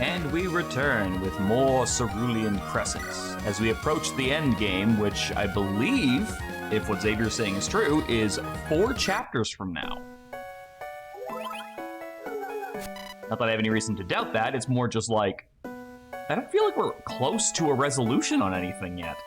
And we return with more Cerulean Crescent as we approach the end game, which I believe, if what Xavier's saying is true, is 4 chapters from now. Not that I have any reason to doubt that, it's more just like, I don't feel like we're close to a resolution on anything yet.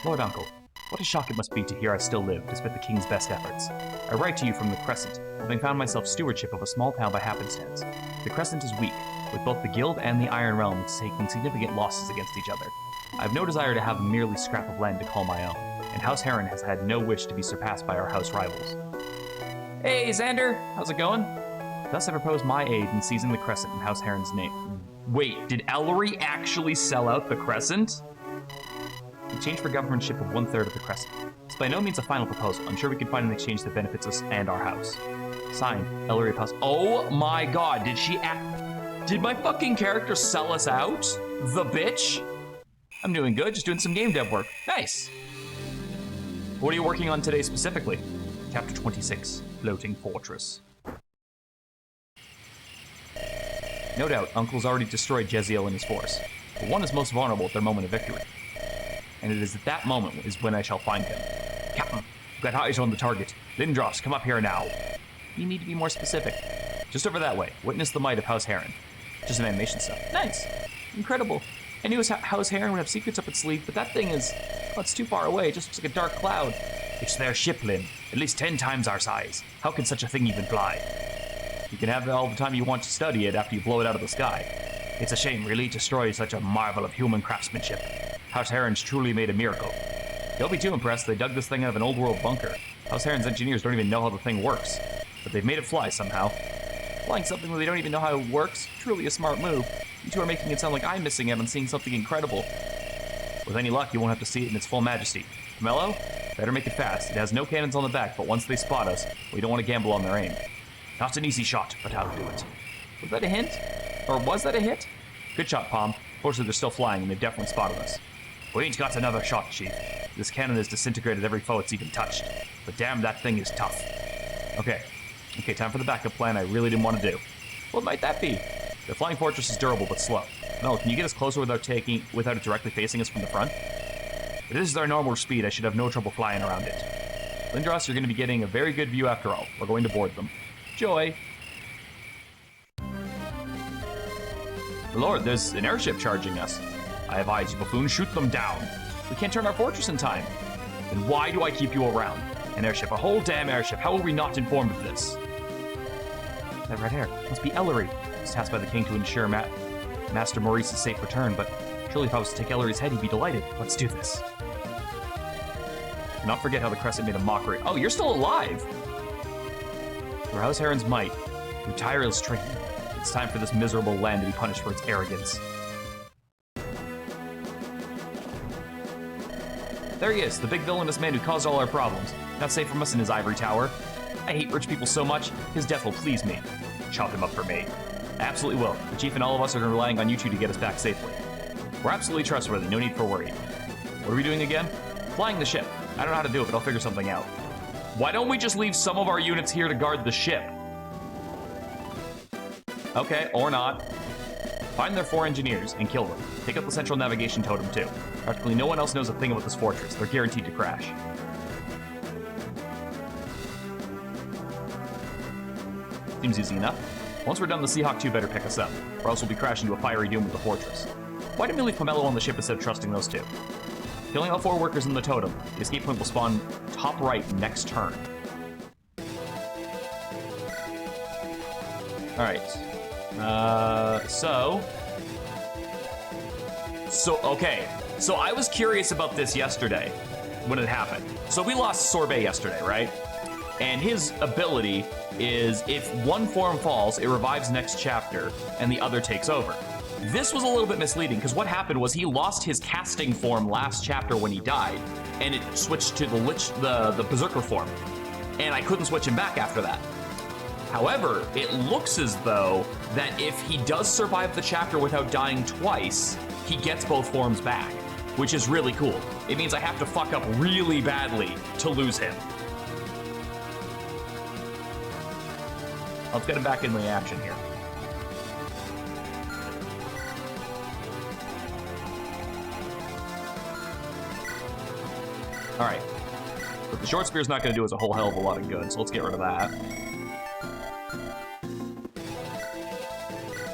Lord Uncle, what a shock it must be to hear I still live, despite the king's best efforts. I write to you from the Crescent, having found myself stewardship of a small town by happenstance. The Crescent is weak, with both the Guild and the Iron Realm taking significant losses against each other. I have no desire to have a merely scrap of land to call my own, and House Heron has had no wish to be surpassed by our house rivals. Hey, Xander! How's it going? Thus I propose my aid in seizing the Crescent in House Heron's name. Wait, did Ellery actually sell out the Crescent? In exchange for governmentship of 1/3 of the Crescent. It's by no means a final proposal. I'm sure we can find an exchange that benefits us and our house. Signed, Ellery Pus. Oh my god, did my fucking character sell us out? The bitch? I'm doing good, just doing some game dev work. Nice. What are you working on today specifically? Chapter 26, Floating Fortress. No doubt, Uncle's already destroyed Jeziel and his force, but one is most vulnerable at their moment of victory. And it is at that moment is when I shall find him. Captain, got eyes on the target. Lindros, come up here now. You need to be more specific. Just over that way. Witness the might of House Heron. Just some animation stuff. Nice. Incredible. I knew House Heron would have secrets up its sleeve, but that thing is, well, it's too far away. It just looks like a dark cloud. It's their ship, Lin. At least 10 times our size. How can such a thing even fly? You can have it all the time you want to study it after you blow it out of the sky. It's a shame, really, to destroy such a marvel of human craftsmanship. House Heron's truly made a miracle. Don't be too impressed, they dug this thing out of an old world bunker. House Heron's engineers don't even know how the thing works, but they've made it fly somehow. Flying something that they don't even know how it works, truly a smart move. You two are making it sound like I'm missing out on seeing something incredible. With any luck, you won't have to see it in its full majesty. Mello, better make it fast. It has no cannons on the back, but once they spot us, we don't want to gamble on their aim. Not an easy shot, but I'll do it. Was that a hint? Or was that a hit? Good shot, Palm. Fortunately, they're still flying, and they've definitely spotted us. We ain't got another shot, Chief. This cannon has disintegrated every foe it's even touched. But damn, that thing is tough. Okay, time for the backup plan I really didn't want to do. What might that be? The flying fortress is durable, but slow. Mel, can you get us closer without it directly facing us from the front? If this is our normal speed, I should have no trouble flying around it. Lindros, you're going to be getting a very good view after all. We're going to board them. Joy. Lord, there's an airship charging us. I have eyes, you buffoon. Shoot them down. We can't turn our fortress in time. Then why do I keep you around? An airship, a whole damn airship. How were we not informed of this? That red hair must be Ellery. He's tasked by the king to ensure Master Maurice's safe return, but surely if I was to take Ellery's head, he'd be delighted. Let's do this. Do not forget how the Crescent made a mockery. Oh, you're still alive! Through House Heron's might, through tireless training, it's time for this miserable land to be punished for its arrogance. There he is, the big villainous man who caused all our problems. Not safe from us in his ivory tower. I hate rich people so much, his death will please me. Chop him up for me. I absolutely will. The Chief and all of us are relying on you two to get us back safely. We're absolutely trustworthy, no need for worry. What are we doing again? Flying the ship. I don't know how to do it, but I'll figure something out. Why don't we just leave some of our units here to guard the ship? Okay, or not. Find their 4 engineers and kill them. Take out the central navigation totem too. Practically no one else knows a thing about this fortress. They're guaranteed to crash. Seems easy enough. Once we're done, the Seahawk 2 better pick us up, or else we'll be crashing to a fiery doom with the fortress. Why didn't we leave Pomelo on the ship instead of trusting those two? Killing all 4 workers in the totem, the escape point will spawn top right next turn. Alright. Okay. So I was curious about this yesterday, when it happened. So we lost Sorbet yesterday, right? And his ability is if one form falls, it revives next chapter, and the other takes over. This was a little bit misleading, because what happened was he lost his casting form last chapter when he died, and it switched to the Berserker form, and I couldn't switch him back after that. However, it looks as though that if he does survive the chapter without dying twice, he gets both forms back, which is really cool. It means I have to fuck up really badly to lose him. Let's get him back in the action here. Alright. But the short spear's not going to do us a whole hell of a lot of good, so let's get rid of that.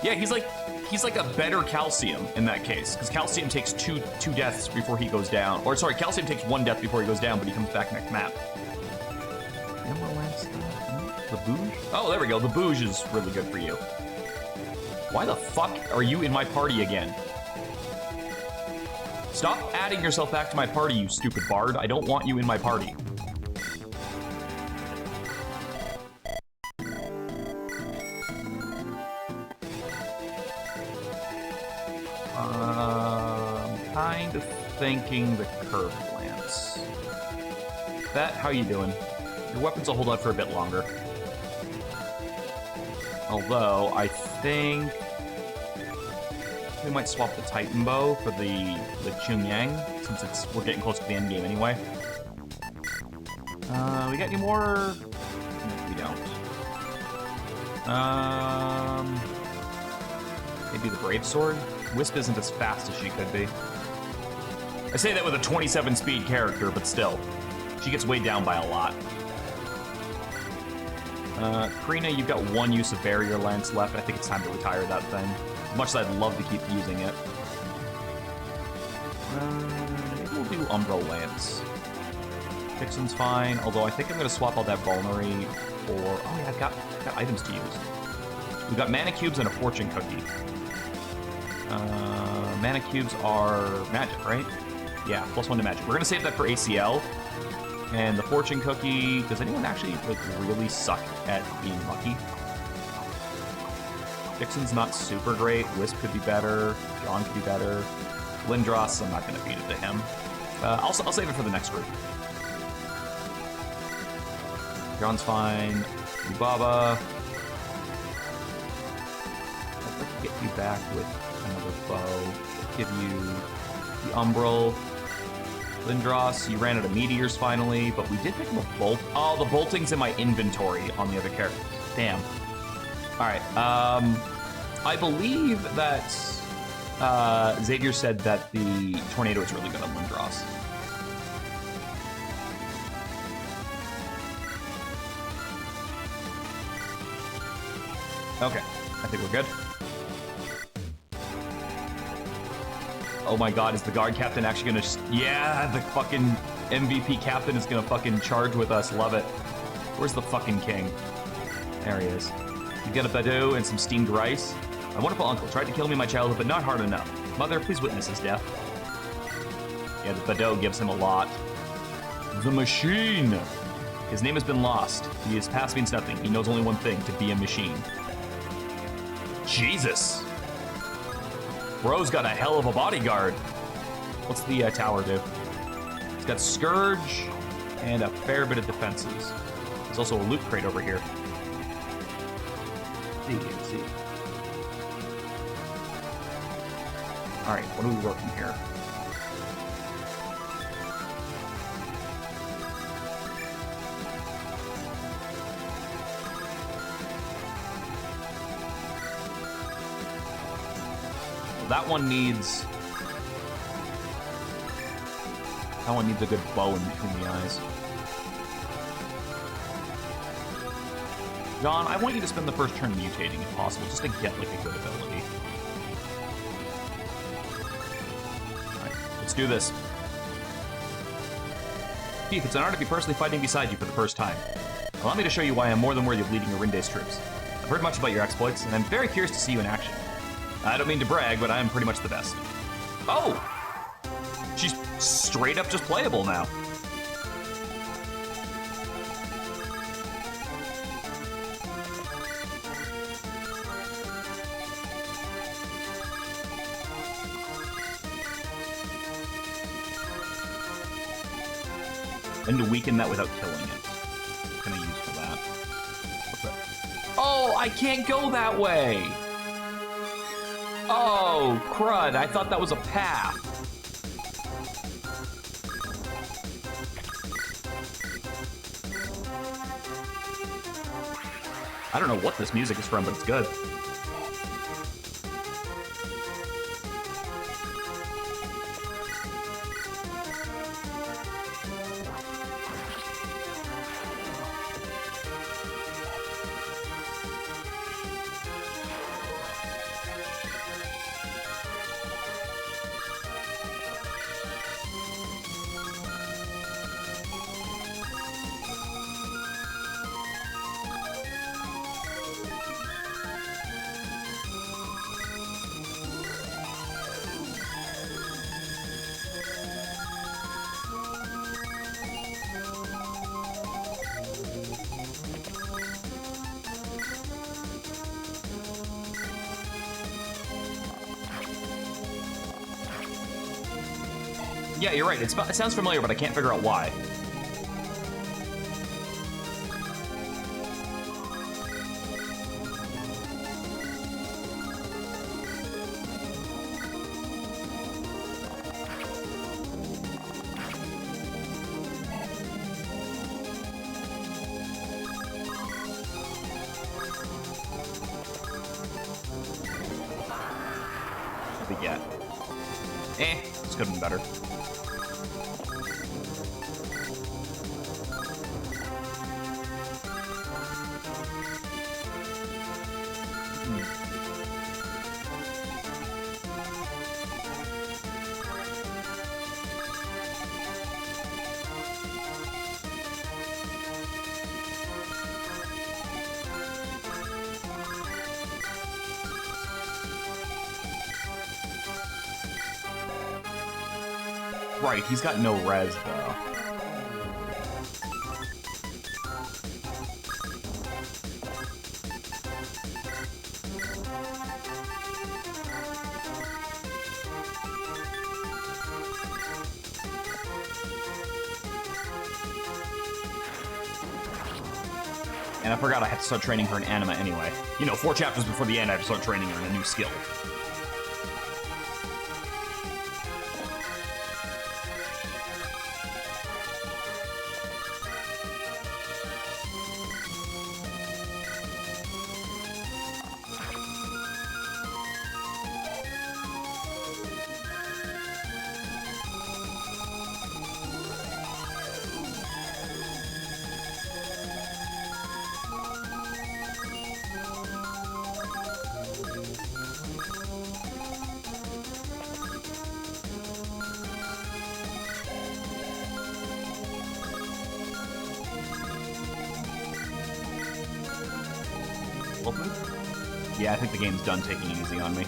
Yeah, he's like a better Calcium in that case, because Calcium takes two deaths before he goes down. Or sorry, Calcium takes 1 death before he goes down, but he comes back next map. The Bouge? Oh, there we go. The Bouge is really good for you. Why the fuck are you in my party again? Stop adding yourself back to my party, you stupid bard. I don't want you in my party. Kind of thinking the curved lance. That, how you doing? Your weapons will hold out for a bit longer. Although, I think we might swap the Titan Bow for the Chung Yang, since we're getting close to the end game anyway. We got any more? No, we don't. Maybe the Brave Sword? Wisp isn't as fast as she could be. I say that with a 27 speed character, but still. She gets weighed down by a lot. Karina, you've got 1 use of Barrier Lance left. I think it's time to retire that thing. As much as I'd love to keep using it. Maybe we'll do Umbral Lance. Vixen's fine, although I think I'm going to swap out that Vulnerary for... Oh yeah, I've got items to use. We've got Mana Cubes and a Fortune Cookie. Mana Cubes are magic, right? Yeah, +1 to magic. We're going to save that for ACL. And the Fortune Cookie, does anyone actually like really suck at being lucky? Vixen's not super great. Wisp could be better. John could be better. Lindros, I'm not going to feed it to him. I'll save it for the next group. John's fine. Yubaba. I'd like to get you back with another bow. Give you the Umbral. Lindros, you ran out of meteors finally, but we did pick him a bolt. Oh, the bolting's in my inventory on the other character. Damn. All right. I believe that Xavier said that the tornado is really good on Lindros. Okay, I think we're good. Oh my god, is the guard captain actually gonna... Yeah, the fucking MVP captain is gonna fucking charge with us. Love it. Where's the fucking king? There he is. You get a Badu and some steamed rice. My wonderful uncle tried to kill me in my childhood, but not hard enough. Mother, please witness his death. Yeah, the Badu gives him a lot. The machine! His name has been lost. His past means nothing. He knows only one thing, to be a machine. Jesus! Bro's got a hell of a bodyguard. What's the tower do? It's got Scourge and a fair bit of defenses. There's also a loot crate over here. See. All right, what are we working here? That one needs a good bow in between the eyes. John, I want you to spend the first turn mutating if possible, just to get like a good ability. Alright, let's do this. Keith, it's an honor to be personally fighting beside you for the first time. Allow me to show you why I'm more than worthy of leading Orinde's troops. I've heard much about your exploits, and I'm very curious to see you in action. I don't mean to brag, but I am pretty much the best. Oh! She's straight up just playable now. And to weaken that without killing it. What can I use for that? What's that? Oh, I can't go that way! Oh, crud. I thought that was a path. I don't know what this music is from, but it's good. Yeah, you're right. It sounds familiar, but I can't figure out why. What we get? This could have been better. Right, he's got no res, though. And I forgot I had to start training her in anima anyway. You know, 4 chapters before the end, I have to start training her in a new skill. Yeah, I think the game's done taking it easy on me.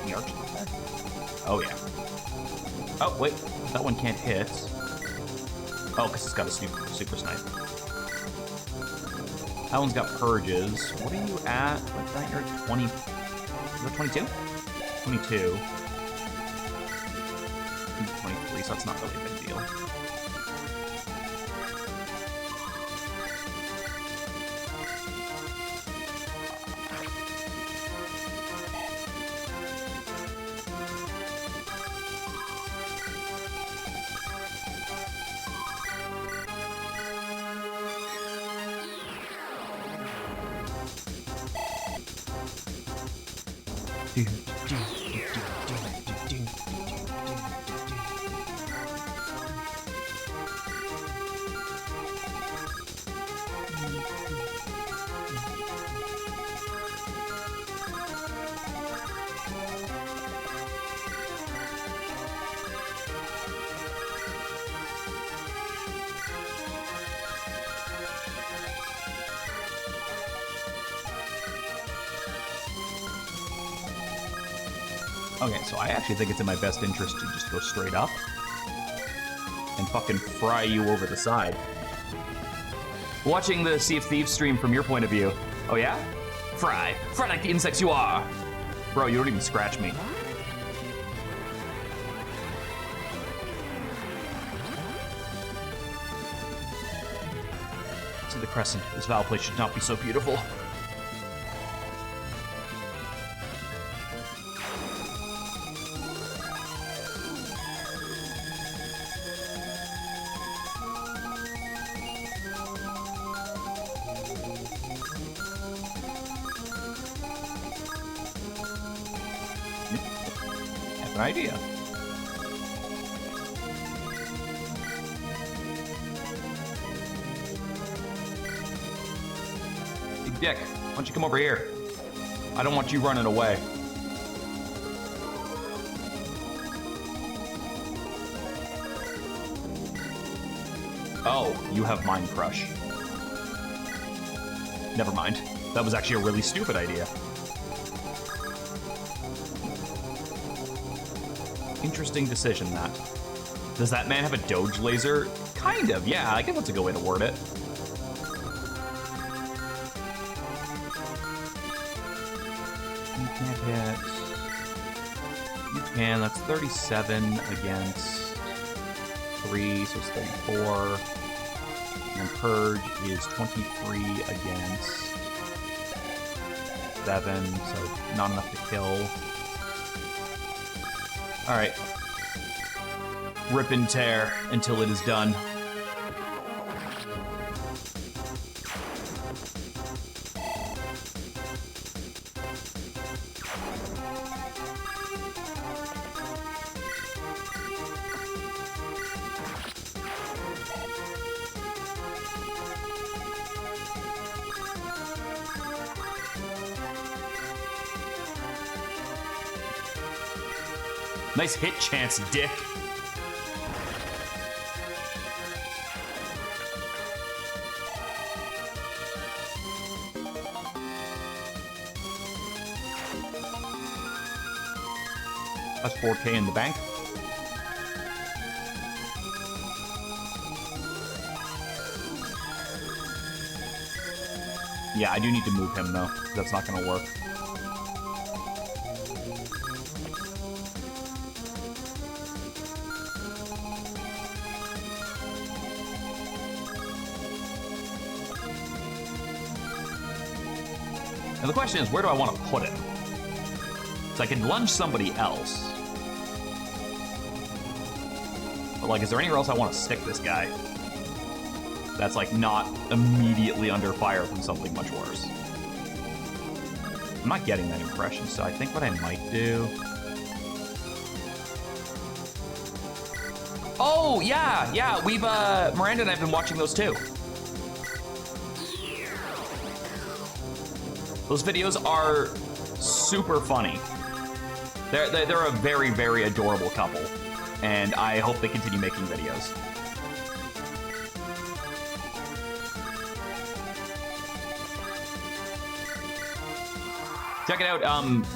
The arch attack? Oh, yeah. Oh, wait. That one can't hit. Oh, because it's got a super snipe. That one's got purges. What are you at? What's that? You're at 20. You're at 22? 22. 23, so that's not really a big deal. Okay, so I actually think it's in my best interest to just go straight up and fucking fry you over the side. Watching the Sea of Thieves stream from your point of view. Oh yeah? Fry. Fry like the insects you are. Bro, you don't even scratch me. To the Crescent. This Val place should not be so beautiful. An idea. Hey, Dick, why don't you come over here? I don't want you running away. Oh, you have Mind Crush. Never mind. That was actually a really stupid idea. Interesting decision, that. Does that man have a Doge laser? Kind of, yeah. I guess that's a good way to word it. You can't hit. You can. That's 37 against 3, so it's 34. And Purge is 23 against 7, so not enough to kill. Alright. Rip and tear until it is done. Nice hit chance, dick. That's 4K in the bank. Yeah, I do need to move him, though. That's not going to work. Now the question is, where do I want to put him? So I can lunge somebody else. But, like, is there anywhere else I want to stick this guy? That's, like, not immediately under fire from something much worse. I'm not getting that impression, so I think what I might do... Oh, yeah, we've, Miranda and I have been watching those too. Those videos are super funny. They're a very, very adorable couple, and I hope they continue making videos. Check it out.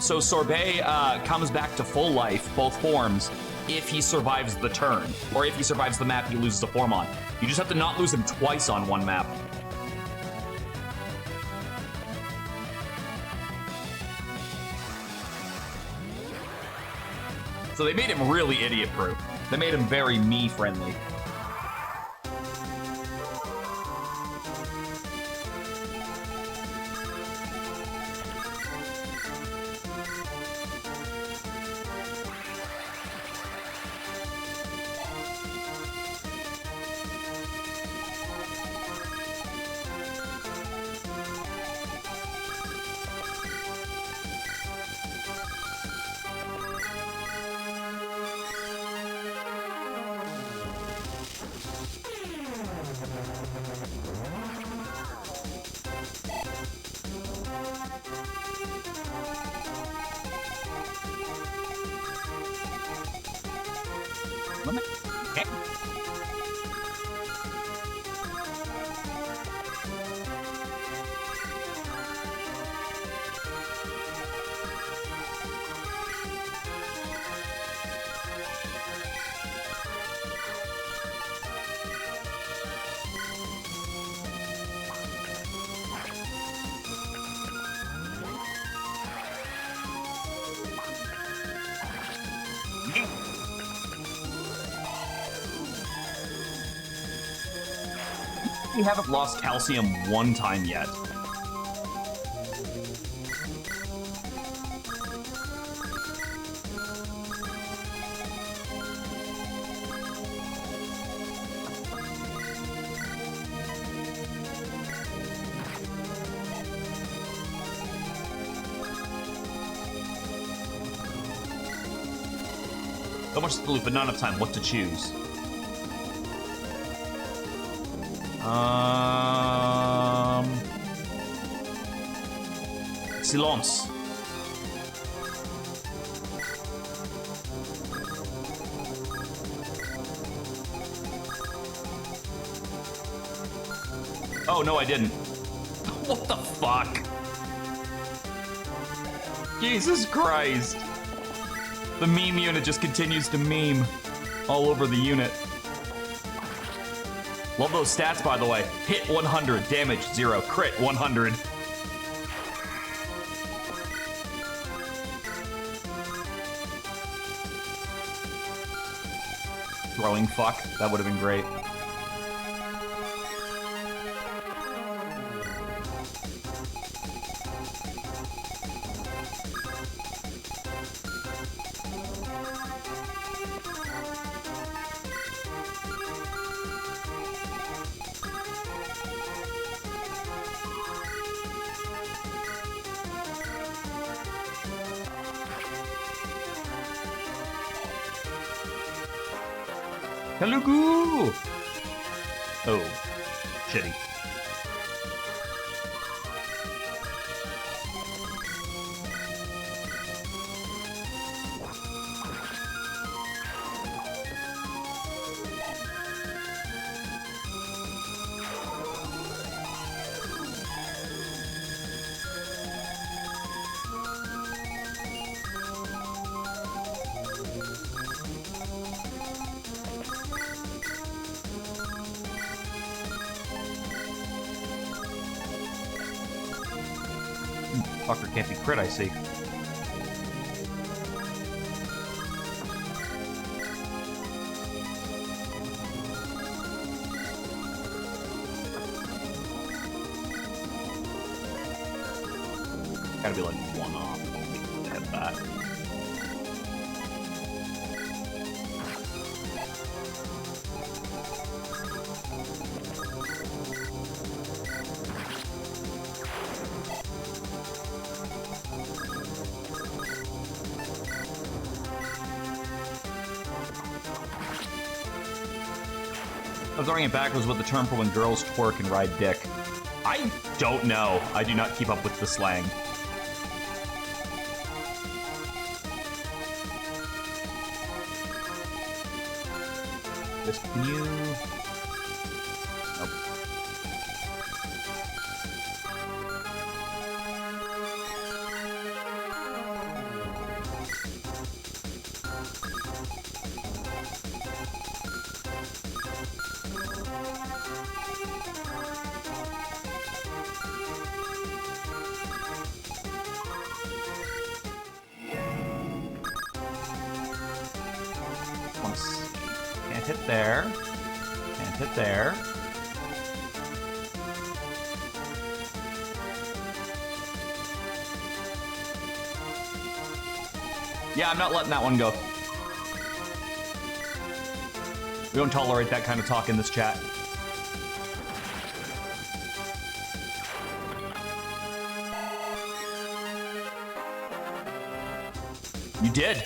So Sorbet comes back to full life, both forms, if he survives the turn, or if he survives the map he loses a form on. You just have to not lose him twice on one map. So they made him really idiot-proof. They made him very me-friendly. Okay. We haven't lost calcium one time yet. So much to the loop, but not enough time. What to choose? Silence. Oh, no, I didn't. What the fuck? Jesus Christ. The meme unit just continues to meme all over the unit. Love those stats, by the way. Hit 100, damage 0, crit 100. Throwing fuck, that would have been great. Hello. Oh, shitty. Fucker can't be crit, I see. Gotta be like one off to hit that. I was learning it backwards what the term for when girls twerk and ride dick. I don't know. I do not keep up with the slang. Discontinue. Nope. Can't hit there. Can't hit there. Yeah, I'm not letting that one go. We don't tolerate that kind of talk in this chat. You did.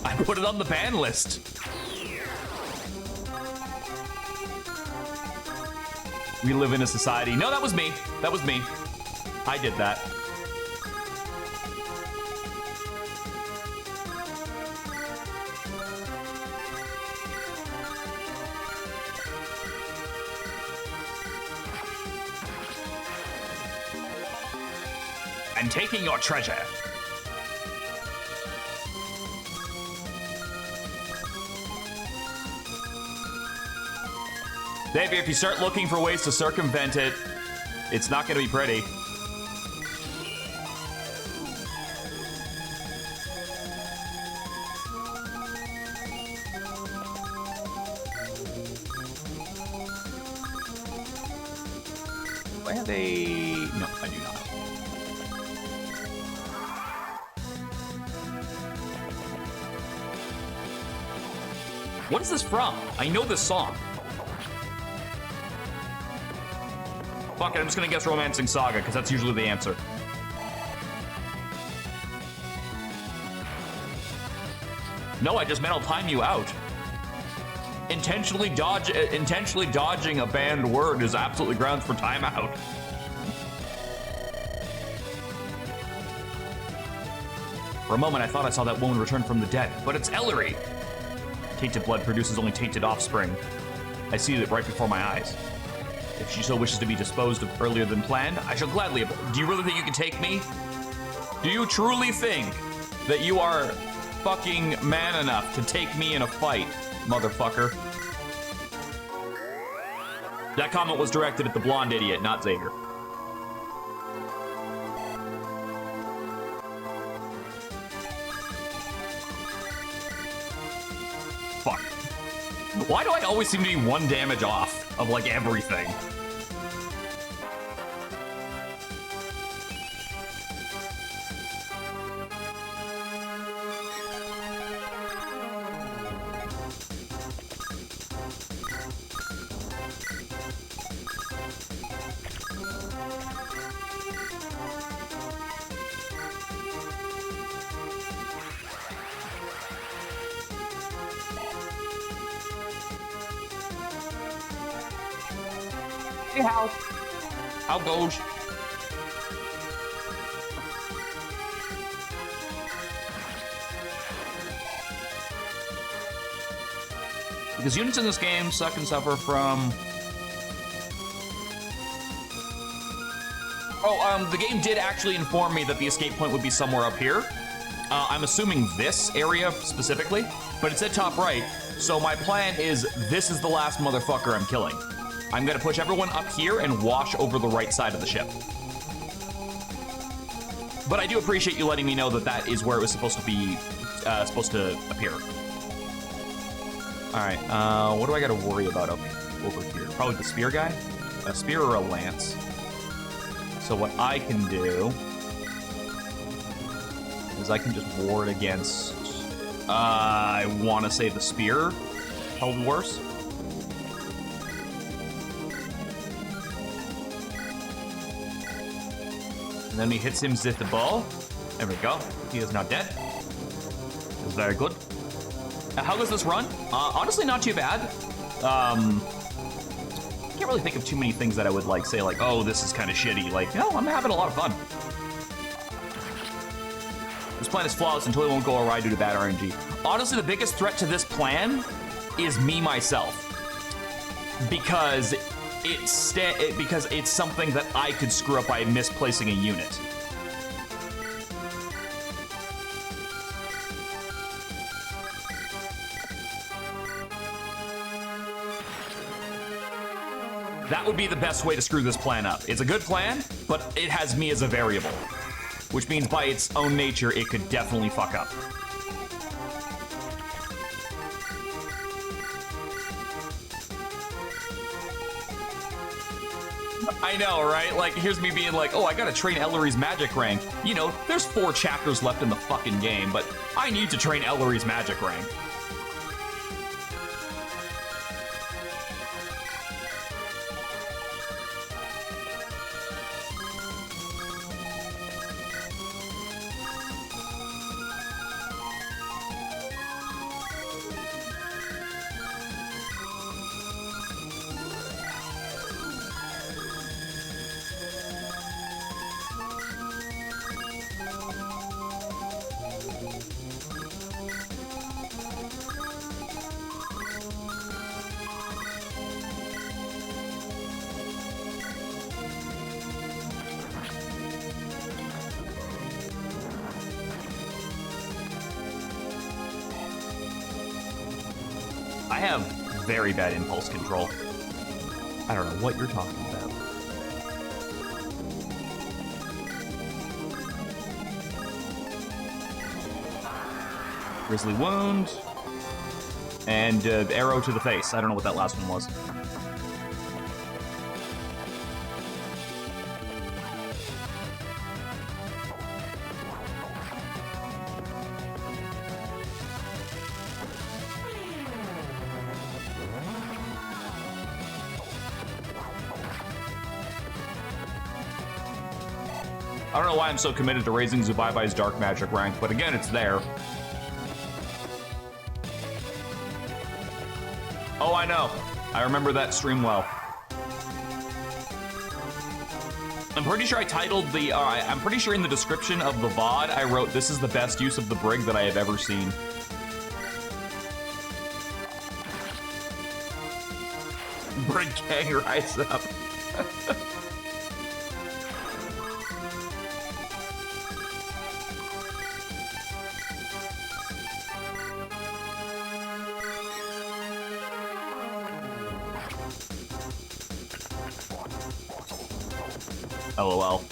I put it on the ban list. We live in a society. No, that was me. That was me. I did that. I'm taking your treasure. Dave, if you start looking for ways to circumvent it, it's not going to be pretty. Do I have a... No, I do not. What is this from? I know this song. Fuck it, I'm just gonna guess Romancing Saga, because that's usually the answer. No, I just meant I'll time you out. Intentionally dodging a banned word is absolutely grounds for timeout. For a moment, I thought I saw that woman return from the dead, but it's Ellery. Tainted blood produces only tainted offspring. I see it right before my eyes. If she so wishes to be disposed of earlier than planned, I shall gladly... Do you really think you can take me? Do you truly think that you are fucking man enough to take me in a fight, motherfucker. That comment was directed at the blonde idiot, not Xavier. Fuck. Why do I always seem to be 1 damage off of, like, everything? Hey, how goes? Because units in this game suck and suffer from... Oh, the game did actually inform me that the escape point would be somewhere up here. I'm assuming this area specifically, but it said top right, so my plan is this is the last motherfucker I'm killing. I'm gonna push everyone up here and wash over the right side of the ship. But I do appreciate you letting me know that that is where it was supposed to be, supposed to appear. All right, what do I gotta worry about over here? Probably the spear guy? A spear or a lance? So what I can do is I can just ward against, I wanna say the spear, probably worse. And then he hits him with the ball. There we go. He is not dead. That's very good. How goes this run? Honestly, not too bad. Can't really think of too many things that I would like say like, oh, this is kind of shitty. Like, no, I'm having a lot of fun. This plan is flawless until it won't go awry due to bad RNG. Honestly, the biggest threat to this plan is me myself, because it's something that I could screw up by misplacing a unit. That would be the best way to screw this plan up. It's a good plan, but it has me as a variable, which means by its own nature, it could definitely fuck up. I know, right? Like, here's me being like, oh, I gotta train Ellery's magic rank. You know, there's 4 chapters left in the fucking game, but I need to train Ellery's magic rank. I have very bad impulse control. I don't know what you're talking about. Grizzly wound. And arrow to the face. I don't know what that last one was. I don't know why I'm so committed to raising Zubai's dark magic rank, but again, it's there. Oh, I know. I remember that stream well. I'm pretty sure I titled the, I'm pretty sure in the description of the VOD, I wrote, this is the best use of the brig that I have ever seen. Brig gang, rise up. LOL.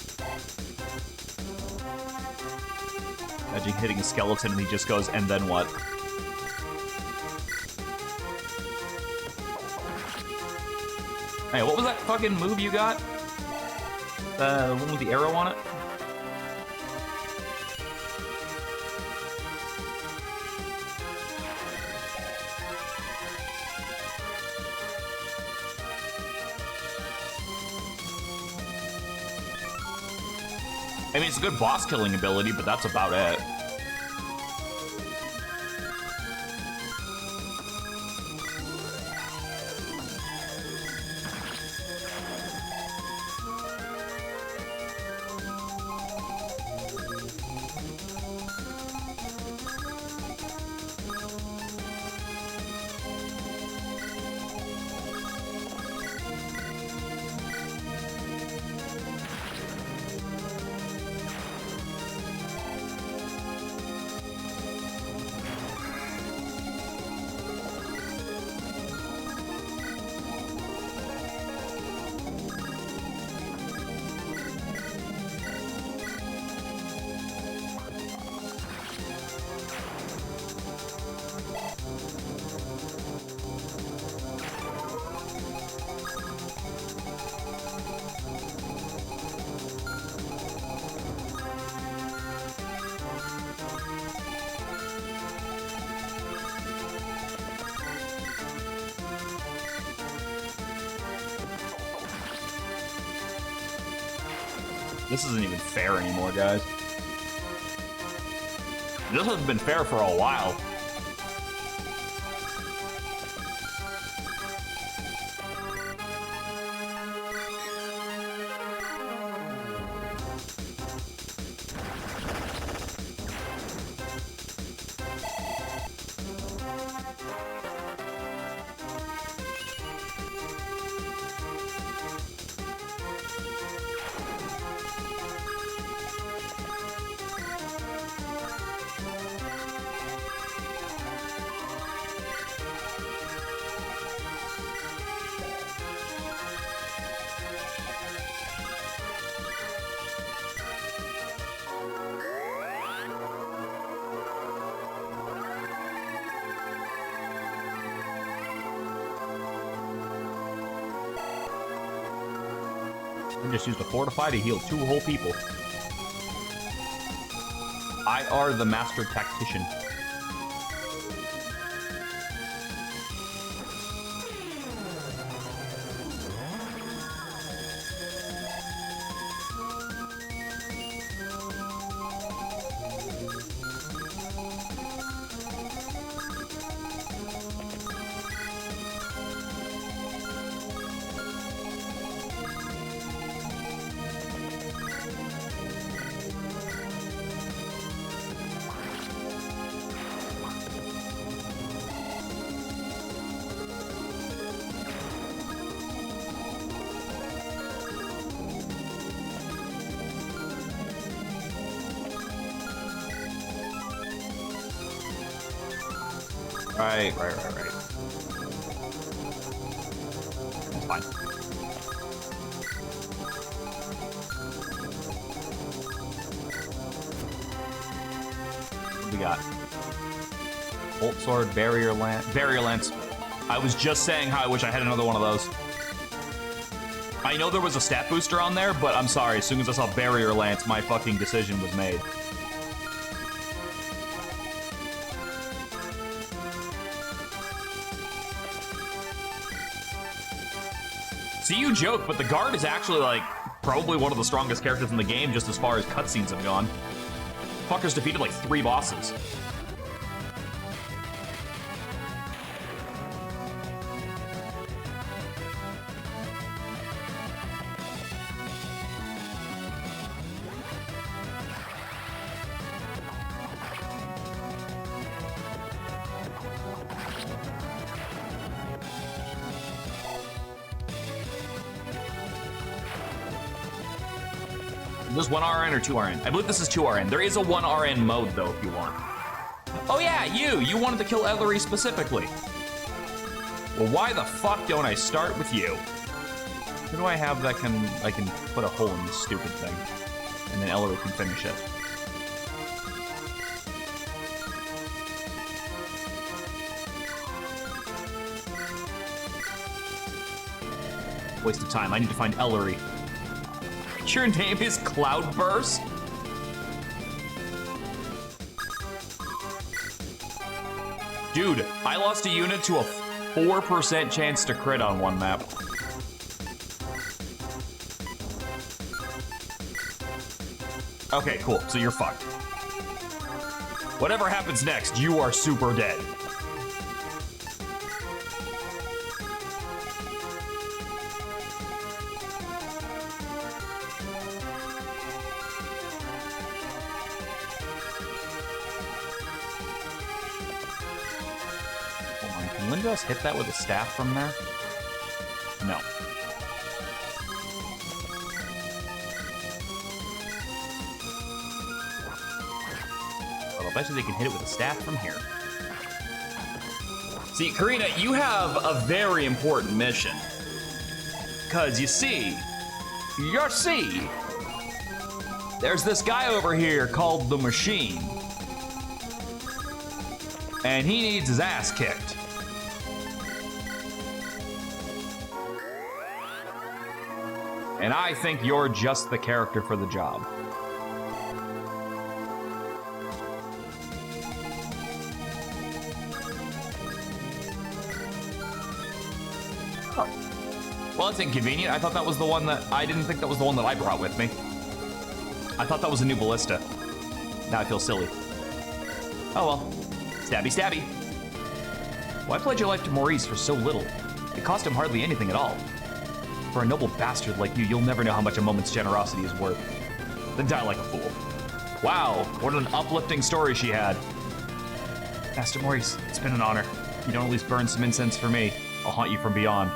Imagine hitting a skeleton and he just goes, and then what? Hey, what was that fucking move you got? The one with the arrow on it? I mean, it's a good boss killing ability, but that's about it. This isn't even fair anymore, guys. This hasn't been fair for a while. I just used a fortify to heal 2 whole people. I are the master tactician. Right. That's fine. What do we got? Bolt sword, barrier lance. Barrier lance. I was just saying how I wish I had another one of those. I know there was a stat booster on there, but I'm sorry. As soon as I saw barrier lance, my fucking decision was made. See, you joke, but the guard is actually, like, probably one of the strongest characters in the game just as far as cutscenes have gone. Fucker's defeated, like, 3 bosses. Is this 1 RN or 2 RN? I believe this is 2 RN. There is a 1 RN mode, though, if you want. Oh, yeah, you wanted to kill Ellery specifically. Well, why the fuck don't I start with you? Who do I have that I can put a hole in this stupid thing? And then Ellery can finish it. Waste of time. I need to find Ellery. Your name is Cloudburst? Dude, I lost a unit to a 4% chance to crit on one map. Okay, cool. So you're fucked. Whatever happens next, you are super dead. Can Lindos hit that with a staff from there? No. But I'll bet you they can hit it with a staff from here. See, Karina, you have a very important mission. Because you see, there's this guy over here called the Machine. And he needs his ass kicked. And I think you're just the character for the job. Oh. Well, it's inconvenient. I thought that was the one that... I didn't think that was the one that I brought with me. I thought that was a new ballista. Now I feel silly. Oh well. Stabby, stabby. Why pledge your life to Maurice for so little? It cost him hardly anything at all. For a noble bastard like you, you'll never know how much a moment's generosity is worth. Then die like a fool. Wow, what an uplifting story she had. Master Maurice, it's been an honor. You don't at least burn some incense for me. I'll haunt you from beyond.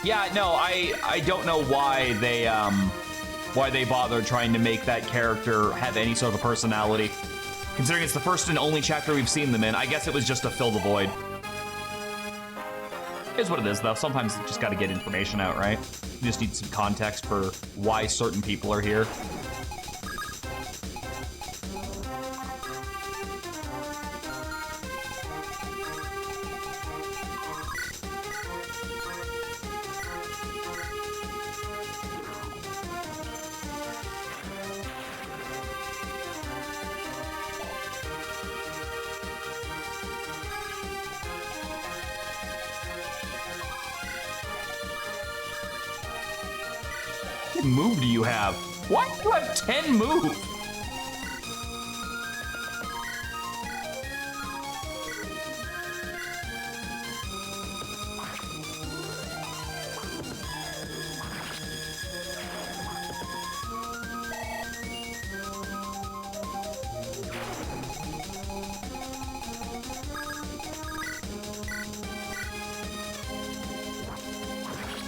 Yeah, no, I don't know why they bothered trying to make that character have any sort of a personality. Considering it's the first and only chapter we've seen them in, I guess it was just to fill the void. Is what it is, though. Sometimes you just gotta get information out, right? You just need some context for why certain people are here. What move do you have? Why do you have 10 moves?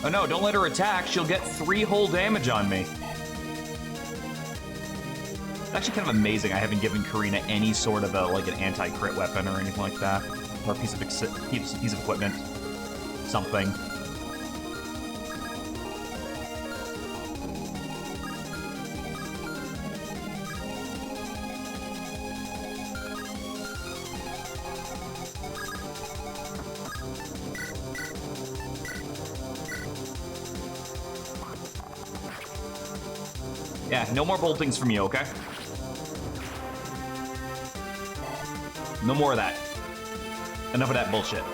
Oh no, don't let her attack. She'll get 3 whole damage on me. It's actually kind of amazing I haven't given Karina any sort of like an anti-crit weapon or anything like that. Or a piece of equipment. Something. Yeah, no more boltings from you, okay? No more of that. Enough of that bullshit.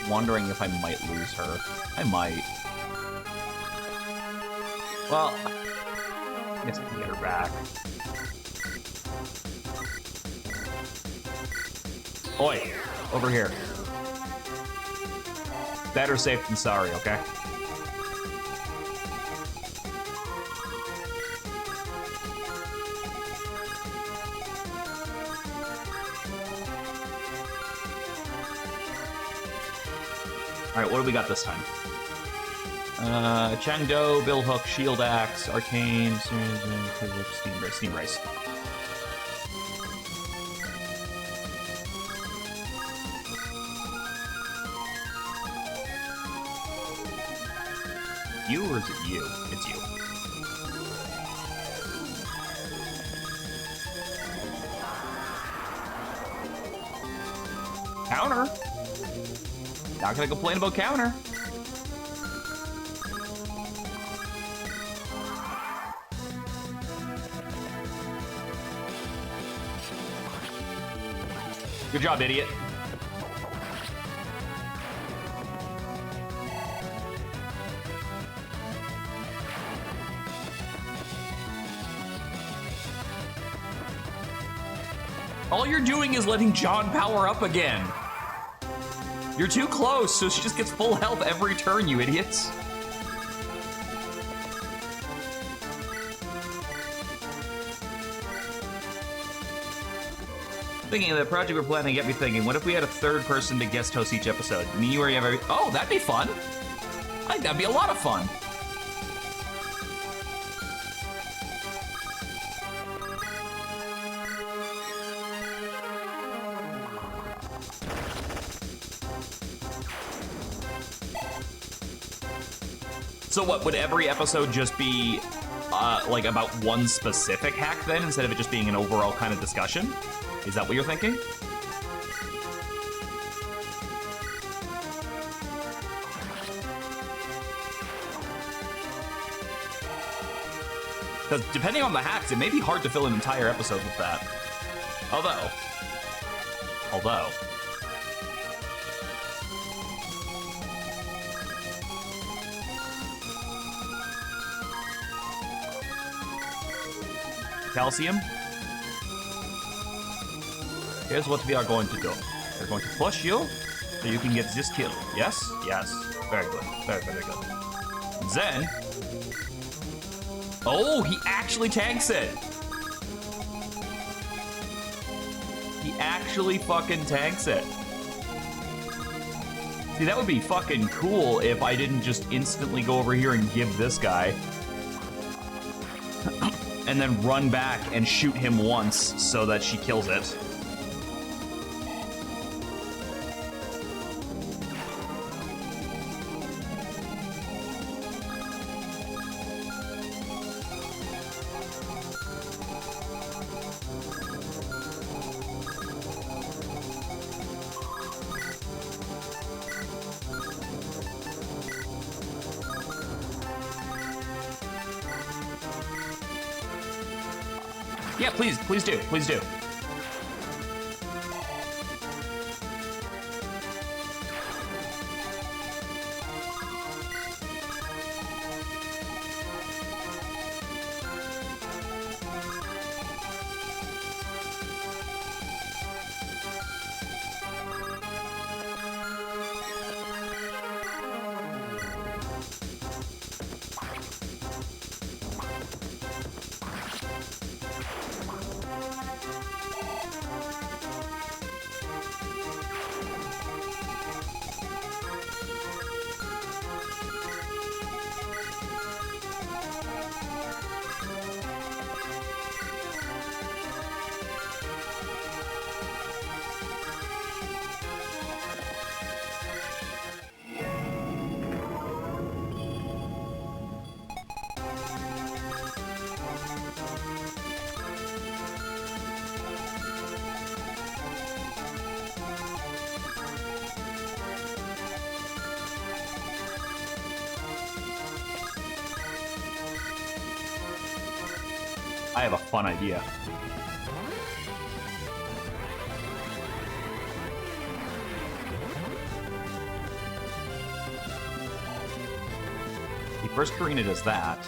wondering if I might lose her. I might. Well, I guess I can get her back. Oi, over here. Better safe than sorry, okay? Alright, what do we got this time? Changdo, Bill Hook, Shield Axe, Arcane, Steam Race. You or is it you? It's you. Counter. Not gonna complain about counter. Good job, idiot. All you're doing is letting John power up again. You're too close, so she just gets full health every turn, you idiots. Thinking of the project we're planning, get me thinking, what if we had a third person to guest host each episode? Me, you, or you have every... Oh, that'd be fun. I think that'd be a lot of fun. So what, would every episode just be, like, about one specific hack then, instead of it just being an overall kind of discussion? Is that what you're thinking? Because depending on the hacks, it may be hard to fill an entire episode with that. Although... Calcium. Here's what we are going to do. We're going to push you so you can get this kill. Yes? Yes. Very good. Very, very good. Then... Oh, he actually tanks it! He actually fucking tanks it. See, that would be fucking cool if I didn't just instantly go over here and give this guy... and then run back and shoot him once so that she kills it. Yeah, please do, please do. I have a fun idea. First Karina does that.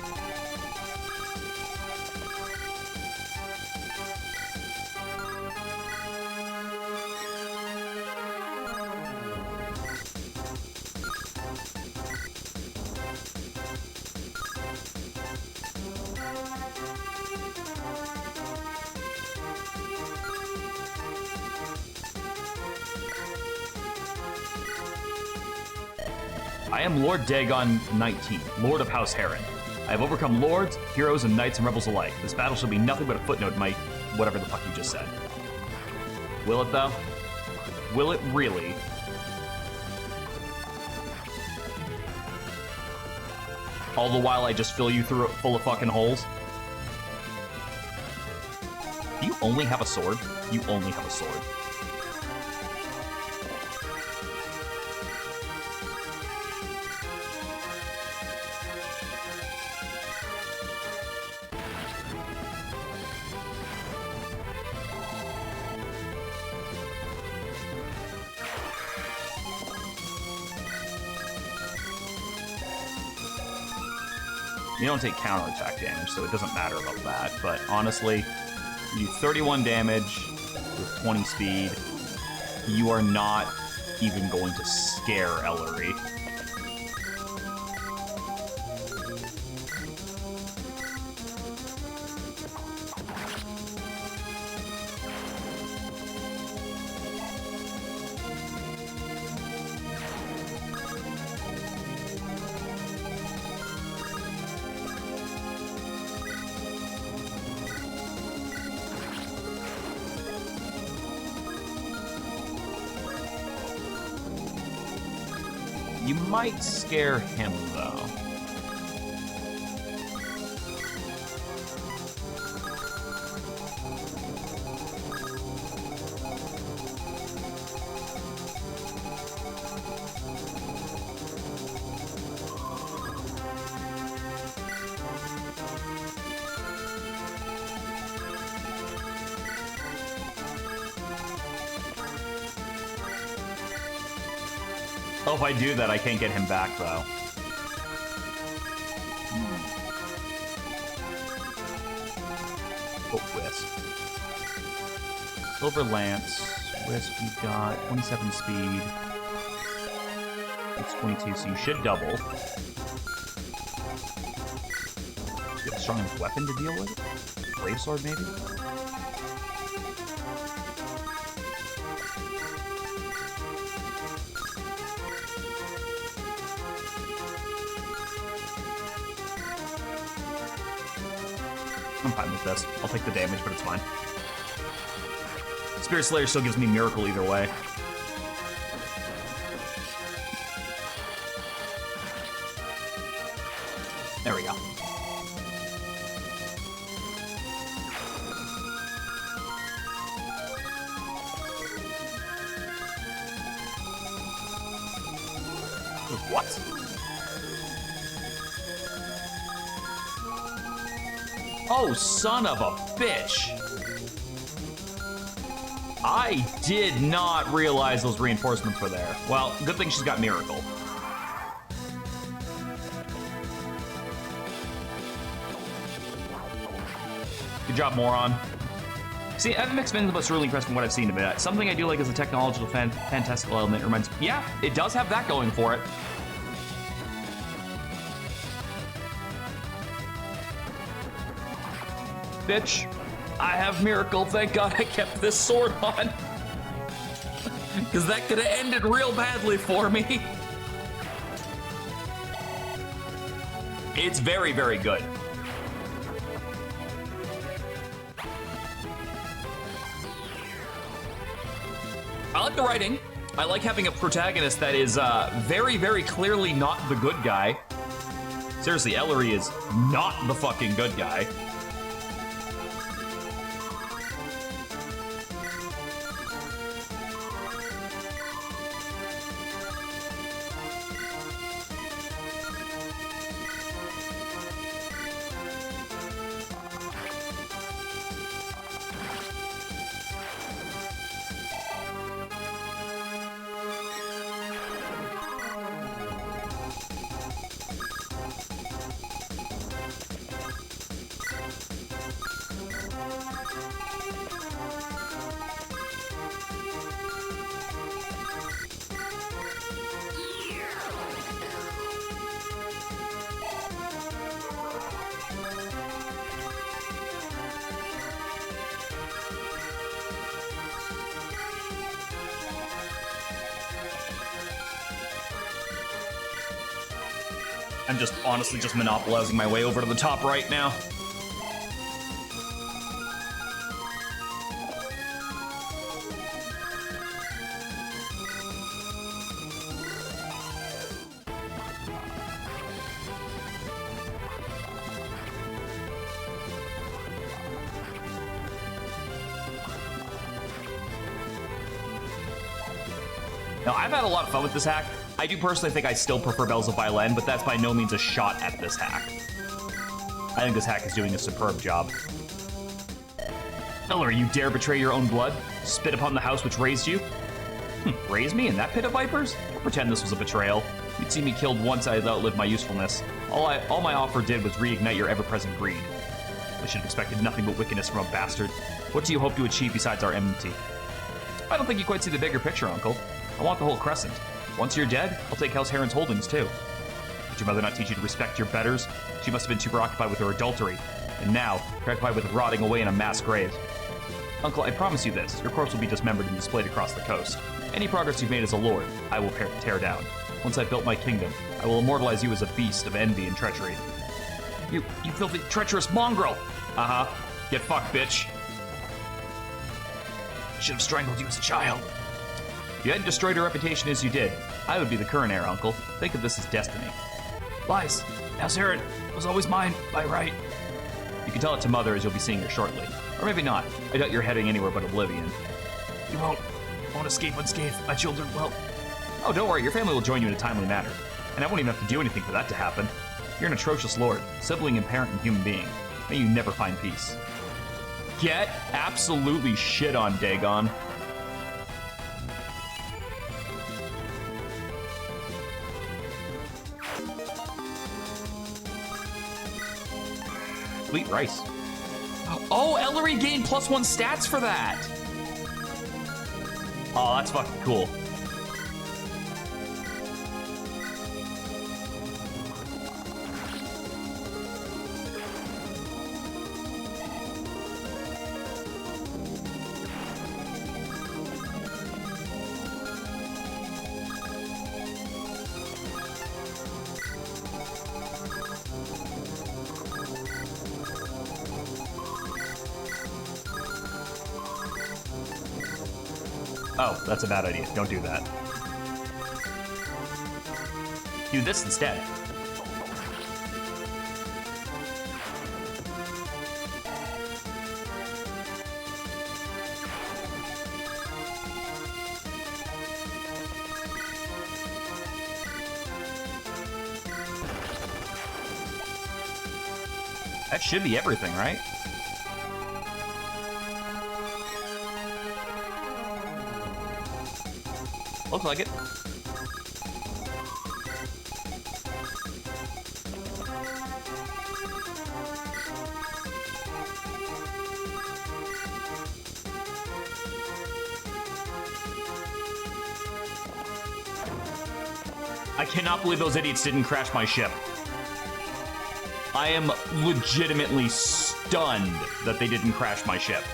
I am Lord Dagon 19, Lord of House Heron. I have overcome lords, heroes, and knights and rebels alike. This battle shall be nothing but a footnote in my whatever the fuck you just said. Will it, though? Will it really? All the while I just fill you through it full of fucking holes? Do you only have a sword? You only have a sword. You don't take counterattack damage, so it doesn't matter about that. But honestly, you do 31 damage with 20 speed. You are not even going to scare Ellery. You might scare him, though. Oh, if I do that, I can't get him back, though. Oh, Wisp. Silver Lance. Wisp, you've got 27 speed. It's 22, so you should double. You have a strong enough weapon to deal with it? Brave Sword, maybe? I'm fine with this. I'll take the damage, but it's fine. Spirit Slayer still gives me Miracle either way. There we go. What? Oh, son of a bitch. I did not realize those reinforcements were there. Well, good thing she's got Miracle. Good job, moron. See, I have mixed feelings about Cerulean Crescent from what I've seen of it. Something I do like is the technological fantastical element. It reminds, yeah, it does have that going for it. Bitch, I have Miracle. Thank God I kept this sword on. Because that could have ended real badly for me. It's very, very good. I like the writing. I like having a protagonist that is very, very clearly not the good guy. Seriously, Ellery is not the fucking good guy. I'm just honestly just monopolizing my way over to the top right now. Now, I've had a lot of fun with this hack. I do personally think I still prefer Bells of Byelen I, but that's by no means a shot at this hack. I think this hack is doing a superb job. Ellery, you dare betray your own blood? Spit upon the house which raised you? Raise me in that pit of vipers? Pretend this was a betrayal. You'd see me killed once I had outlived my usefulness. All my offer did was reignite your ever-present greed. I should have expected nothing but wickedness from a bastard. What do you hope to achieve besides our enmity? I don't think you quite see the bigger picture, Uncle. I want the whole crescent. Once you're dead, I'll take House Heron's holdings, too. Did your mother not teach you to respect your betters? She must have been too preoccupied with her adultery, and now preoccupied with rotting away in a mass grave. Uncle, I promise you this. Your corpse will be dismembered and displayed across the coast. Any progress you've made as a lord, I will tear down. Once I've built my kingdom, I will immortalize you as a beast of envy and treachery. You filthy, treacherous mongrel! Uh-huh. Get fucked, bitch. I should have strangled you as a child. If you hadn't destroyed her reputation as you did, I would be the current heir, Uncle. Think of this as destiny. Lies. House Heron was always mine, by right. You can tell it to Mother as you'll be seeing her shortly. Or maybe not. I doubt you're heading anywhere but oblivion. You won't escape unscathed, my children will. Oh, don't worry, your family will join you in a timely manner. And I won't even have to do anything for that to happen. You're an atrocious lord, sibling and parent and human being. May you never find peace. Get absolutely shit on, Dagon. Sweet rice. Oh, Ellery gained +1 stats for that. Oh, that's fucking cool. Oh, that's a bad idea. Don't do that. Do this instead. That should be everything, right? Looks like it. I cannot believe those idiots didn't crash my ship. I am legitimately stunned that they didn't crash my ship.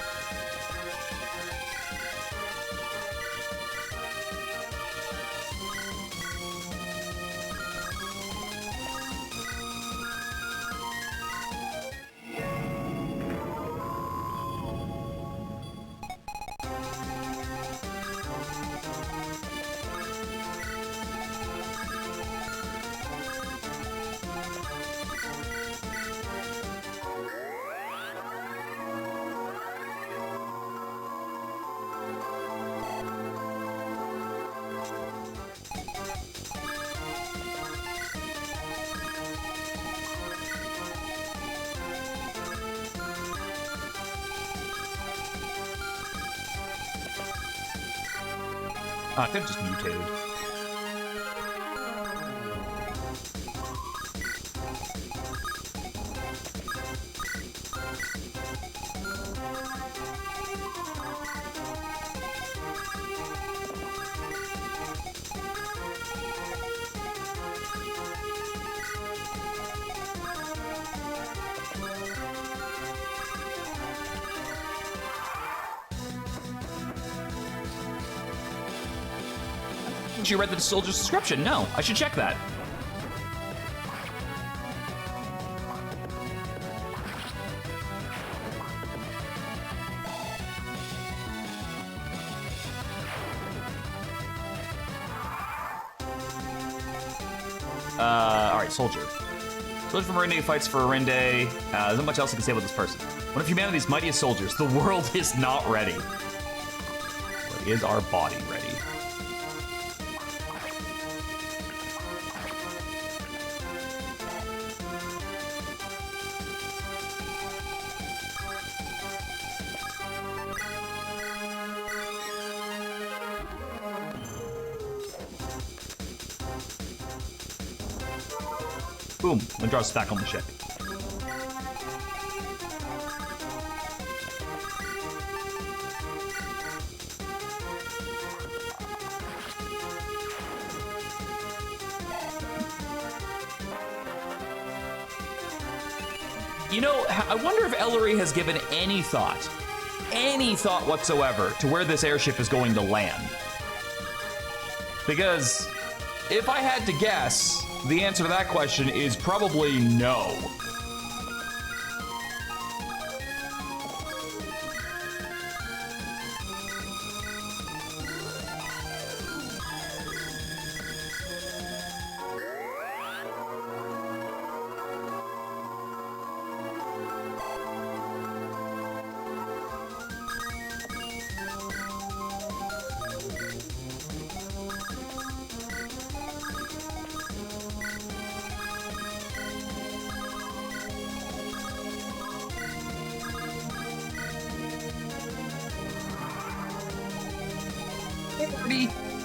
I could have just mutated. You read the soldier's description. No, I should check that. Alright, soldier. Soldier from Arinde fights for Arinde. There's not much else I can say about this person. One of humanity's mightiest soldiers. The world is not ready. But is our body ready? Boom, Lindros back on the ship. You know, I wonder if Ellery has given any thought whatsoever to where this airship is going to land. Because if I had to guess, the answer to that question is probably no.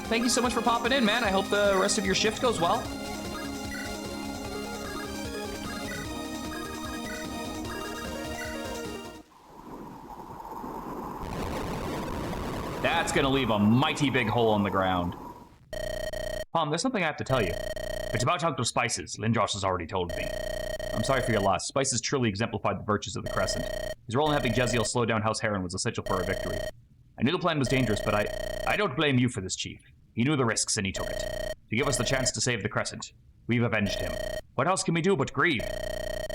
Thank you so much for popping in, man. I hope the rest of your shift goes well. That's gonna leave a mighty big hole in the ground. Palm, there's something I have to tell you. It's about Uncle Spices. Lindros has already told me. I'm sorry for your loss. Spices truly exemplified the virtues of the Crescent. His role in having Jeziel slow down House Heron was essential for our victory. I knew the plan was dangerous, but I don't blame you for this, Chief. He knew the risks and he took it. To give us the chance to save the Crescent. We've avenged him. What else can we do but grieve?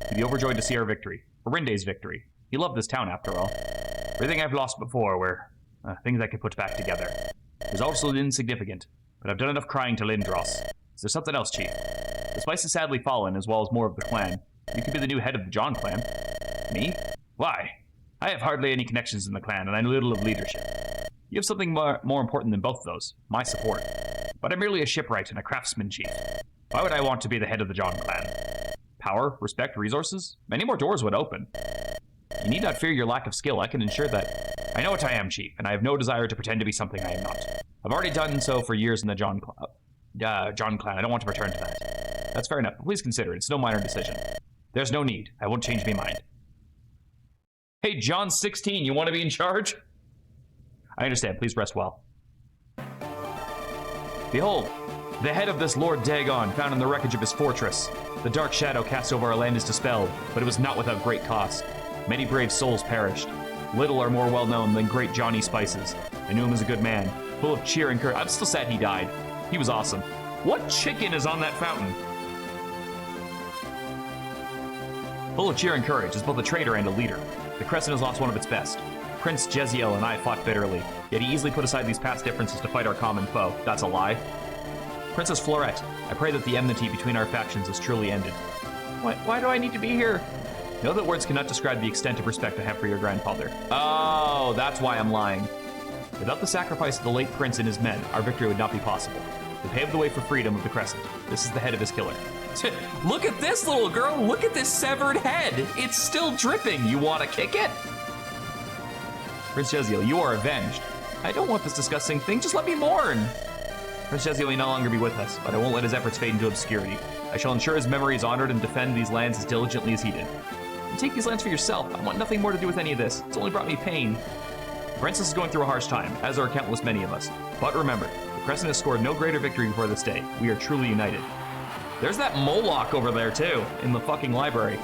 He'd be overjoyed to see our victory. Arinde's victory. He loved this town, after all. Everything I've lost before were things I could put back together. It was also insignificant, but I've done enough crying to Lindros. Is there something else, Chief? The Spice has sadly fallen, as well as more of the clan. You could be the new head of the John clan. Me? Why? I have hardly any connections in the clan, and I know little of leadership. You have something more important than both of those, my support. But I'm merely a shipwright and a craftsman, Chief. Why would I want to be the head of the John clan? Power, respect, resources? Many more doors would open. You need not fear your lack of skill. I can ensure that. I know what I am, Chief, and I have no desire to pretend to be something I am not. I've already done so for years in the John clan. I don't want to return to that. That's fair enough, but please consider it. It's no minor decision. There's no need. I won't change my mind. Hey, John 16, you want to be in charge? I understand. Please rest well. Behold, the head of this Lord Dagon, found in the wreckage of his fortress. The dark shadow cast over our land is dispelled, but it was not without great cost. Many brave souls perished. Little are more well-known than great Johnny Spices. I knew him as a good man, full of cheer and courage. I'm still sad he died. He was awesome. What chicken is on that fountain? Full of cheer and courage, is both a traitor and a leader. The Crescent has lost one of its best. Prince Jeziel and I fought bitterly, yet he easily put aside these past differences to fight our common foe. That's a lie. Princess Florette, I pray that the enmity between our factions is truly ended. Why do I need to be here? Know that words cannot describe the extent of respect I have for your grandfather. Oh, that's why I'm lying. Without the sacrifice of the late prince and his men, our victory would not be possible. They paved the way for freedom of the Crescent. This is the head of his killer. Look at this little girl. Look at this severed head. It's still dripping. You want to kick it? Prince Jeziel, you are avenged. I don't want this disgusting thing. Just let me mourn. Prince Jeziel may no longer be with us, but I won't let his efforts fade into obscurity. I shall ensure his memory is honored and defend these lands as diligently as he did. And take these lands for yourself. I want nothing more to do with any of this. It's only brought me pain. The princess is going through a harsh time, as are countless many of us. But remember, the Crescent has scored no greater victory before this day. We are truly united. There's that Moloch over there, too, in the fucking library.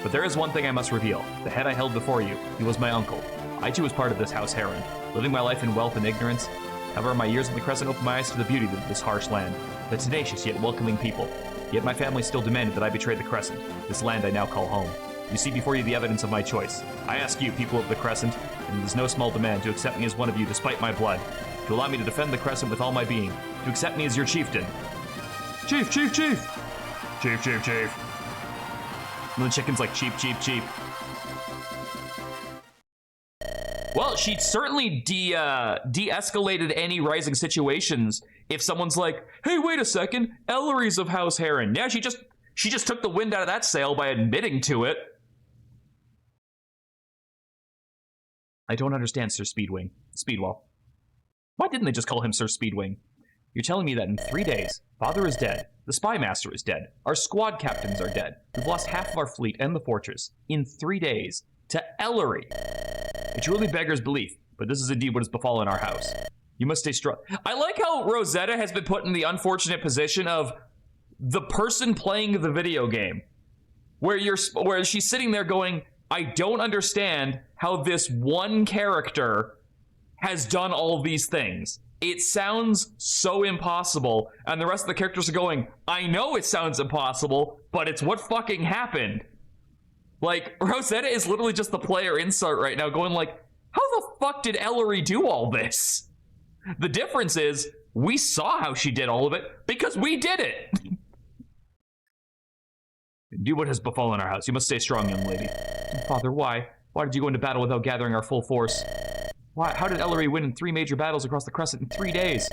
But there is one thing I must reveal. The head I held before you, he was my uncle. I too was part of this House Heron, living my life in wealth and ignorance. However, my years in the Crescent opened my eyes to the beauty of this harsh land, the tenacious yet welcoming people. Yet my family still demanded that I betray the Crescent, this land I now call home. You see before you the evidence of my choice. I ask you, people of the Crescent, and it is no small demand, to accept me as one of you despite my blood, to allow me to defend the Crescent with all my being, to accept me as your chieftain. Chief, chief, chief. Chief, chief, chief. And the chicken's like, cheap, cheap, cheap. Well, she certainly de-escalated any rising situations if someone's like, hey, wait a second, Ellery's of House Heron. Yeah, she just took the wind out of that sail by admitting to it. I don't understand, Sir Speedwell. Why didn't they just call him Sir Speedwing? You're telling me that in 3 days, Father is dead, the Spy Master is dead, our squad captains are dead, we've lost half of our fleet and the fortress, in 3 days, to Ellery. It truly beggars belief, but this is indeed what has befallen our house. You must stay strong. I like how Rosetta has been put in the unfortunate position of the person playing the video game, where she's sitting there going, I don't understand how this one character has done all of these things. It sounds so impossible, and the rest of the characters are going, I know it sounds impossible, but it's what fucking happened. Like, Rosetta is literally just the player insert right now going like, how the fuck did Ellery do all this? The difference is, we saw how she did all of it, because we did it! Do what has befallen our house. You must stay strong, young lady. Father, why? Why did you go into battle without gathering our full force? Why? How did Ellery win in 3 major battles across the Crescent in 3 days?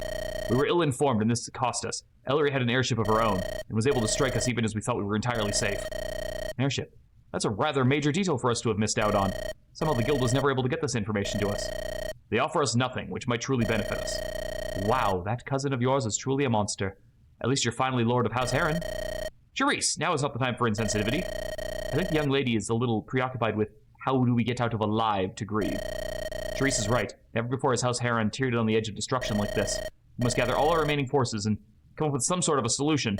We were ill-informed, and this cost us. Ellery had an airship of her own, and was able to strike us even as we thought we were entirely safe. An airship? That's a rather major detail for us to have missed out on. Somehow the guild was never able to get this information to us. They offer us nothing, which might truly benefit us. Wow, that cousin of yours is truly a monster. At least you're finally Lord of House Heron. Charisse, now is not the time for insensitivity. I think the young lady is a little preoccupied with how do we get out of alive to grieve. Charisse is right. Never before has House Heron teetered on the edge of destruction like this. We must gather all our remaining forces and come up with some sort of a solution.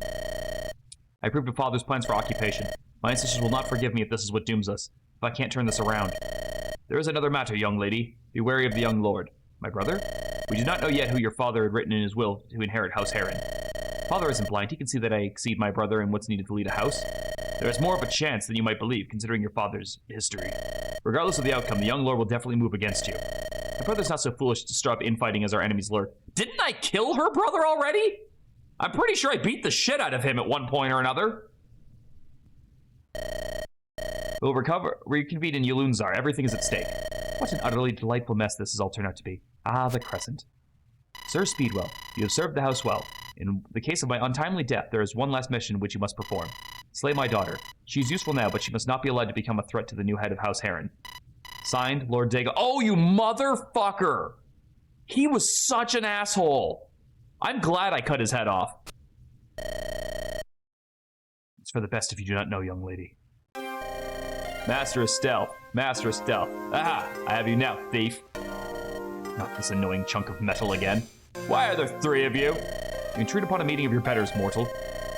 I approved of Father's plans for occupation. My ancestors will not forgive me if this is what dooms us, if I can't turn this around. There is another matter, young lady. Be wary of the young lord. My brother? We do not know yet who your father had written in his will to inherit House Heron. Father isn't blind. He can see that I exceed my brother in what's needed to lead a house. There is more of a chance than you might believe, considering your father's history. Regardless of the outcome, the young lord will definitely move against you. My brother's not so foolish to start infighting as our enemies lurk. Didn't I kill her brother already? I'm pretty sure I beat the shit out of him at one point or another. We'll reconvene in Yulunzar. Everything is at stake. What an utterly delightful mess this has all turned out to be. Ah, the Crescent. Sir Speedwell, you have served the house well. In the case of my untimely death, there is one last mission which you must perform. Slay my daughter. She is useful now, but she must not be allowed to become a threat to the new head of House Heron. Signed, Lord Dago. Oh, you motherfucker! He was such an asshole. I'm glad I cut his head off. It's for the best if you do not know, young lady. Master of Stealth. Master of Stealth. Aha! I have you now, thief. Not this annoying chunk of metal again. Why are there 3 of you? You intrude upon a meeting of your betters, mortal.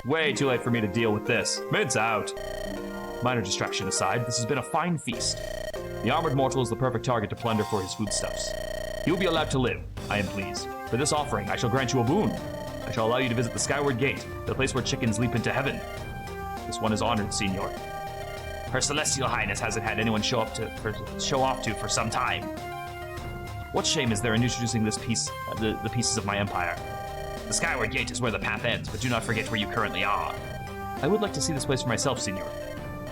Way too late for me to deal with this. Mid's out. Minor distraction aside, this has been a fine feast. The armored mortal is the perfect target to plunder for his foodstuffs. He will be allowed to live. I am pleased. For this offering, I shall grant you a boon. I shall allow you to visit the Skyward Gate, the place where chickens leap into heaven. This one is honored, Signor. Her Celestial Highness hasn't had anyone show off to for some time. What shame is there in introducing this piece, the pieces of my empire? The Skyward Gate is where the path ends, but do not forget where you currently are. I would like to see this place for myself, Signor,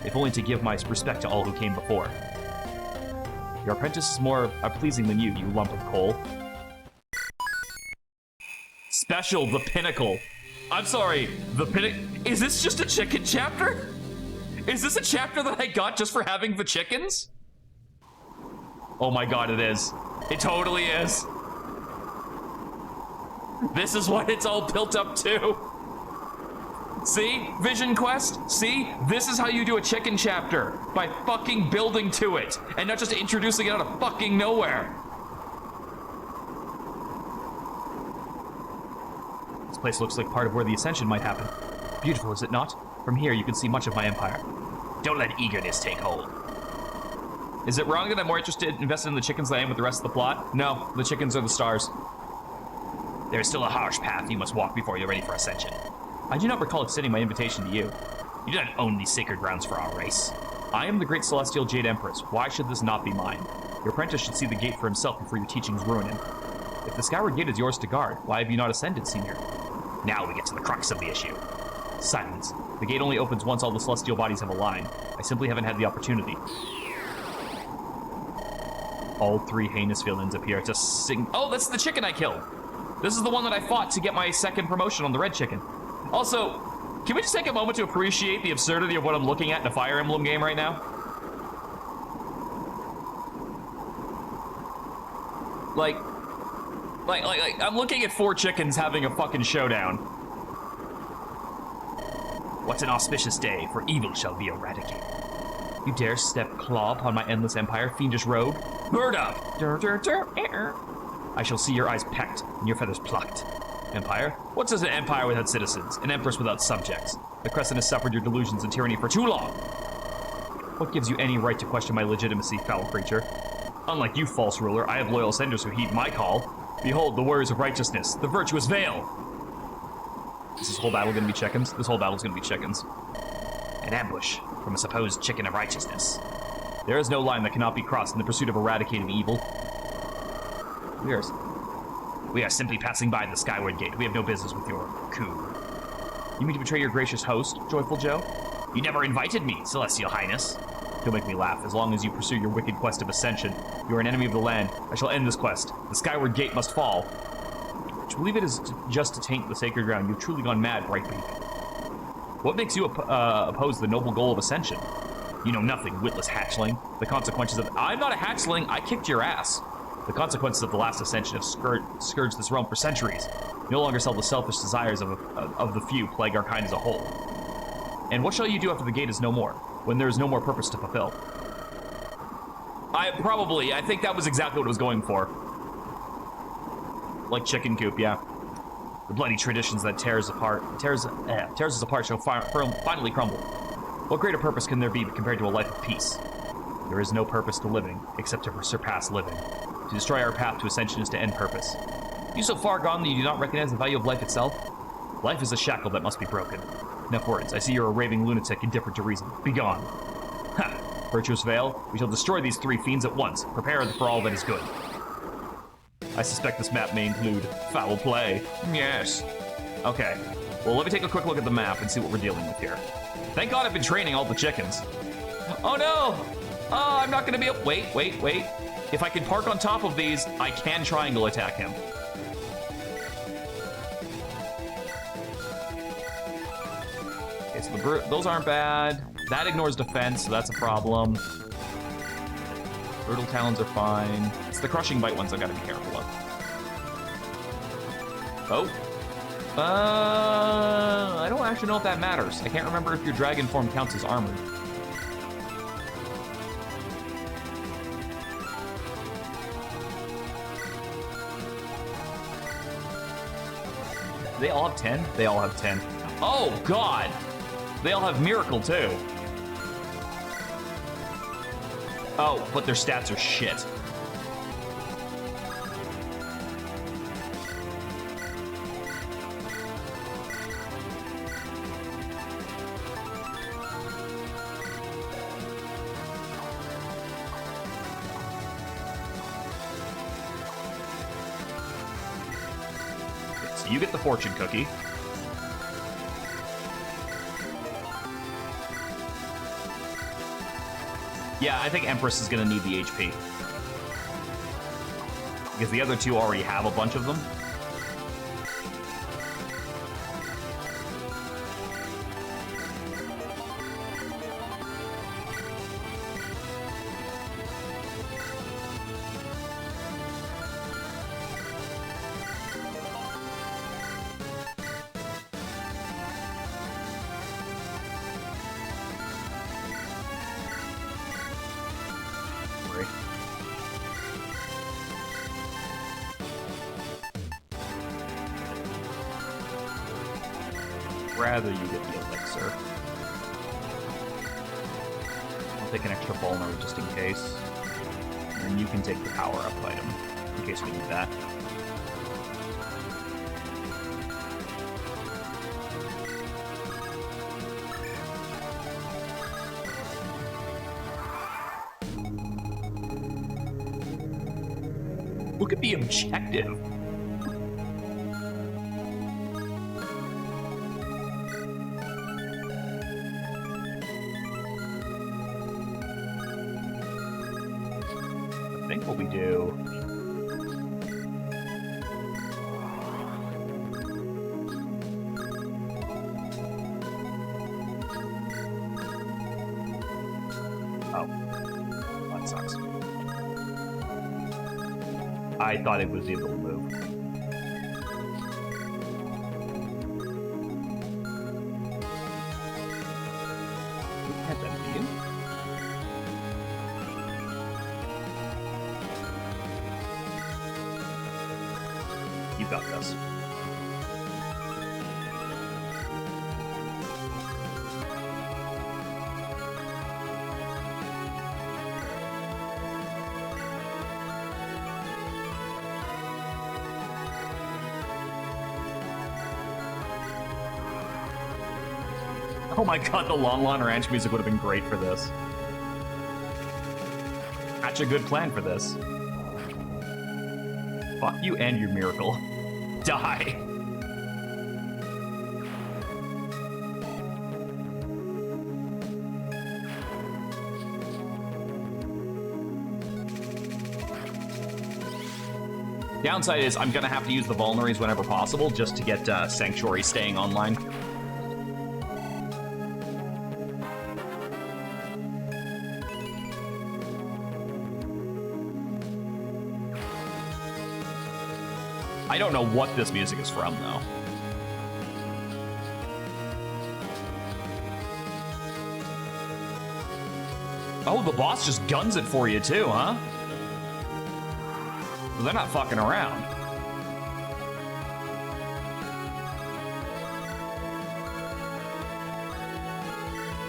if only to give my respect to all who came before. Your apprentice is more pleasing than you lump of coal. Special, the Pinnacle. I'm sorry, the Pinnacle. Is this just a chicken chapter? Is this a chapter that I got just for having the chickens? Oh my god, it is. It totally is. This is what it's all built up to. See? Vision Quest? See? This is how you do a chicken chapter. By fucking building to it. And not just introducing it out of fucking nowhere. This place looks like part of where the ascension might happen. Beautiful, is it not? From here, you can see much of my empire. Don't let eagerness take hold. Is it wrong that I'm more invested in the chickens than I am with the rest of the plot? No, the chickens are the stars. There is still a harsh path you must walk before you're ready for ascension. I do not recall extending my invitation to you. You do not own these sacred grounds for our race. I am the great celestial Jade Empress. Why should this not be mine? Your apprentice should see the gate for himself before your teachings ruin him. If the Skyward Gate is yours to guard, why have you not ascended, Senior? Now we get to the crux of the issue. Silence. The gate only opens once all the celestial bodies have aligned. I simply haven't had the opportunity. All 3 heinous villains appear to sing. Oh, that's the chicken I killed. This is the one that I fought to get my 2nd promotion on the red chicken. Also, can we just take a moment to appreciate the absurdity of what I'm looking at in a Fire Emblem game right now? Like, I'm looking at 4 chickens having a fucking showdown. What an auspicious day, for evil shall be eradicated. You dare step claw upon my endless empire, fiendish rogue? Bird up! I shall see your eyes pecked and your feathers plucked. Empire? What is an empire without citizens? An empress without subjects? The Crescent has suffered your delusions and tyranny for too long. What gives you any right to question my legitimacy, foul creature? Unlike you, false ruler, I have loyal senders who heed my call. Behold, the warriors of righteousness, the virtuous veil. Is this whole battle gonna be chickens? This whole battle's gonna be chickens. An ambush from a supposed chicken of righteousness. There is no line that cannot be crossed in the pursuit of eradicating evil. We are simply passing by the skyward gate. We have no business with your coup. You mean to betray your gracious host, Joyful Joe? You never invited me, Celestial Highness. You'll make me laugh. As long as you pursue your wicked quest of ascension, you are an enemy of the land. I shall end this quest. The skyward gate must fall. To believe it is just to taint the sacred ground, you've truly gone mad, Brightbeak. What makes you oppose the noble goal of ascension? You know nothing, witless hatchling. The consequences of... I'm not a hatchling. I kicked your ass. The consequences of the last ascension have scourged this realm for centuries. No longer shall the selfish desires of the few plague our kind as a whole. And what shall you do after the gate is no more, when there is no more purpose to fulfill? I think that was exactly what it was going for. Like chicken coop, yeah. The bloody traditions that tears us apart shall finally crumble. What greater purpose can there be compared to a life of peace? There is no purpose to living, except to surpass living. To destroy our path to ascension is to end purpose. You so far gone that you do not recognize the value of life itself? Life is a shackle that must be broken. Enough words. I see you're a raving lunatic, indifferent to reason. Begone. Ha! Virtuous Veil, we shall destroy these 3 fiends at once. Prepare for all that is good. I suspect this map may include foul play. Yes. Okay. Well, let me take a quick look at the map and see what we're dealing with here. Thank God I've been training all the chickens. Oh no! Oh, I'm not gonna be able... Wait. If I can park on top of these, I can triangle attack him. Okay, so those aren't bad. That ignores defense, so that's a problem. Brutal Talons are fine. It's the Crushing Bite ones I've got to be careful of. Oh. I don't actually know if that matters. I can't remember if your dragon form counts as armored. Do they all have 10? They all have 10. Oh, God! They all have Miracle, too. Oh, but their stats are shit. So you get the fortune cookie. Yeah, I think Empress is gonna need the HP. Because the other 2 already have a bunch of them. Rather you get the elixir. I'll take an extra vulnerable just in case. And you can take the power-up item, in case we need that. Look at the objective. what we do. Oh, that sucks. I thought it was able to move. You got this. Oh my god, the Long Lawn Ranch music would have been great for this. That's a good plan for this. Fuck you and your miracle. Die. Downside is I'm gonna have to use the vulneraries whenever possible just to get Sanctuary staying online. I don't know what this music is from, though. Oh, the boss just guns it for you, too, huh? Well, they're not fucking around.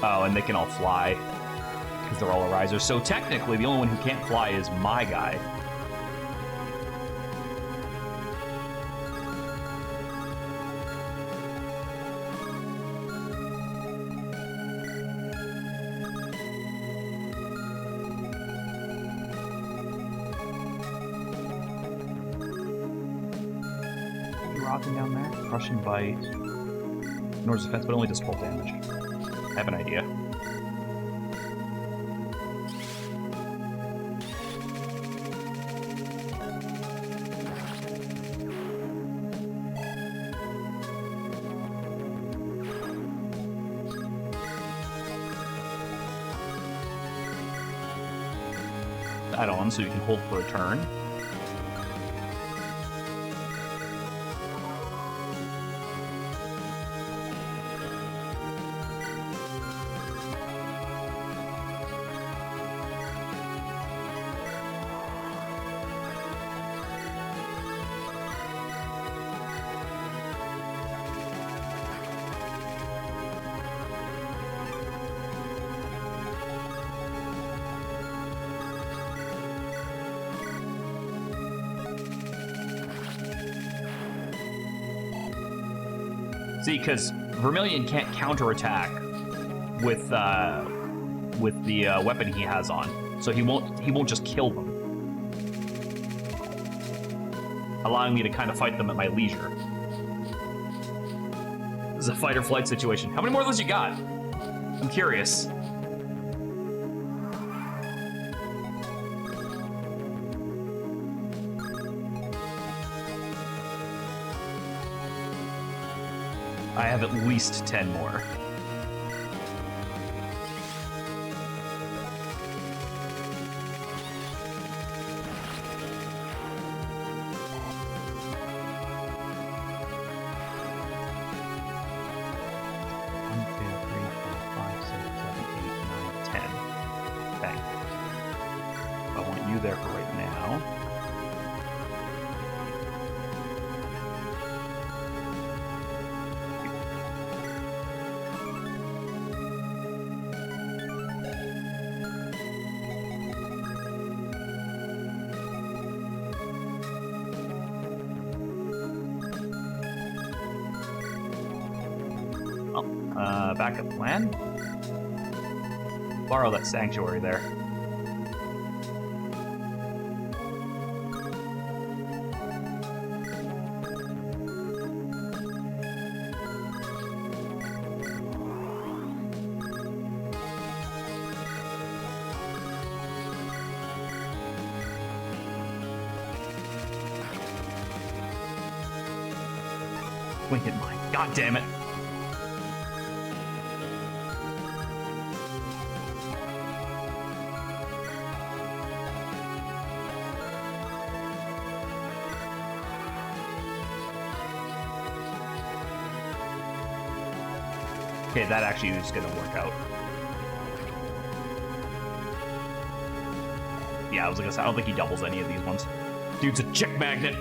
Oh, and they can all fly. Because they're all a riser. So technically, the only one who can't fly is my guy. Down there. Crushing Bite. Ignores defense, but only does full damage. I have an idea. Add on so you can hold for a turn. See, because Vermilion can't counterattack with the weapon he has on, so he won't just kill them, allowing me to kind of fight them at my leisure. This is a fight or flight situation. How many more of those you got? I'm curious. I have at least 10 more. There for right now. Oh, backup plan? Borrow that sanctuary there. Swing hit mine. God damn it. Okay, that actually is gonna work out. Yeah, I was gonna say, I don't think he doubles any of these ones. Dude's a chick magnet.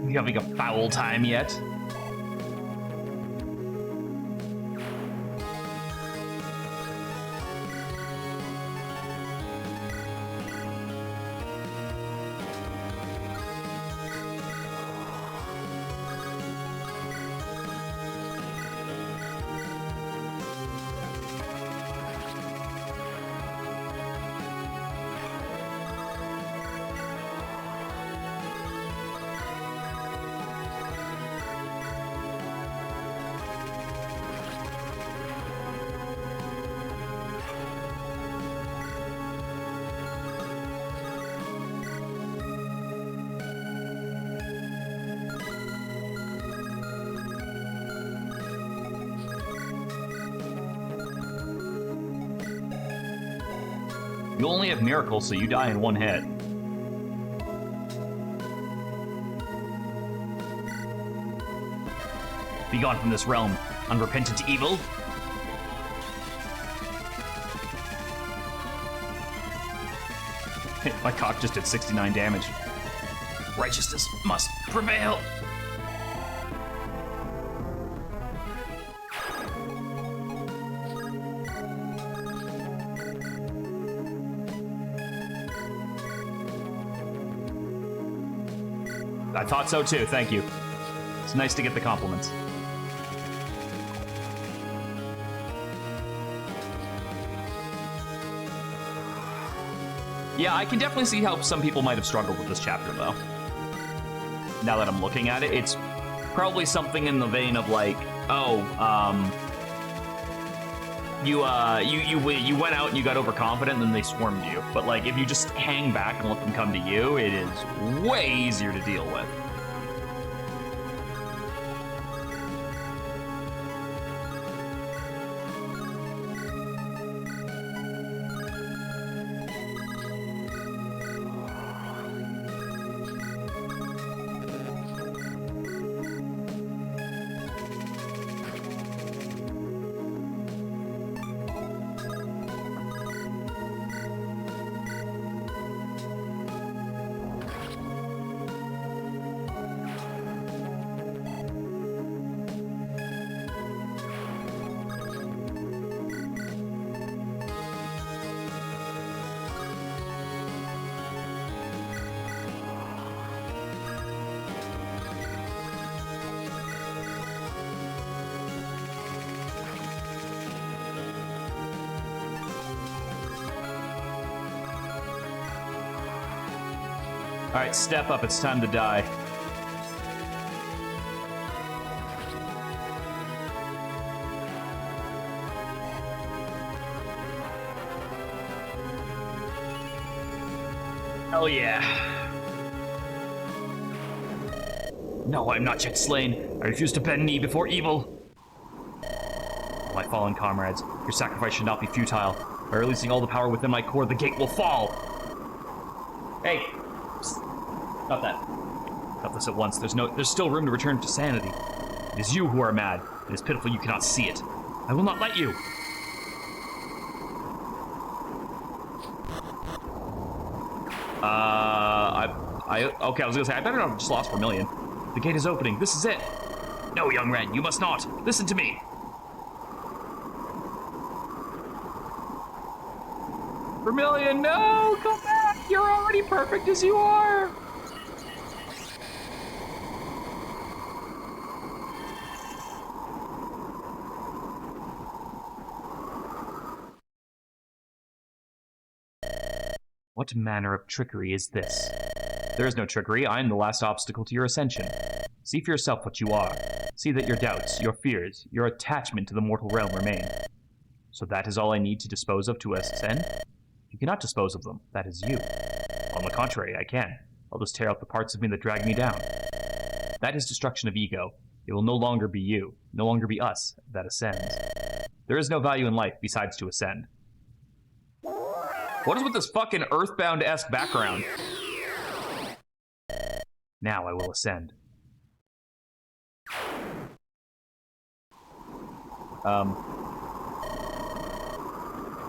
You having a foul time yet? You only have miracles, so you die in one hit. Be gone from this realm, unrepentant evil. My cock just did 69 damage. Righteousness must prevail. I thought so too, thank you. It's nice to get the compliments. Yeah, I can definitely see how some people might have struggled with this chapter, though. Now that I'm looking at it, it's probably something in the vein of like, oh, you went out and you got overconfident and then they swarmed you. But like, if you just hang back and let them come to you, it is way easier to deal with. All right, step up. It's time to die. Hell yeah. No, I'm not yet slain. I refuse to bend knee before evil. My fallen comrades, your sacrifice should not be futile. By releasing all the power within my core, the gate will fall. Hey. Stop that. Stop this at once. There's still room to return to sanity. It is you who are mad. It is pitiful you cannot see it. I will not let you. Okay, I was gonna say, I better not have just lost Vermilion. The gate is opening. This is it. No, young Ren, you must not. Listen to me. Vermilion, no! Come back! You're already perfect as you are! What manner of trickery is this? There is no trickery. I am the last obstacle to your ascension. See for yourself what you are. See that your doubts, your fears, your attachment to the mortal realm remain. So that is all I need to dispose of to ascend? You cannot dispose of them. That is you. On the contrary, I can. I'll just tear out the parts of me that drag me down. That is destruction of ego. It will no longer be you, no longer be us, that ascends. There is no value in life besides to ascend. What is with this fucking Earthbound-esque background? Now I will ascend.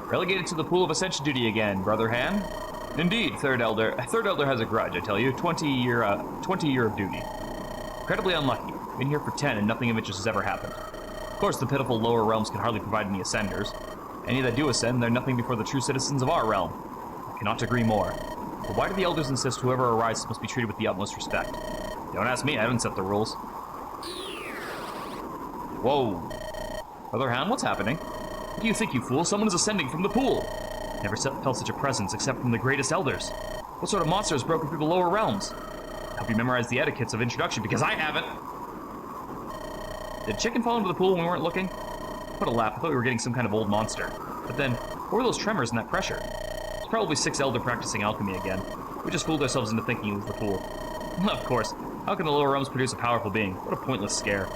Relegated to the pool of ascension duty again, Brother Han? Indeed, Third Elder. Third Elder has a grudge, I tell you. 20 year of duty. Incredibly unlucky. Been here for 10 and nothing of interest has ever happened. Of course, the pitiful lower realms can hardly provide any ascenders. Any that do ascend, they're nothing before the true citizens of our realm. I cannot agree more. But why do the elders insist whoever arises must be treated with the utmost respect? Don't ask me, I haven't set the rules. Whoa. Brother Han, what's happening? What do you think, you fool? Someone is ascending from the pool. Never felt such a presence except from the greatest elders. What sort of monster has broken through the lower realms? Hope you memorized the etiquettes of introduction, because I haven't. Did chicken fall into the pool when we weren't looking? What a laugh, I thought we were getting some kind of old monster. But then, what were those tremors and that pressure? It's probably 6 elder practicing alchemy again. We just fooled ourselves into thinking it was the pool. Of course, how can the lower realms produce a powerful being? What a pointless scare.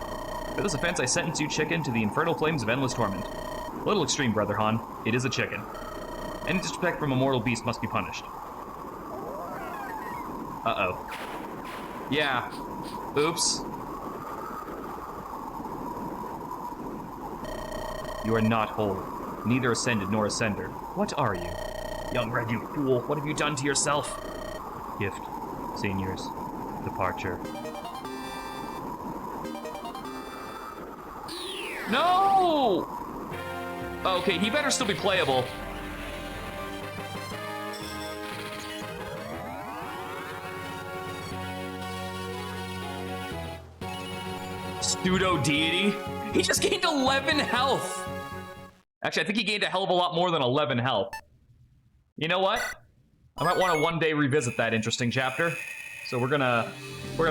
For this offense, I sentence you, chicken, to the infernal flames of endless torment. A little extreme, Brother Han. It is a chicken. Any disrespect from a mortal beast must be punished. Uh-oh. Yeah. Oops. You are not whole. Neither ascended nor ascender. What are you? Young Red, you fool. What have you done to yourself? Gift. Seniors. Departure. No! Okay, he better still be playable. Pseudo-deity? He just gained 11 health! Actually, I think he gained a hell of a lot more than 11 health. You know what? I might want to one day revisit that interesting chapter. So we're gonna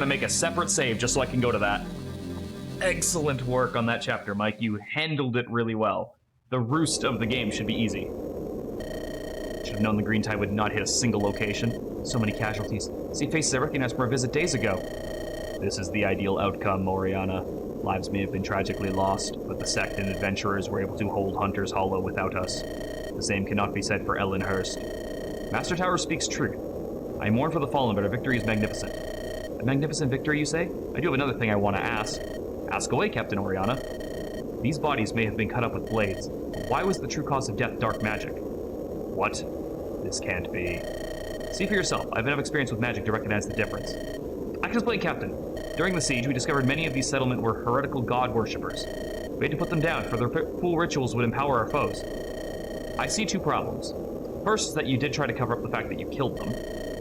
make a separate save just so I can go to that. Excellent work on that chapter, Mike. You handled it really well. The roost of the game should be easy. Should have known the green tide would not hit a single location. So many casualties. See faces I recognized from our visit days ago. This is the ideal outcome, Oriana. Lives may have been tragically lost, but the sect and adventurers were able to hold Hunter's Hollow without us. The same cannot be said for Ellenhurst. Master Tower speaks truth. I mourn for the fallen, but our victory is magnificent. A magnificent victory, you say? I do have another thing I want to ask. Ask away, Captain Oriana. These bodies may have been cut up with blades, but why was the true cause of death dark magic? What? This can't be. See for yourself. I have enough experience with magic to recognize the difference. I can explain, Captain. During the siege, we discovered many of these settlements were heretical god worshippers. We had to put them down, for their fool rituals would empower our foes. I see 2 problems. First is that you did try to cover up the fact that you killed them.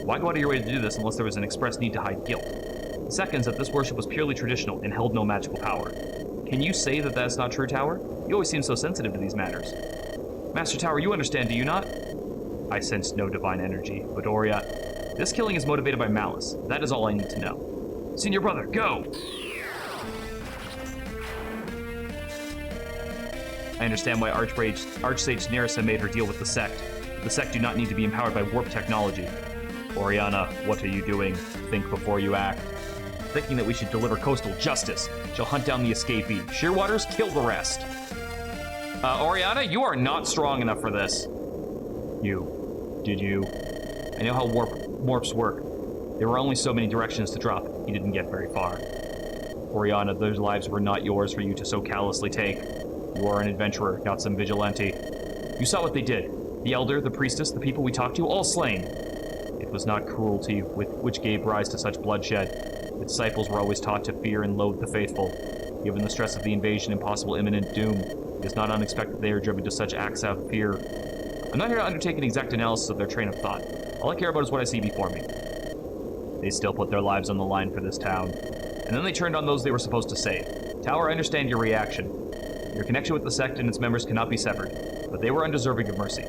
Why go out of your way to do this unless there was an express need to hide guilt? The second is that this worship was purely traditional and held no magical power. Can you say that that's not true, Tower? You always seem so sensitive to these matters. Master Tower, you understand, do you not? I sense no divine energy, but Oria, this killing is motivated by malice. That is all I need to know. Senior brother, go! I understand why Archsage Nerissa made her deal with the sect. The sect do not need to be empowered by warp technology. Oriana, what are you doing? Think before you act. Thinking that we should deliver coastal justice. Shall hunt down the escapee. Shearwaters, kill the rest. Oriana, you are not strong enough for this. Did you? I know how warps work. There were only so many directions to drop. You didn't get very far. Oriana, those lives were not yours for you to so callously take. You are an adventurer, not some vigilante. You saw what they did. The elder, the priestess, the people we talked to, all slain. It was not cruelty which gave rise to such bloodshed. The disciples were always taught to fear and loathe the faithful. Given the stress of the invasion and possible imminent doom, it is not unexpected they are driven to such acts out of fear. I'm not here to undertake an exact analysis of their train of thought. All I care about is what I see before me. They still put their lives on the line for this town. And then they turned on those they were supposed to save. Tower, I understand your reaction. Your connection with the sect and its members cannot be severed, but they were undeserving of mercy.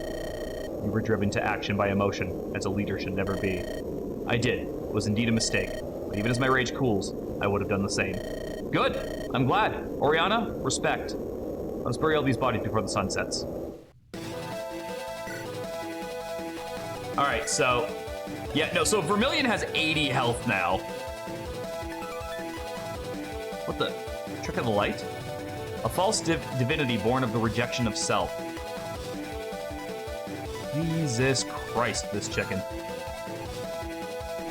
You were driven to action by emotion, as a leader should never be. I did. It was indeed a mistake. But even as my rage cools, I would have done the same. Good! I'm glad. Oriana, respect. Let's bury all these bodies before the sun sets. Alright, so... Yeah, no, so Vermilion has 80 health now. What the... Trick of the light? A false divinity born of the rejection of self. Jesus Christ, this chicken.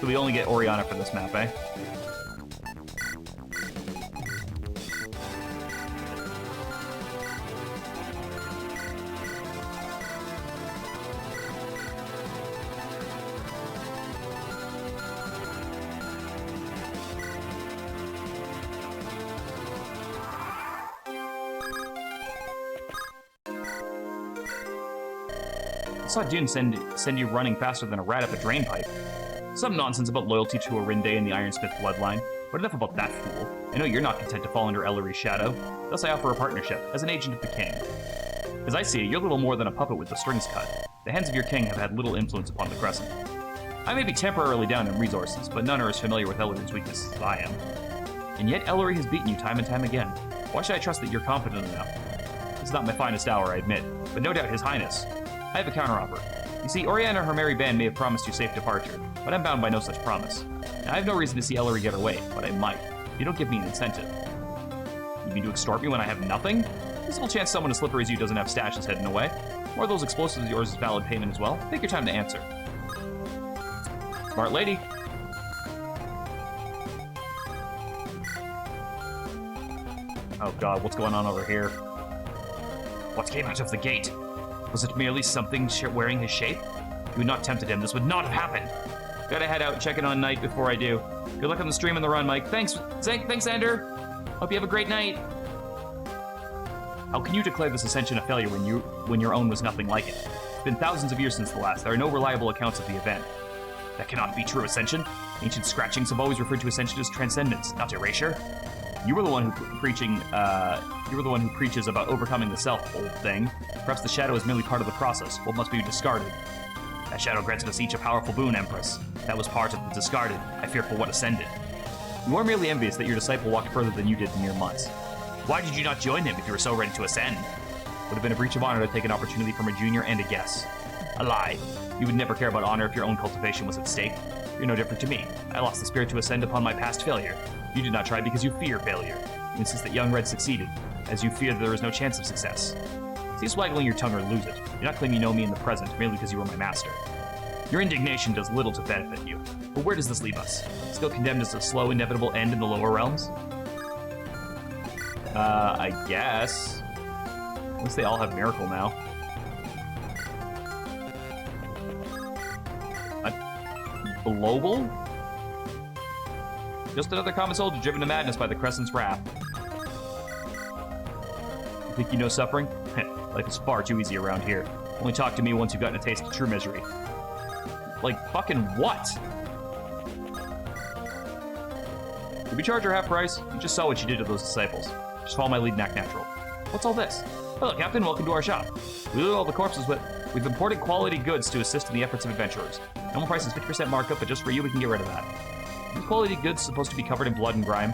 So we only get Oriana for this map, eh? I saw Dune send you running faster than a rat up a drain pipe. Some nonsense about loyalty to Orinde and the Ironsmith bloodline, but enough about that fool. I know you're not content to fall under Ellery's shadow, thus I offer a partnership, as an agent of the king. As I see it, you're little more than a puppet with the strings cut. The hands of your king have had little influence upon the Crescent. I may be temporarily down in resources, but none are as familiar with Ellery's weaknesses as I am. And yet Ellery has beaten you time and time again. Why should I trust that you're competent enough? It's not my finest hour, I admit, but no doubt His Highness. I have a counteroffer. You see, Oriana and her merry band may have promised you safe departure, but I'm bound by no such promise. Now, I have no reason to see Ellery get away, but I might. You don't give me an incentive. You mean to extort me when I have nothing? There's a little chance someone as slippery as you doesn't have stashes hidden away. Or those explosives of yours is valid payment as well. Take your time to answer. Smart lady. Oh god, what's going on over here? What came out of the gate? Was it merely something wearing his shape? You had not tempted him. This would not have happened. Gotta head out and check in on Knight before I do. Good luck on the stream and the run, Mike. Thanks, Ender. Hope you have a great night. How can you declare this ascension a failure when your own was nothing like it? It's been thousands of years since the last. There are no reliable accounts of the event. That cannot be true, Ascension. Ancient scratchings have always referred to Ascension as transcendence, not erasure. You were the one who preaches about overcoming the self, old thing. Perhaps the shadow is merely part of the process. What must be discarded? That shadow granted us each a powerful boon, Empress. That was part of the discarded. I fear for what ascended. You are merely envious that your disciple walked further than you did in mere months. Why did you not join him if you were so ready to ascend? Would have been a breach of honor to take an opportunity from a junior and a guess. A lie. You would never care about honor if your own cultivation was at stake. You're no different to me. I lost the spirit to ascend upon my past failure. You did not try because you fear failure. You insist that young Red succeeded, as you fear that there is no chance of success. Cease waggling your tongue or lose it. Do not claim you know me in the present merely because you are my master. Your indignation does little to benefit you. But where does this leave us? Still condemned as a slow, inevitable end in the lower realms? I guess. At least they all have Miracle now. Global? Just another common soldier driven to madness by the Crescent's wrath. You think you know suffering? Life is far too easy around here. Only talk to me once you've gotten a taste of true misery. Like, fucking what? Did we charge her half price? You just saw what you did to those disciples. Just follow my lead and act natural. What's all this? Hello, Captain. Welcome to our shop. We loot all the corpses, but we've imported quality goods to assist in the efforts of adventurers. Normal price is 50% markup, but just for you, we can get rid of that. These quality goods supposed to be covered in blood and grime?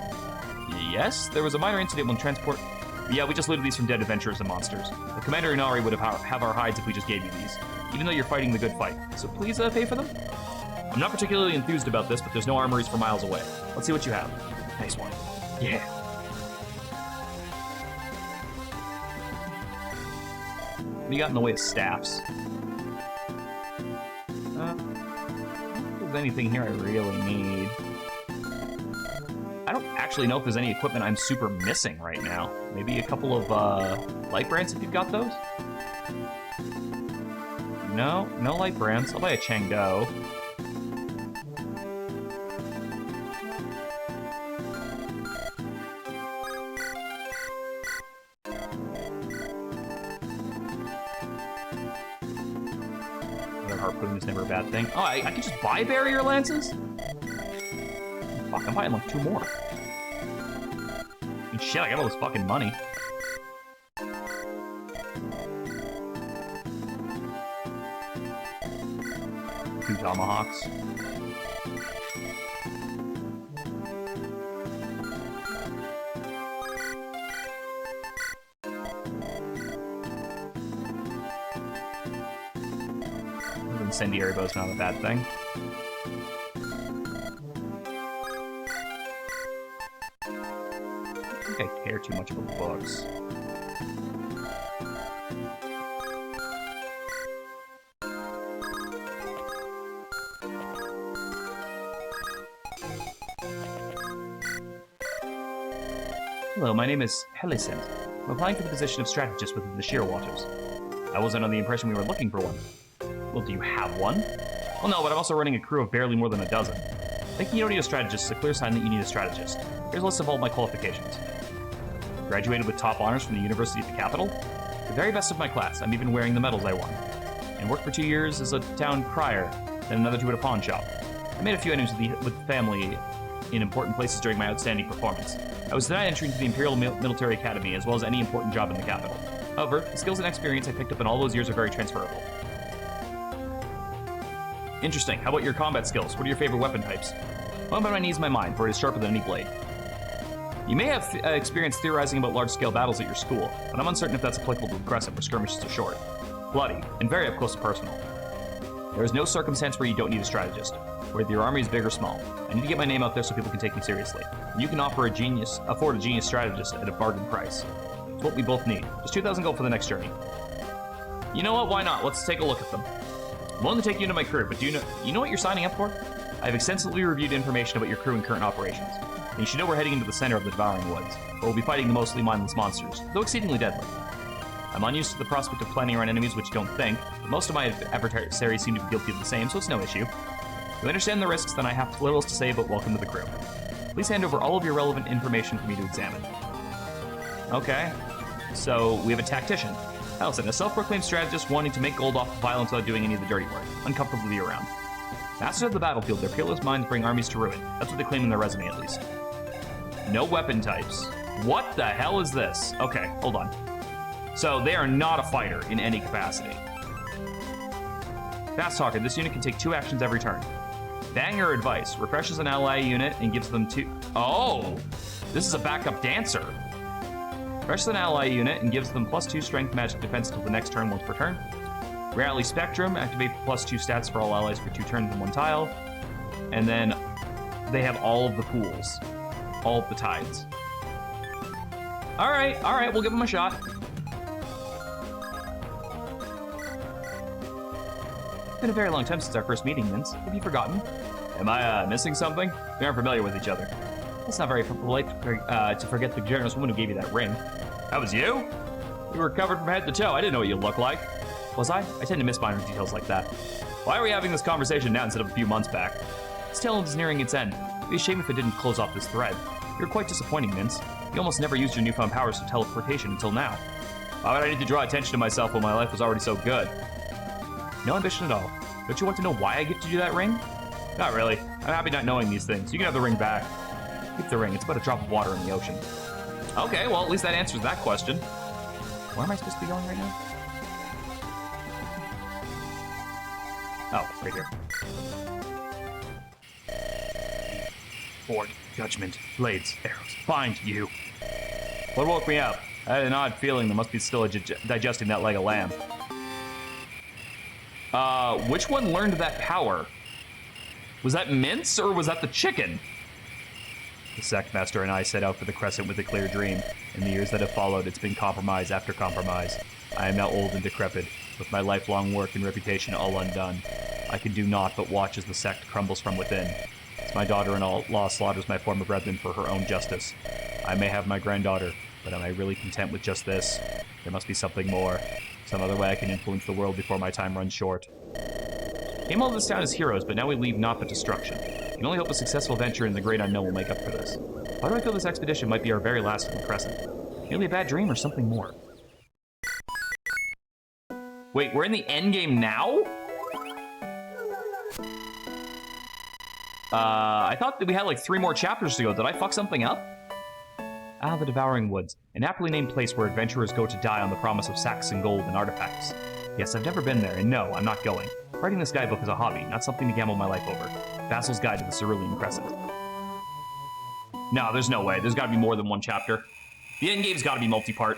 Yes, there was a minor incident when transport... Yeah, we just looted these from dead adventurers and monsters. The Commander Inari would have our hides if we just gave you these, even though you're fighting the good fight. So please pay for them? I'm not particularly enthused about this, but there's no armories for miles away. Let's see what you have. Nice one. Yeah. What do you got in the way of staffs? If there's anything here I really need. I don't actually know if there's any equipment I'm super missing right now. Maybe a couple of light brands if you've got those? No light brands. I'll buy a Changdo. Another harpoon is never a bad thing. Oh, I can just buy barrier lances? Fuck, I'm buying like 2 more. And shit, I got all this fucking money. 2 tomahawks. Incendiary bow's not a bad thing. I don't think I care too much about books. Hello, my name is Helicent. I'm applying for the position of strategist within the Shearwaters. I wasn't under the impression we were looking for one. Well, do you have one? Well, no, but I'm also running a crew of barely more than a dozen. Thinking you don't need a strategist is a clear sign that you need a strategist. Here's a list of all my qualifications. Graduated with top honors from the University of the Capital. The very best of my class. I'm even wearing the medals I won. And worked for 2 years as a town crier, then another 2 at a pawn shop. I made a few enemies with the family in important places during my outstanding performance. I was denied entry into the Imperial Military Academy, as well as any important job in the capital. However, the skills and experience I picked up in all those years are very transferable. Interesting. How about your combat skills? What are your favorite weapon types? One by my knees, my mind, for it is sharper than any blade. You may have experience theorizing about large-scale battles at your school, but I'm uncertain if that's applicable to the Crescent, where skirmishes are short, bloody, and very up close and personal. There is no circumstance where you don't need a strategist, whether your army is big or small. I need to get my name out there so people can take me seriously. And you can afford a genius strategist at a bargain price. It's what we both need. Just 2,000 gold for the next journey. You know what? Why not? Let's take a look at them. I'm willing to take you into my crew, but do you know what you're signing up for? I have extensively reviewed information about your crew and current operations. And you should know we're heading into the center of the Devouring Woods, where we'll be fighting the mostly mindless monsters, though exceedingly deadly. I'm unused to the prospect of planning around enemies which don't think, but most of my adversaries seem to be guilty of the same, so it's no issue. If you understand the risks, then I have little else to say, but welcome to the crew. Please hand over all of your relevant information for me to examine. Okay, so we have a tactician. Allison, a self-proclaimed strategist wanting to make gold off of violence without doing any of the dirty work, uncomfortable to be around. Masters of the battlefield, their fearless minds bring armies to ruin. That's what they claim in their resume, at least. No weapon types. What the hell is this? Okay, hold on. So they are not a fighter in any capacity. Fast talker, this unit can take 2 actions every turn. Banger advice, refreshes an ally unit and gives them 2... Oh! This is a backup dancer. Refreshes an ally unit and gives them +2 strength magic defense until the next turn, once per turn. Rally Spectrum, activate +2 stats for all allies for 2 turns and 1 tile. And then they have all of the pools. All of the tides. Alright, we'll give them a shot. It's been a very long time since our first meeting, Vince. Have you forgotten? Am I missing something? We aren't familiar with each other. It's not very polite to forget the generous woman who gave you that ring. That was you? You were covered from head to toe. I didn't know what you looked like. Was I? I tend to miss minor details like that. Why are we having this conversation now instead of a few months back? This tale is nearing its end. It'd be a shame if it didn't close off this thread. You're quite disappointing, Vince. You almost never used your newfound powers of teleportation until now. Why would I need to draw attention to myself when my life was already so good? No ambition at all. Don't you want to know why I get to do that ring? Not really. I'm happy not knowing these things. You can have the ring back. Keep the ring. It's but a drop of water in the ocean. Okay, well, at least that answers that question. Where am I supposed to be going right now? Oh, right here. Board, judgment, blades, arrows, bind you. What woke me up? I had an odd feeling there must be still digesting that leg of lamb. Which one learned that power? Was that Mince, or was that the chicken? The Sectmaster and I set out for the Crescent with a clear dream. In the years that have followed, it's been compromise after compromise. I am now old and decrepit, with my lifelong work and reputation all undone. I can do naught but watch as the sect crumbles from within. As my daughter-in-law slaughters my former brethren for her own justice. I may have my granddaughter, but am I really content with just this? There must be something more. Some other way I can influence the world before my time runs short. Came all this down as heroes, but now we leave naught but destruction. We can only hope a successful venture in the great unknown will make up for this. Why do I feel this expedition might be our very last in the Crescent? Merely a bad dream or something more? Wait, we're in the endgame now? I thought that we had like 3 more chapters to go. Did I fuck something up? Ah, the Devouring Woods, an aptly named place where adventurers go to die on the promise of sacks and gold and artifacts. Yes, I've never been there, and no, I'm not going. Writing this guidebook is a hobby, not something to gamble my life over. Vassal's Guide to the Cerulean Crescent. No, there's no way. There's gotta be more than one chapter. The endgame's gotta be multi-part.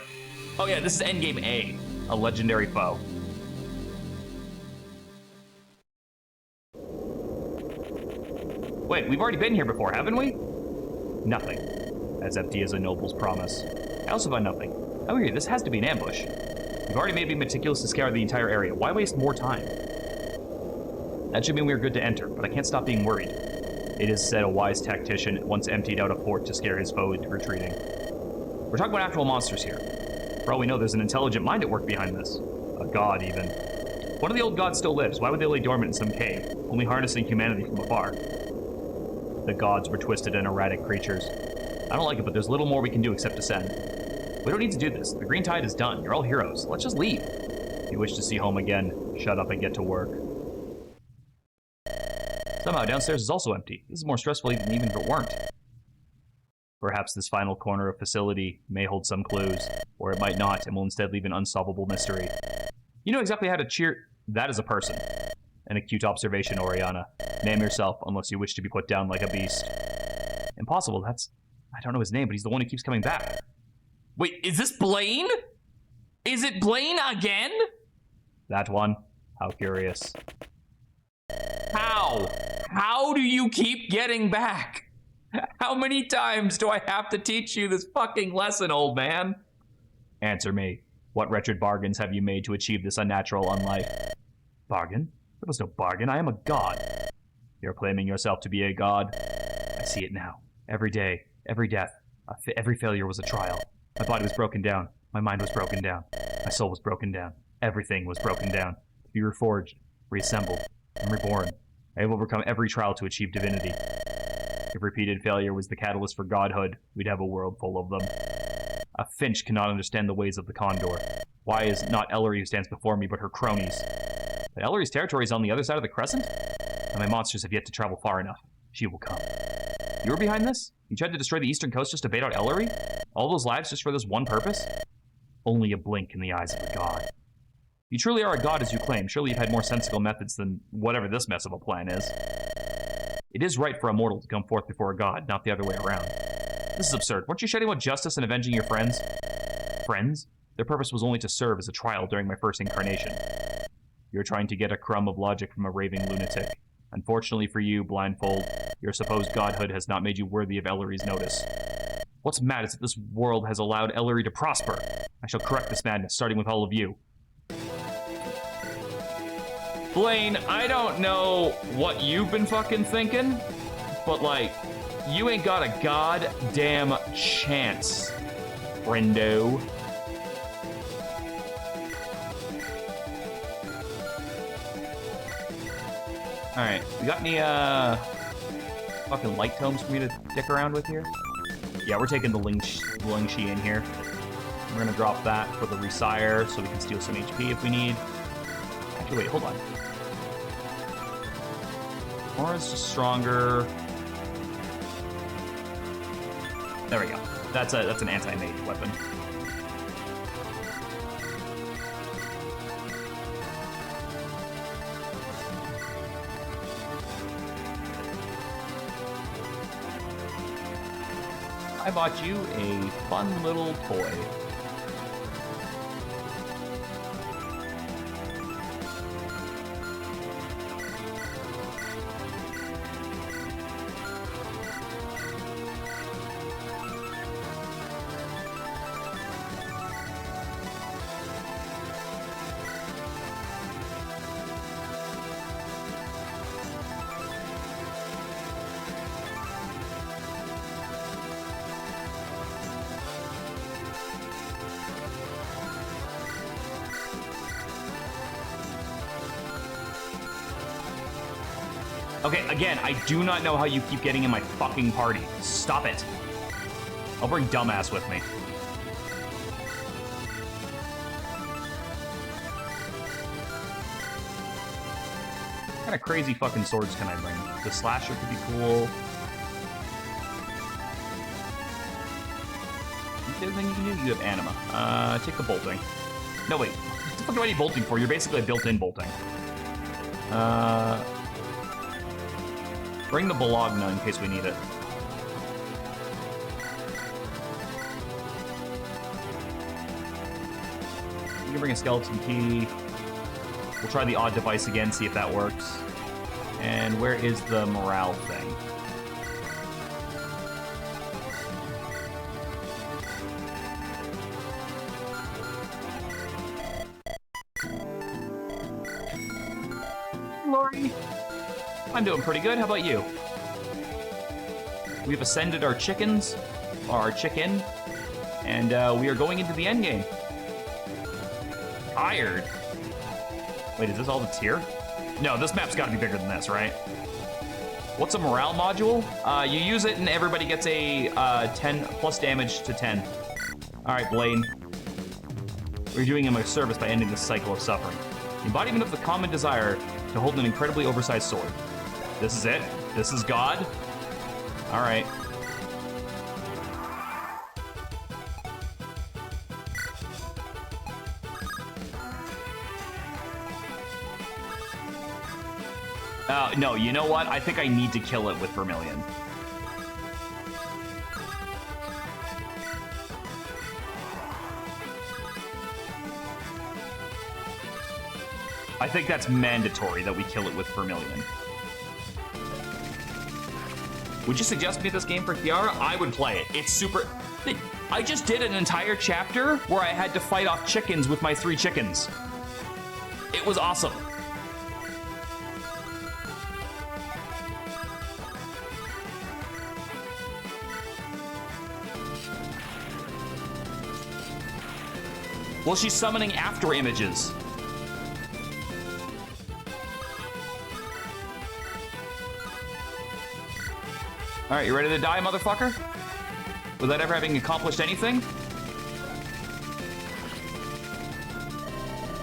Oh yeah, this is endgame A, a legendary foe. Wait, we've already been here before, haven't we? Nothing. As empty as a noble's promise. I also find nothing. Oh, here, this has to be an ambush. You've already made me meticulous to scour the entire area. Why waste more time? That should mean we're good to enter, but I can't stop being worried. It is said a wise tactician once emptied out a fort to scare his foe into retreating. We're talking about actual monsters here. For all we know, there's an intelligent mind at work behind this. A god, even. One of the old gods still lives. Why would they lay dormant in some cave, only harnessing humanity from afar? The gods were twisted and erratic creatures. I don't like it, but there's little more we can do except descend. We don't need to do this. The green tide is done. You're all heroes. Let's just leave. If you wish to see home again, shut up and get to work. Somehow, downstairs is also empty. This is more stressful than even if it weren't. Perhaps this final corner of facility may hold some clues, or it might not, and will instead leave an unsolvable mystery. You know exactly how to cheer... That is a person. An acute observation, Oriana. Name yourself, unless you wish to be put down like a beast. Impossible, that's... I don't know his name, but he's the one who keeps coming back. Wait, is this Blaine? Is it Blaine again? That one. How curious. How? How do you keep getting back? How many times do I have to teach you this fucking lesson, old man? Answer me. What wretched bargains have you made to achieve this unnatural unlife? Bargain? There was no bargain. I am a god. You're claiming yourself to be a god. I see it now. Every day, every death, every failure was a trial. My body was broken down. My mind was broken down. My soul was broken down. Everything was broken down. To be reforged, reassembled, and reborn. I have overcome every trial to achieve divinity. If repeated failure was the catalyst for godhood, we'd have a world full of them. A finch cannot understand the ways of the condor. Why is it not Ellery who stands before me, but her cronies? But Ellery's territory is on the other side of the crescent? And my monsters have yet to travel far enough. She will come. You were behind this? You tried to destroy the eastern coast just to bait out Ellery? All those lives just for this one purpose? Only a blink in the eyes of a god. You truly are a god as you claim. Surely you've had more sensible methods than whatever this mess of a plan is. It is right for a mortal to come forth before a god, not the other way around. This is absurd. Weren't you shedding with justice and avenging your friends? Friends? Their purpose was only to serve as a trial during my first incarnation. You're trying to get a crumb of logic from a raving lunatic. Unfortunately for you, Blindfold, your supposed godhood has not made you worthy of Ellery's notice. What's mad is that this world has allowed Ellery to prosper. I shall correct this madness, starting with all of you. Blaine, I don't know what you've been fucking thinking, but like, you ain't got a goddamn chance, friendo. Alright, we got any, fucking light tomes for me to dick around with here? Yeah, we're taking the Lingxi in here. We're gonna drop that for the Resire so we can steal some HP if we need. Actually, wait, hold on. Aura's just stronger. There we go. That's an anti-mage weapon. I bought you a fun little toy. Okay, again, I do not know how you keep getting in my fucking party. Stop it. I'll bring Dumbass with me. What kind of crazy fucking swords can I bring? The Slasher could be cool. What's the other thing you can do? You have Anima. Take the Bolting. No, wait. What the fuck do I need bolting for? You're basically a built-in bolting. Bring the Bologna in case we need it. You can bring a skeleton key. We'll try the odd device again, see if that works. And where is the morale thing? Lori. I'm doing pretty good. How about you? We've ascended our chickens, or our chicken, and we are going into the endgame. Tired. Wait, is this all that's here? No, this map's got to be bigger than this, right? What's a morale module? You use it and everybody gets a 10 plus damage to 10. All right, Blaine. We're doing him a service by ending this cycle of suffering. The embodiment of the common desire to hold an incredibly oversized sword. This is it? This is God? All right. No, you know what? I think I need to kill it with Vermilion. I think that's mandatory that we kill it with Vermilion. Would you suggest me this game for Kiara? I would play it. It's super... I just did an entire chapter where I had to fight off chickens with my 3 chickens. It was awesome. Well, she's summoning after images. All right, you ready to die, motherfucker? Without ever having accomplished anything?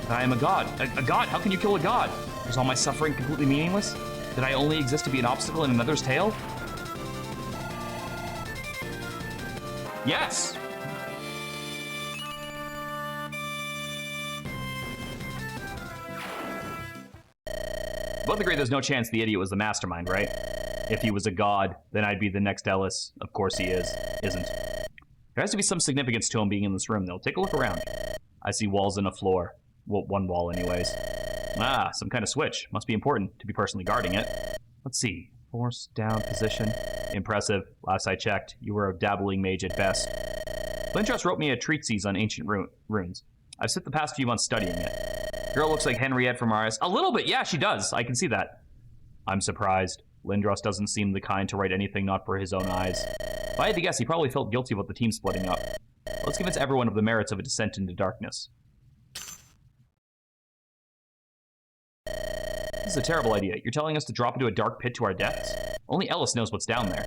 I am a god. A god? How can you kill a god? Is all my suffering completely meaningless? Did I only exist to be an obstacle in another's tale? Yes! Both agree there's no chance the idiot was the mastermind, right? If he was a god, then I'd be the next Ellis. Of course he is. Isn't. There has to be some significance to him being in this room, though. Take a look around. I see walls and a floor. Well, one wall, anyways. Ah, some kind of switch. Must be important to be personally guarding it. Let's see. Force down position. Impressive. Last I checked, you were a dabbling mage at best. Lindros wrote me a treatise on ancient runes. I've spent the past few months studying it. Girl looks like Henriette from RS. A little bit, yeah, she does. I can see that. I'm surprised. Lindros doesn't seem the kind to write anything not for his own eyes. If I had to guess, he probably felt guilty about the team splitting up. Let's convince everyone of the merits of a descent into darkness. This is a terrible idea. You're telling us to drop into a dark pit to our deaths? Only Ellis knows what's down there.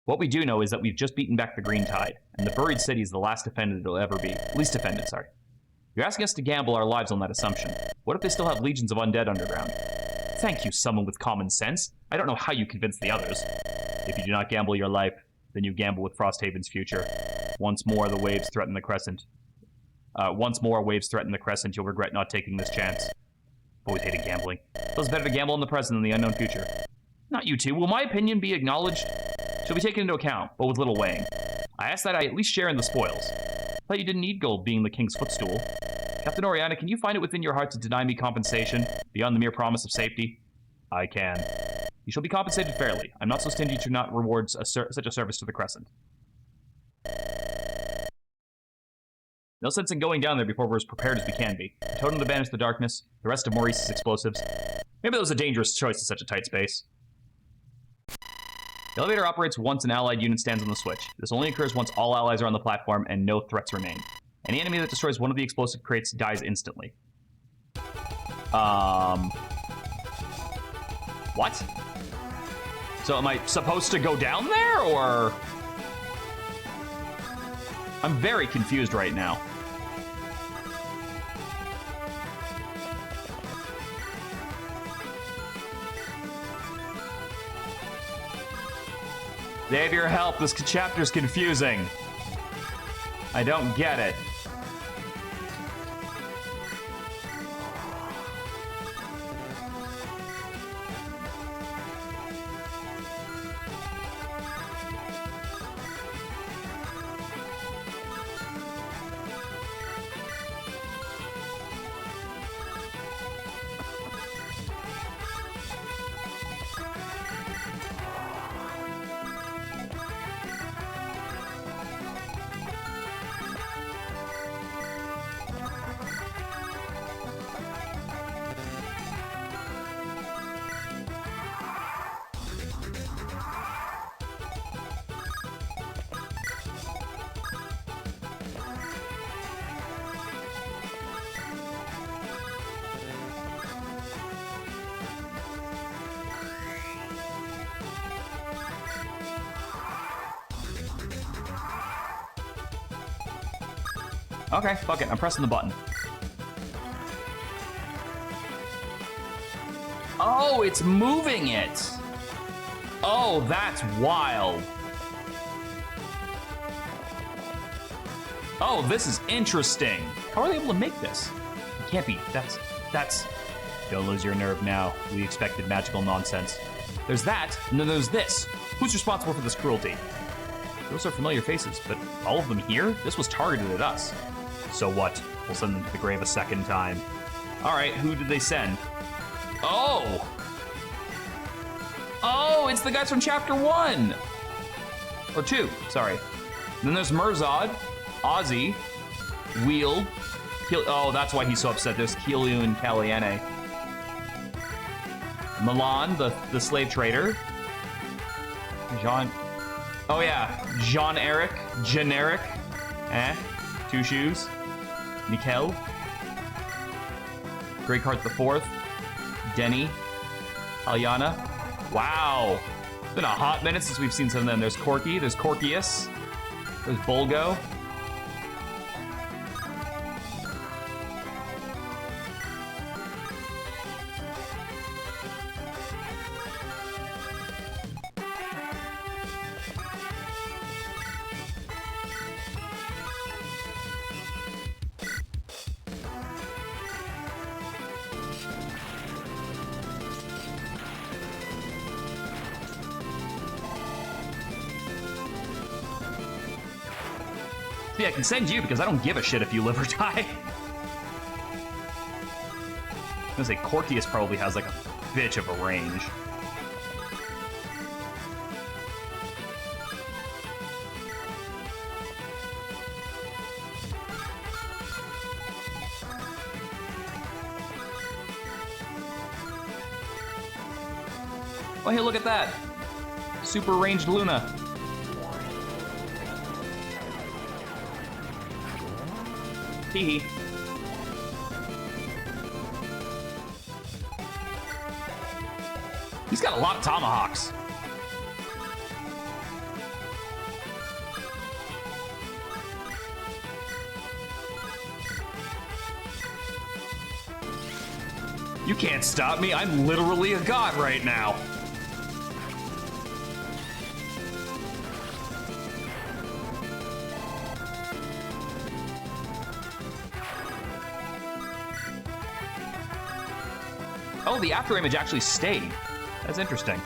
What we do know is that we've just beaten back the Green Tide, and the buried city is the last defended it'll ever be. Least defended, sorry. You're asking us to gamble our lives on that assumption. What if they still have legions of undead underground? Thank you, someone with common sense. I don't know how you convince the others. If you do not gamble your life, then you gamble with Frosthaven's future. Once more, the waves threaten the Crescent. Once more, waves threaten the Crescent. You'll regret not taking this chance. Always hated gambling. Feels better to gamble in the present than the unknown future. Not you two. Will my opinion be acknowledged? She'll be taken into account, but with little weighing. I ask that I at least share in the spoils. Thought you didn't need gold being the king's footstool. Captain Oriana, can you find it within your heart to deny me compensation, beyond the mere promise of safety? I can. You shall be compensated fairly. I'm not so stingy to not reward such a service to the Crescent. No sense in going down there before we're as prepared as we can be. A totem to banish the darkness, the rest of Maurice's explosives. Maybe that was a dangerous choice in such a tight space. The elevator operates once an allied unit stands on the switch. This only occurs once all allies are on the platform and no threats remain. Any enemy that destroys one of the explosive crates dies instantly. What? So am I supposed to go down there, or? I'm very confused right now. They have your help. This chapter's confusing. I don't get it. Okay, fuck it. I'm pressing the button. Oh, it's moving it. Oh, that's wild. Oh, this is interesting. How are they able to make this? It can't be. That's... Don't lose your nerve now. We expected magical nonsense. There's that, and then there's this. Who's responsible for this cruelty? Those are familiar faces, but all of them here? This was targeted at us. So what? We'll send them to the grave a second time. All right, who did they send? Oh! Oh, it's the guys from Chapter 1! Or 2, sorry. Then there's Merzod, Ozzy, Wheel, oh, that's why he's so upset. There's Cerulean Crescent. Milan, the slave trader. Jean... Oh yeah, Jean-Eric, generic. Two shoes. Mikkel. Greatheart the Fourth. Denny. Alyana. Wow. It's been a hot minute since we've seen some of them. There's Corky, there's Corkius. There's Bolgo. See, I can send you because I don't give a shit if you live or die. I'm gonna say Corkius probably has like a bitch of a range. Oh, hey, look at that. Super ranged Luna. Hee hee. He's got a lot of tomahawks. You can't stop me. I'm literally a god right now. Oh, the after image actually stayed. That's interesting.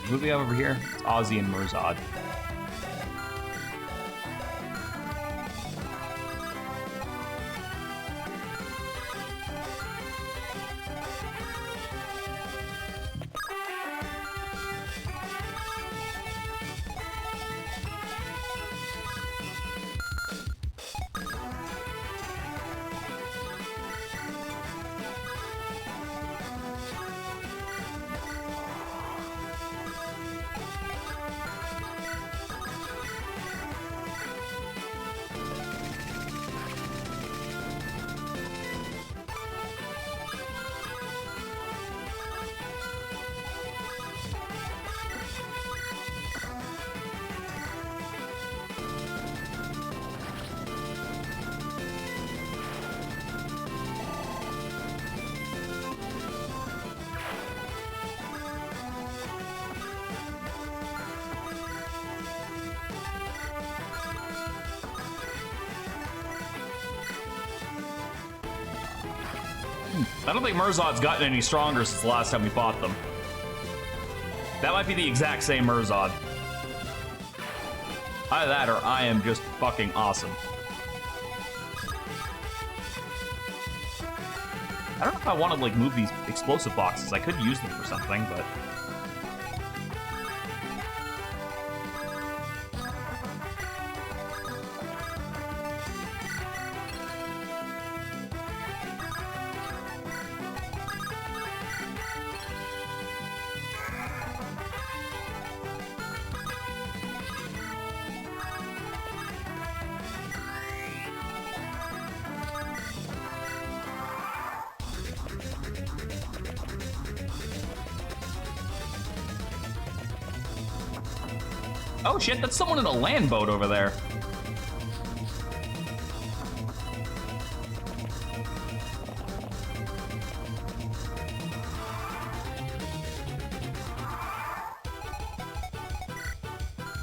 Who do we have over here? It's Ozzy and Merzod. I don't think Merzod's gotten any stronger since the last time we fought them. That might be the exact same Merzod. Either that or I am just fucking awesome. I don't know if I want to like move these explosive boxes. I could use them for something, but... Oh shit, that's someone in a land boat over there.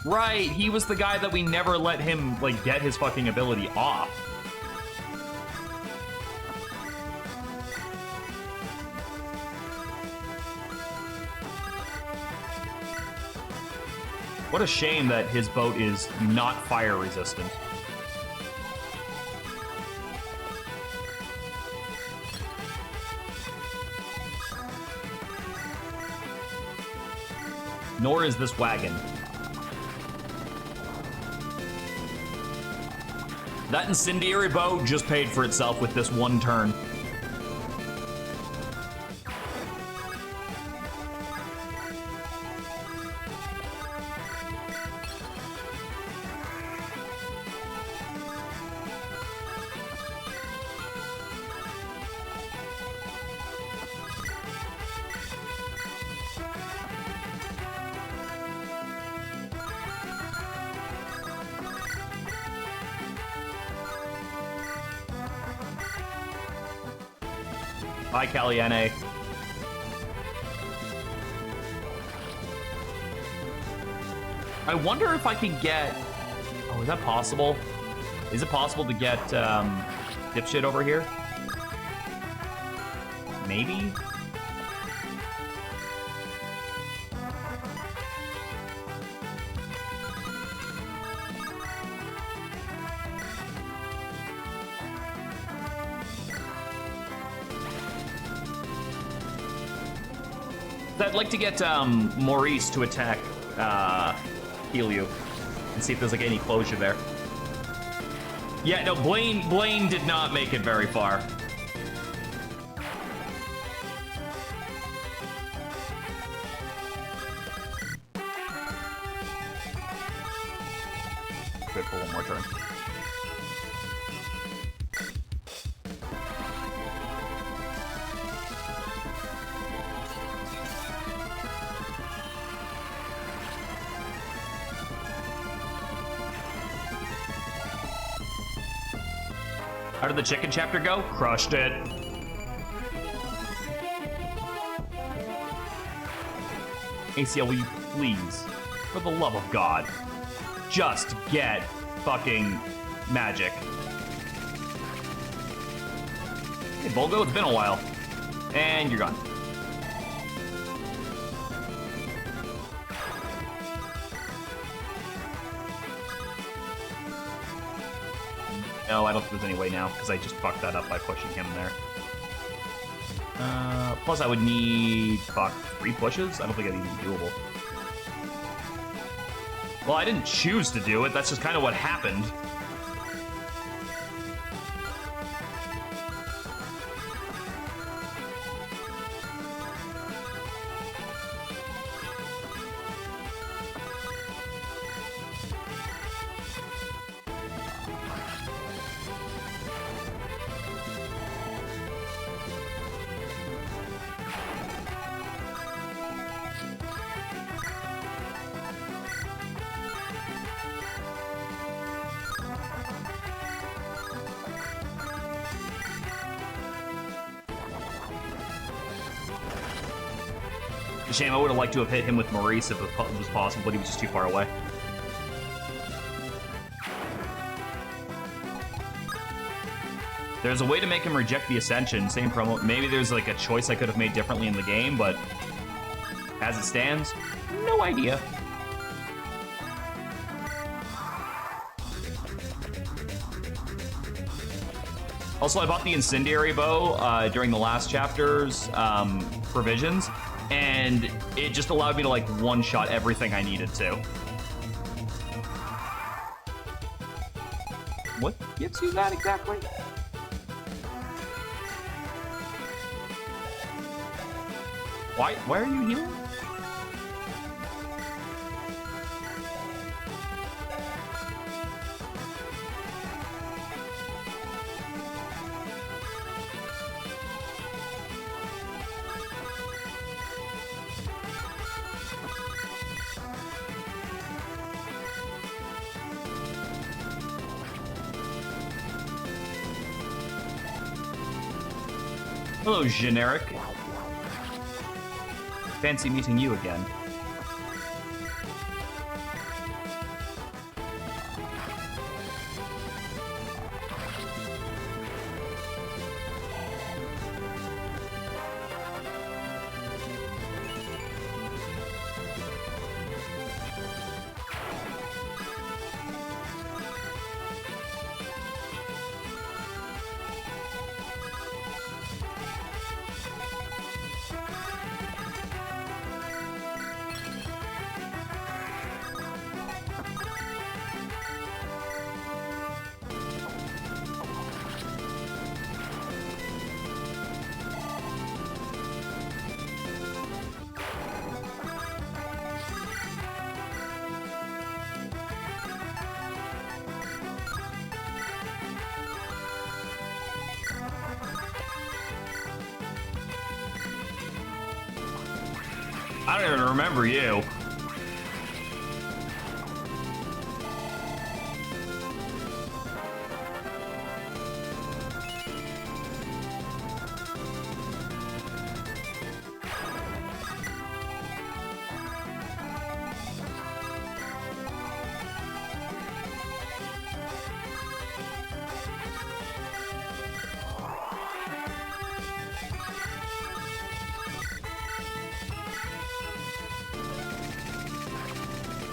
Right, he was the guy that we never let him, like, get his fucking ability off. What a shame that his boat is not fire resistant. Nor is this wagon. That incendiary bow just paid for itself with this one turn. Bye, Caliene. I wonder if I can get... Oh, is that possible? Is it possible to get dipshit over here? Maybe? I'd like to get Maurice to attack Helio and see if there's like any closure there. Yeah, no, Blaine did not make it very far. Good for one more turn. How did the chicken chapter go? Crushed it. ACL, will you please, for the love of God, just get fucking magic. Hey, Volgo, it's been a while. And you're gone. No, I don't think there's any way now, because I just fucked that up by pushing him there. Plus I would need, 3 pushes? I don't think that'd even be doable. Well, I didn't choose to do it, that's just kind of what happened. Shame, I would have liked to have hit him with Maurice if it was possible, but he was just too far away. There's a way to make him reject the Ascension, same promo. Maybe there's like a choice I could have made differently in the game, but as it stands, no idea. Also, I bought the Incendiary Bow during the last chapter's provisions, and it just allowed me to like one-shot everything I needed to. What gives you that exactly? Why are you healing? Hello, generic. Fancy meeting you again. I don't even remember you.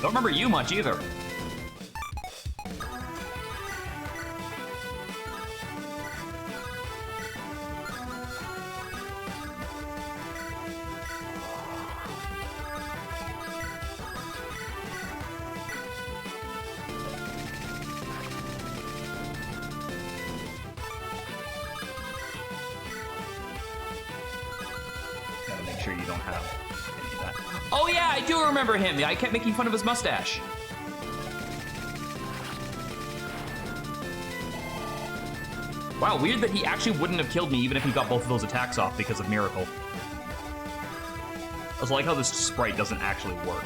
Don't remember you much either. Gotta make sure you don't have any of that. Oh yeah, I do remember him. I kept making fun of his mustache. Wow, weird that he actually wouldn't have killed me even if he got both of those attacks off because of Miracle. I also like how this sprite doesn't actually work.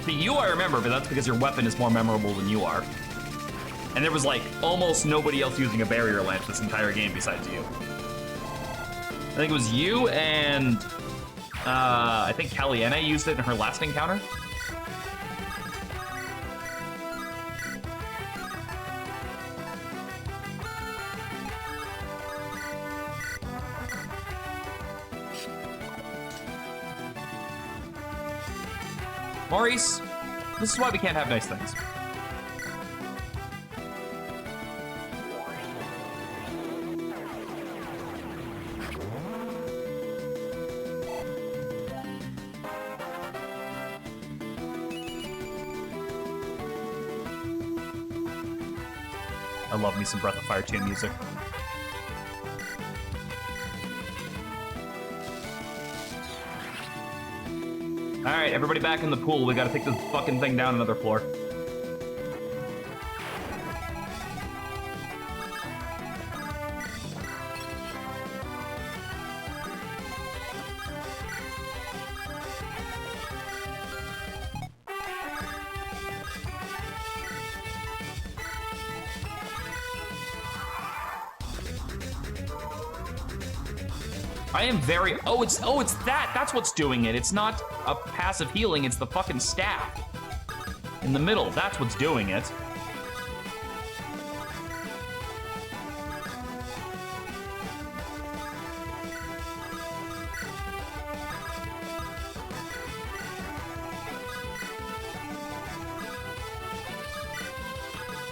The you I remember, but that's because your weapon is more memorable than you are. And there was like almost nobody else using a barrier lance this entire game besides you. I think it was you and I think Caliene used it in her last encounter. Maurice, this is why we can't have nice things. I love me some Breath of Fire 2 music. Alright, everybody back in the pool. We gotta take this fucking thing down another floor. I am very, oh, it's that. That's what's doing it. It's not a passive healing, it's the fucking staff. In the middle, that's what's doing it.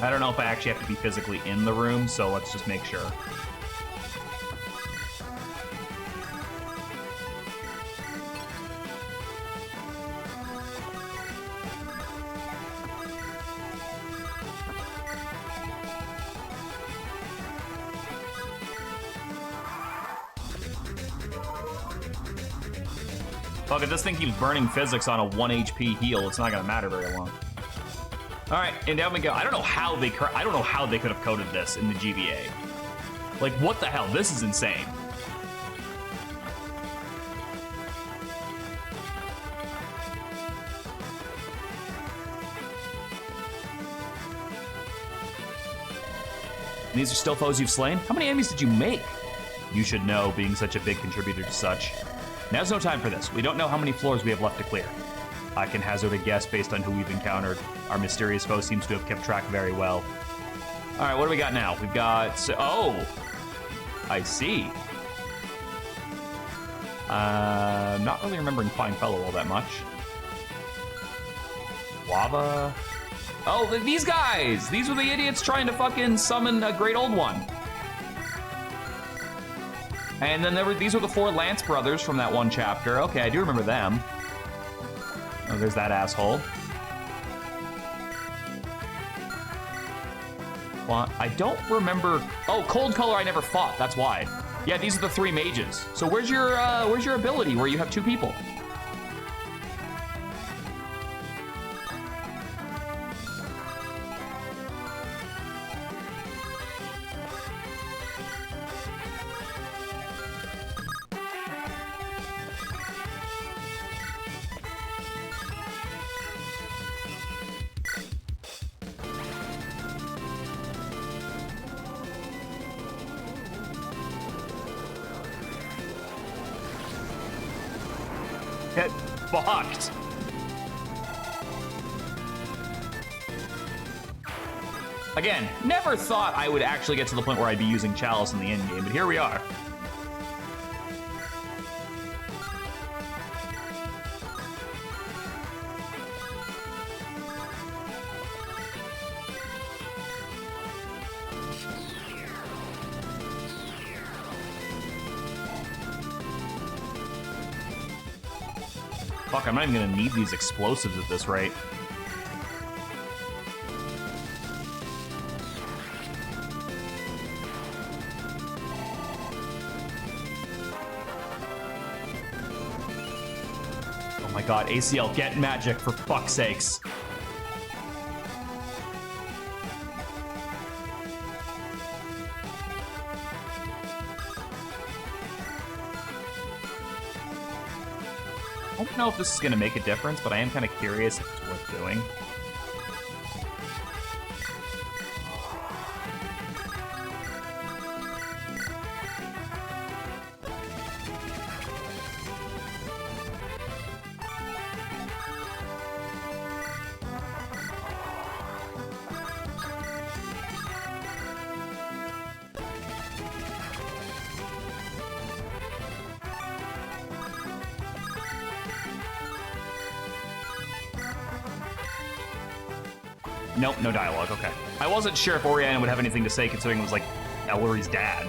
I don't know if I actually have to be physically in the room, so let's just make sure. Fuck it, this thing keeps burning physics on a 1 HP heal. It's not gonna matter very long. All right, and down we go. I don't know how they could have coded this in the GBA. Like, what the hell? This is insane. These are still foes you've slain? How many enemies did you make? You should know, being such a big contributor to such. Now's no time for this. We don't know how many floors we have left to clear. I can hazard a guess based on who we've encountered. Our mysterious foe seems to have kept track very well. All right, what do we got now? We've got... Oh! I see. Not really remembering Fine Fellow all that much. Lava. Oh, these guys! These were the idiots trying to fucking summon a Great Old One. And then these were the 4 Lance brothers from that one chapter. Okay, I do remember them. Oh, there's that asshole. Well, I don't remember... Oh, Cold Color I never fought, that's why. Yeah, these are the 3 mages. So where's your ability where you have 2 people? Get fucked. Again, never thought I would actually get to the point where I'd be using Chalice in the endgame, but here we are. Fuck, I'm not even gonna need these explosives at this rate. Oh my god, ACL, get magic for fuck's sakes. I don't know if this is going to make a difference, but I am kind of curious if it's worth doing. Nope, no dialogue, okay. I wasn't sure if Oriana would have anything to say considering it was like Ellery's dad.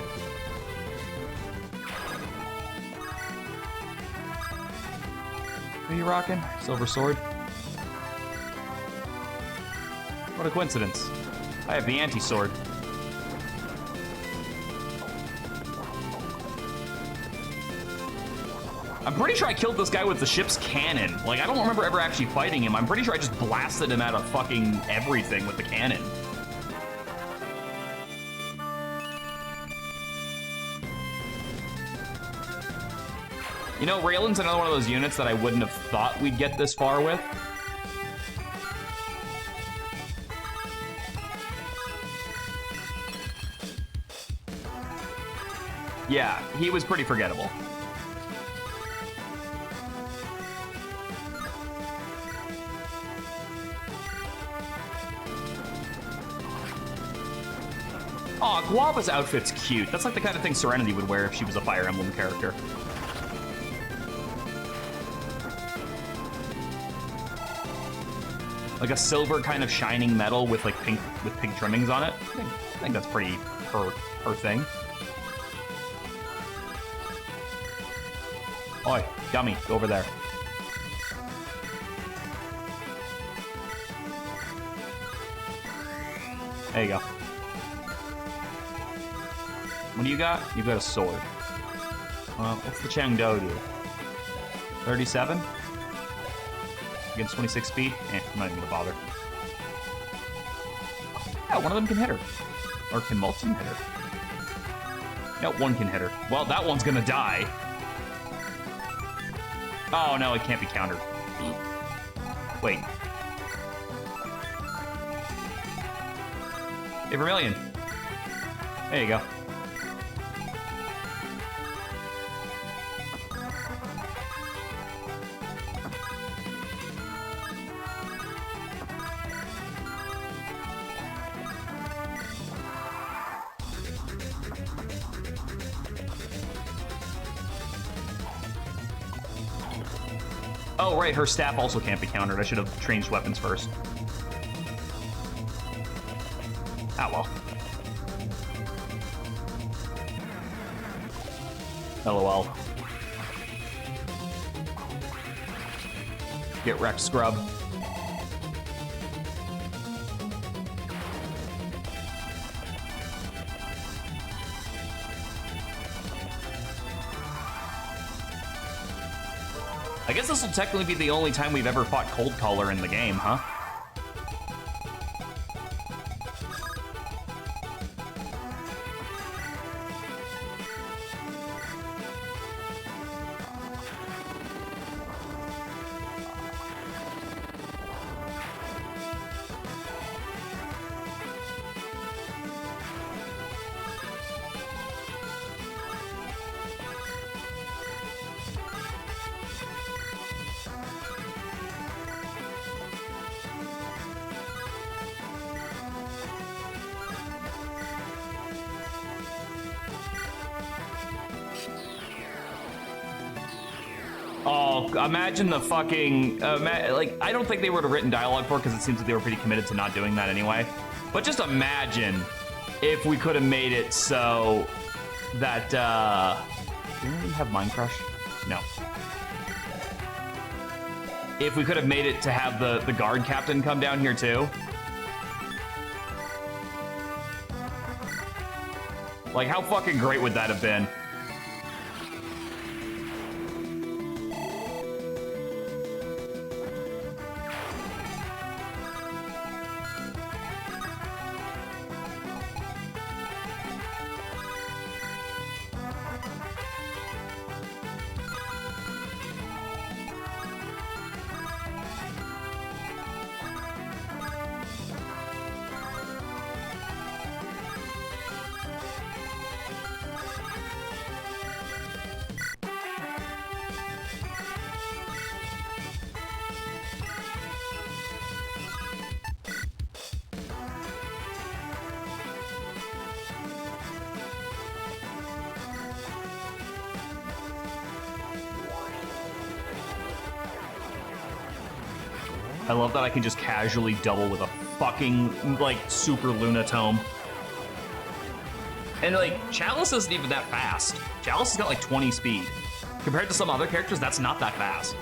What are you rocking? Silver sword? What a coincidence. I have the anti-sword. I'm pretty sure I killed this guy with the ship's cannon. Like, I don't remember ever actually fighting him. I'm pretty sure I just blasted him out of fucking everything with the cannon. You know, Raylan's another one of those units that I wouldn't have thought we'd get this far with. Yeah, he was pretty forgettable. Aw, Guava's outfit's cute. That's like the kind of thing Serenity would wear if she was a Fire Emblem character. Like a silver kind of shining metal with like pink trimmings on it. I think that's pretty her thing. Oi, dummy, go over there. There you go. What do you got? You got a sword. What's the Changdo do? 37? Against 26 feet? I'm not even gonna bother. Yeah, one of them can hit her. Or can most of them hit her? No, one can hit her. Well, that one's gonna die. Oh, no, it can't be countered. Wait. Hey, Vermilion. There you go. Oh, right, her staff also can't be countered. I should have changed weapons first. Ah, well. LOL. Get wrecked, scrub. I guess this will technically be the only time we've ever fought Cold Caller in the game, huh? Oh, imagine the fucking... like, I don't think they would have written dialogue for it because it seems like they were pretty committed to not doing that anyway. But just imagine if we could have made it so that... Do we have Mind Crush? No. If we could have made it to have the guard captain come down here too. Like, how fucking great would that have been? I love that I can just casually double with a fucking, like, super Luna tome. And, like, Chalice isn't even that fast. Chalice has got, like, 20 speed. Compared to some other characters, that's not that fast.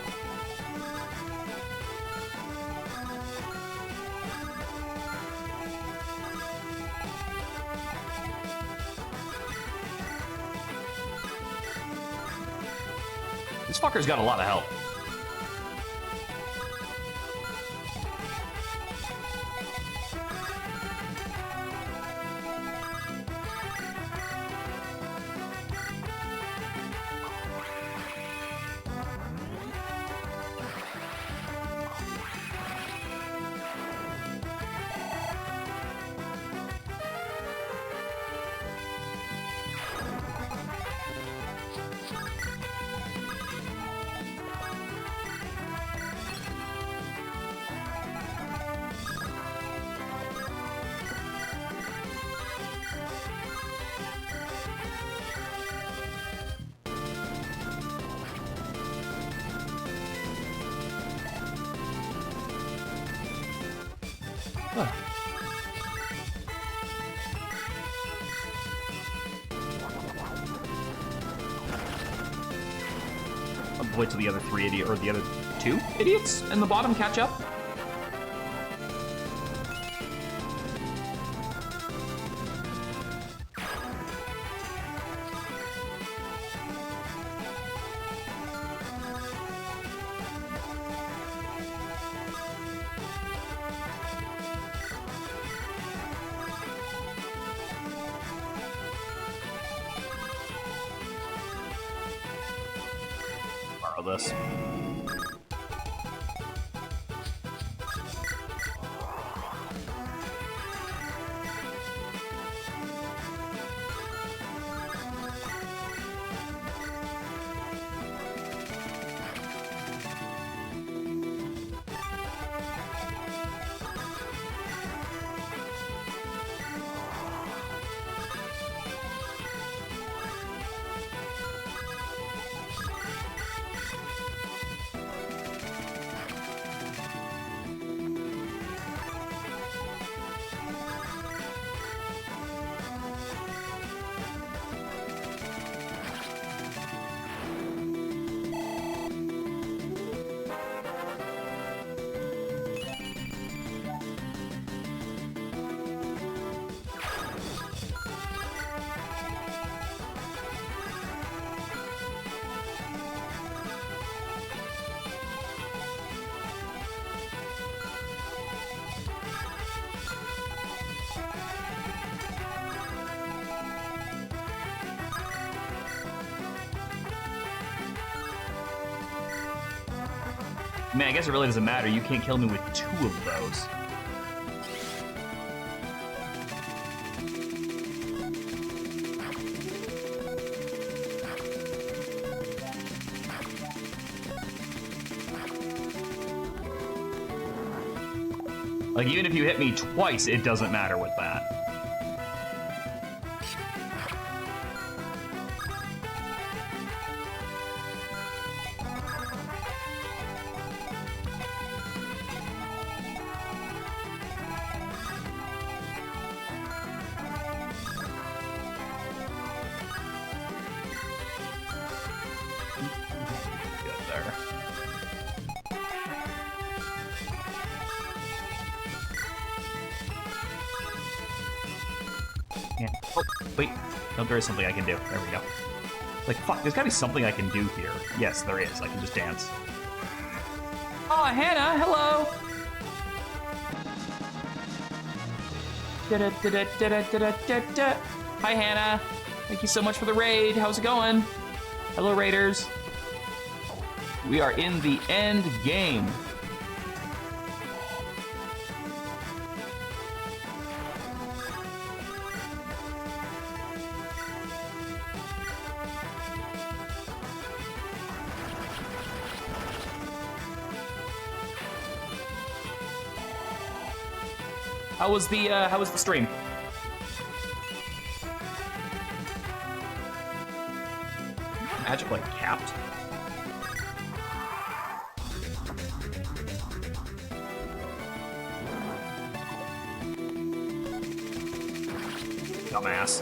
This fucker's got a lot of health. Huh. I'll wait till the other three idiots, or the other two idiots in the bottom catch up. This. I mean, I guess it really doesn't matter. You can't kill me with 2 of those. Like, even if you hit me twice, it doesn't matter with that. Yeah. Oh, wait. No, there is something I can do. There we go. Like, fuck, there's gotta be something I can do here. Yes, there is. I can just dance. Oh, Hannah, hello! Hi, Hannah. Thank you so much for the raid. How's it going? Hello, raiders. We are in the end game. How was the stream? Magic like capped? Dumbass.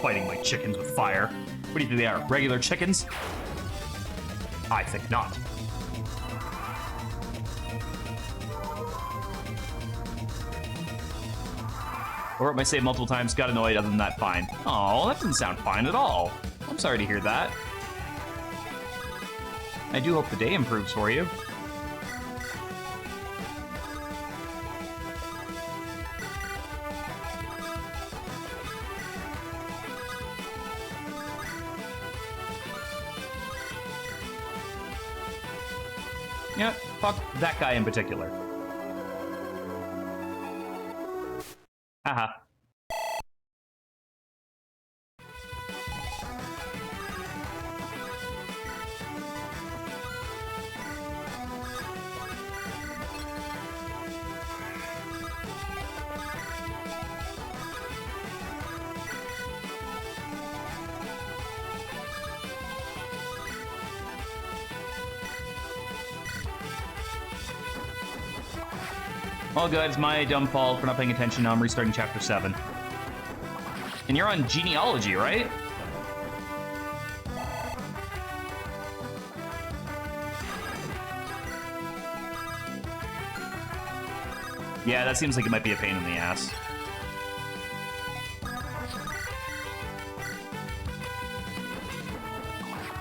Fighting my chickens with fire. What do you think they are? Regular chickens? I think not. Or my save multiple times, got annoyed, other than that, fine. Oh, that doesn't sound fine at all. I'm sorry to hear that. I do hope the day improves for you. Yeah, fuck that guy in particular. Haha. All good, it's my dumb fault for not paying attention. Now I'm restarting chapter 7. And you're on genealogy, right? Yeah, that seems like it might be a pain in the ass.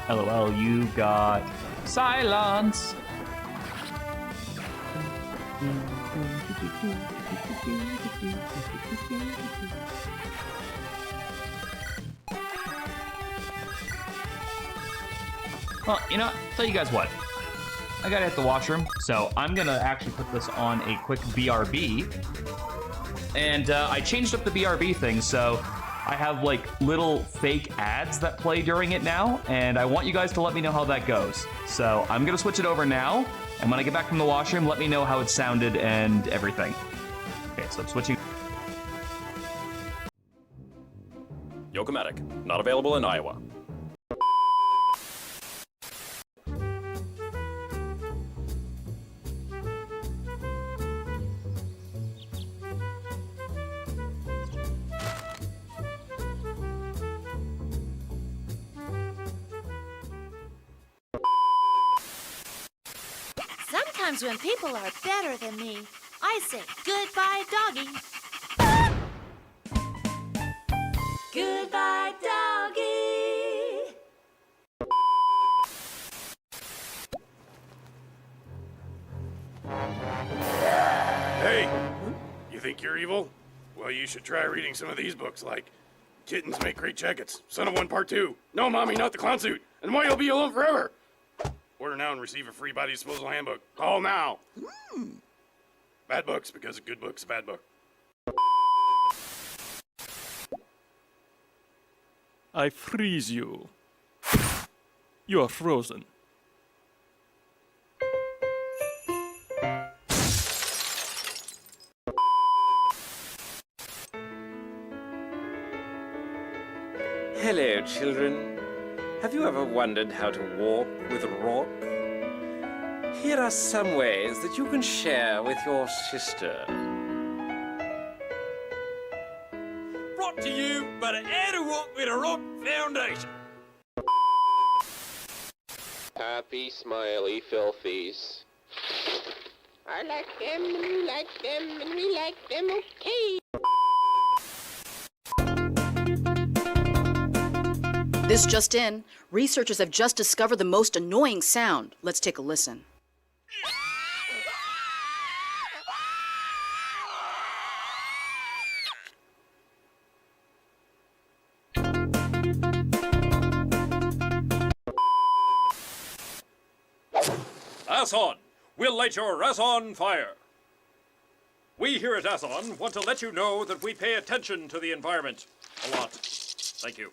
LOL, you got silence. Well, you know, tell you guys what. I gotta hit the washroom, so I'm gonna actually put this on a quick BRB. And I changed up the BRB thing, so I have like little fake ads that play during it now, and I want you guys to let me know how that goes. So I'm gonna switch it over now, and when I get back from the washroom, let me know how it sounded and everything. Okay, so I'm switching. Yokomatic, not available in Iowa. Sometimes when people are better than me, I say goodbye, doggy. Goodbye, doggy. Hey, you think you're evil? Well, you should try reading some of these books, like Kittens Make Great Jackets, Son of One Part 2, No Mommy, Not the Clown Suit, and Why You'll Be Alone Forever. Order now and receive a free body disposal handbook. Call now. Bad books, because a good book's a bad book. I freeze you. You are frozen. Hello, children. Have you ever wondered how to walk with a rock? Here are some ways that you can share with your sister. Brought to you by the How to Walk with a Rock Foundation. Happy, smiley, filthies. I like them, and you like them, and we like them, okay. This just in, researchers have just discovered the most annoying sound. Let's take a listen. Ass on! We'll light your ass on fire! We here at Asson want to let you know that we pay attention to the environment a lot. Thank you.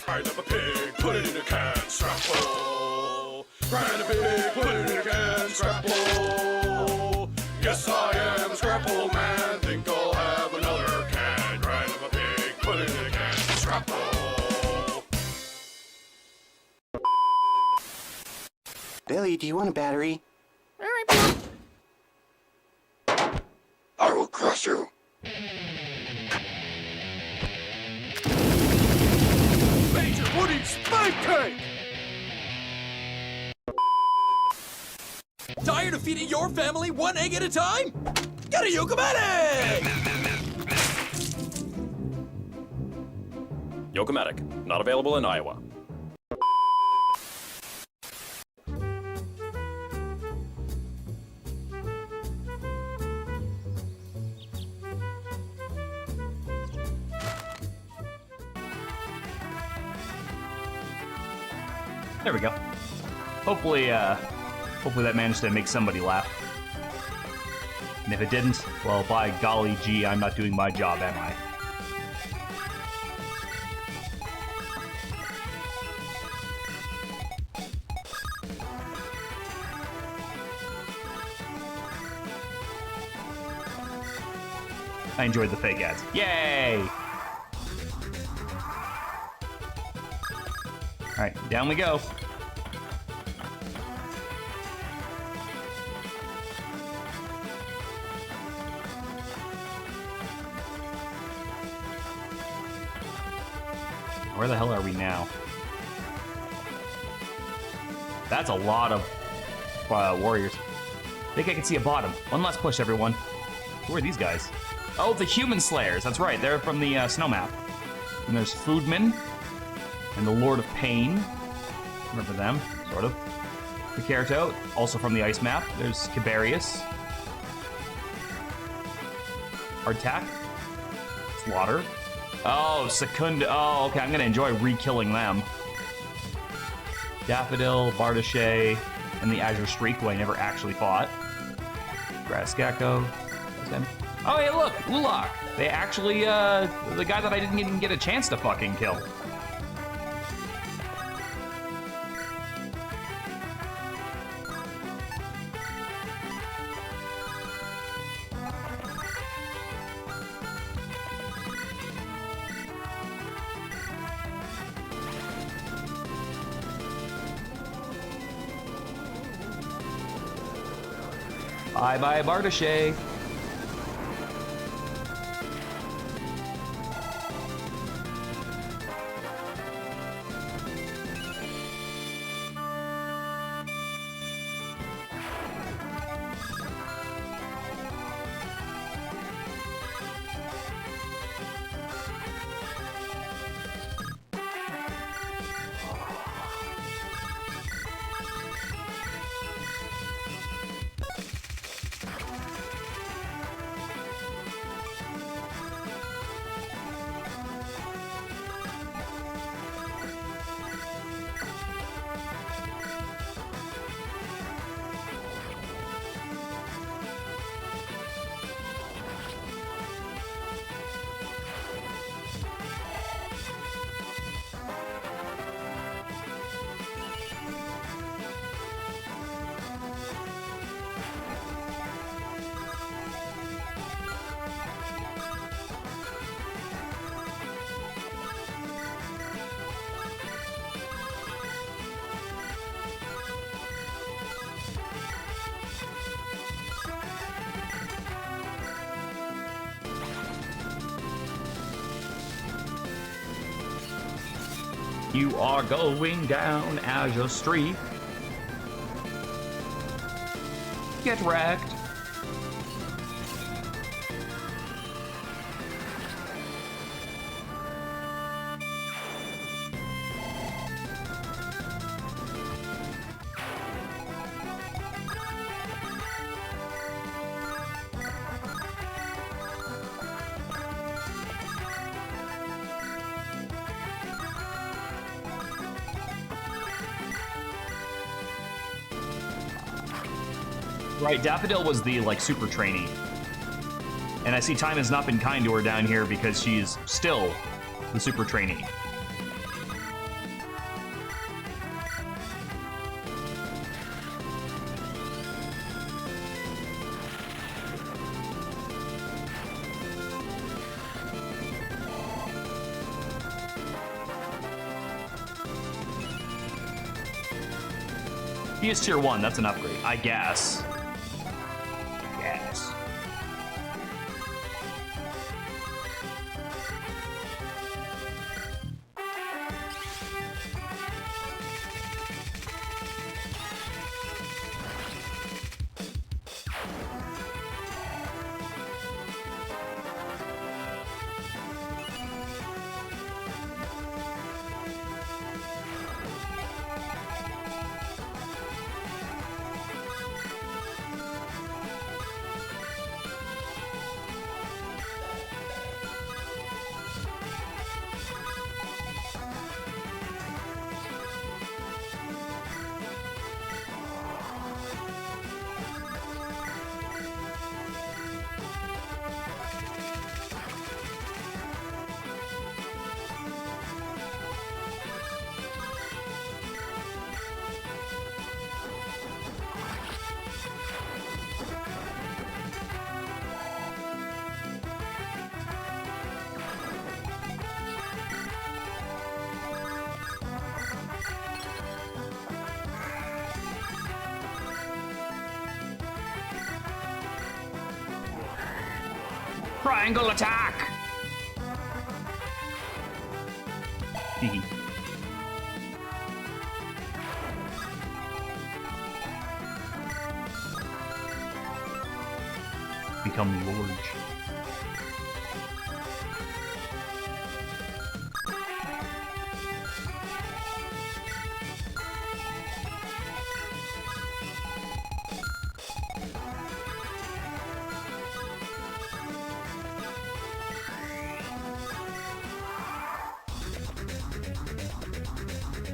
Grind up a pig, put it in a can, strap full. Grind a pig, put it in a can, scrap full. Yes, I am a scrapple man, think I'll have another can. Grind up a pig, put it in a can, scrap full. Billy, do you want a battery? I will crush you. Major Woody's pancake! Tired of feeding your family one egg at a time? Get a Yokomatic! Yokomatic, not available in Iowa. There we go. Hopefully that managed to make somebody laugh. And if it didn't, well, by golly gee, I'm not doing my job, am I? I enjoyed the fake ads. Yay! Alright, down we go. Where the hell are we now? That's a lot of warriors. I think I can see a bottom. One last push, everyone. Who are these guys? Oh, the Human Slayers. That's right. They're from the snow map. And there's Foodman and the Lord of Pain. Remember them, sort of. Picarto, also from the ice map. There's Kibarius. Hardtack. Slaughter. Oh, Secunda. Oh, okay. I'm going to enjoy re-killing them. Daffodil, Bardache, and the Azure Streak, who I never actually fought. Grass Gecko. Oh, hey, look! Ulak! They actually, the guy that I didn't even get a chance to fucking kill. Bye-bye, Bardache. You are going down Azure Street. Get wrecked. Right, Daffodil was the, like, super trainee. And I see time has not been kind to her down here because she's still the super trainee. He is tier 1, that's an upgrade, I guess. Yes. Triangle attack! Hee Become large.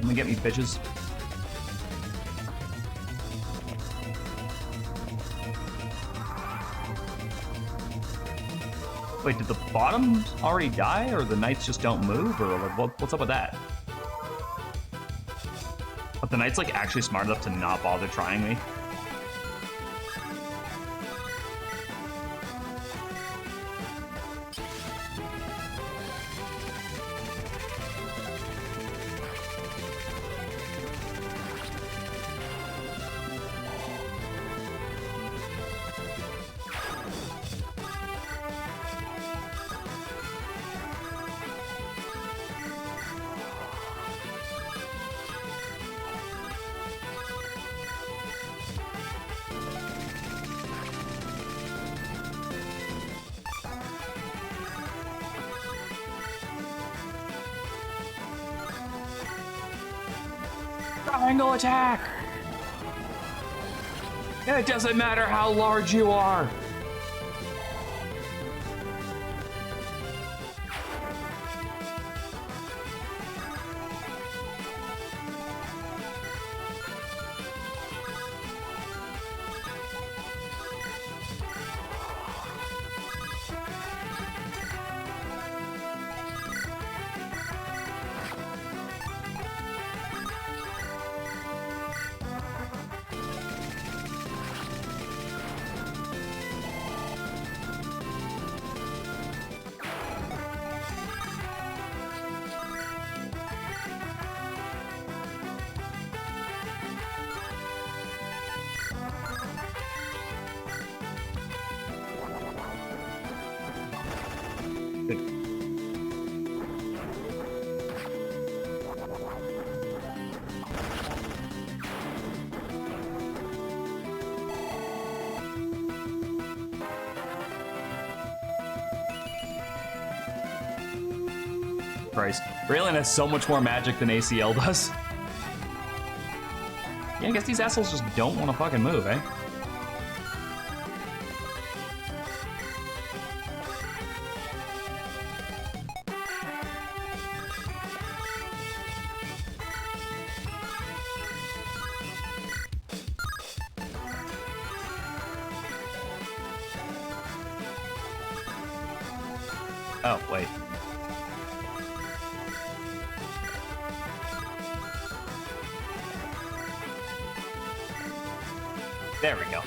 Come and get me, bitches. Wait, did the bottoms already die, or the knights just don't move, or like, what's up with that? But the knight's like actually smart enough to not bother trying me. Triangle attack! It doesn't matter how large you are. Christ. Raylan has so much more magic than ACL does. Yeah, I guess these assholes just don't want to fucking move, eh? Oh, wait. There we go.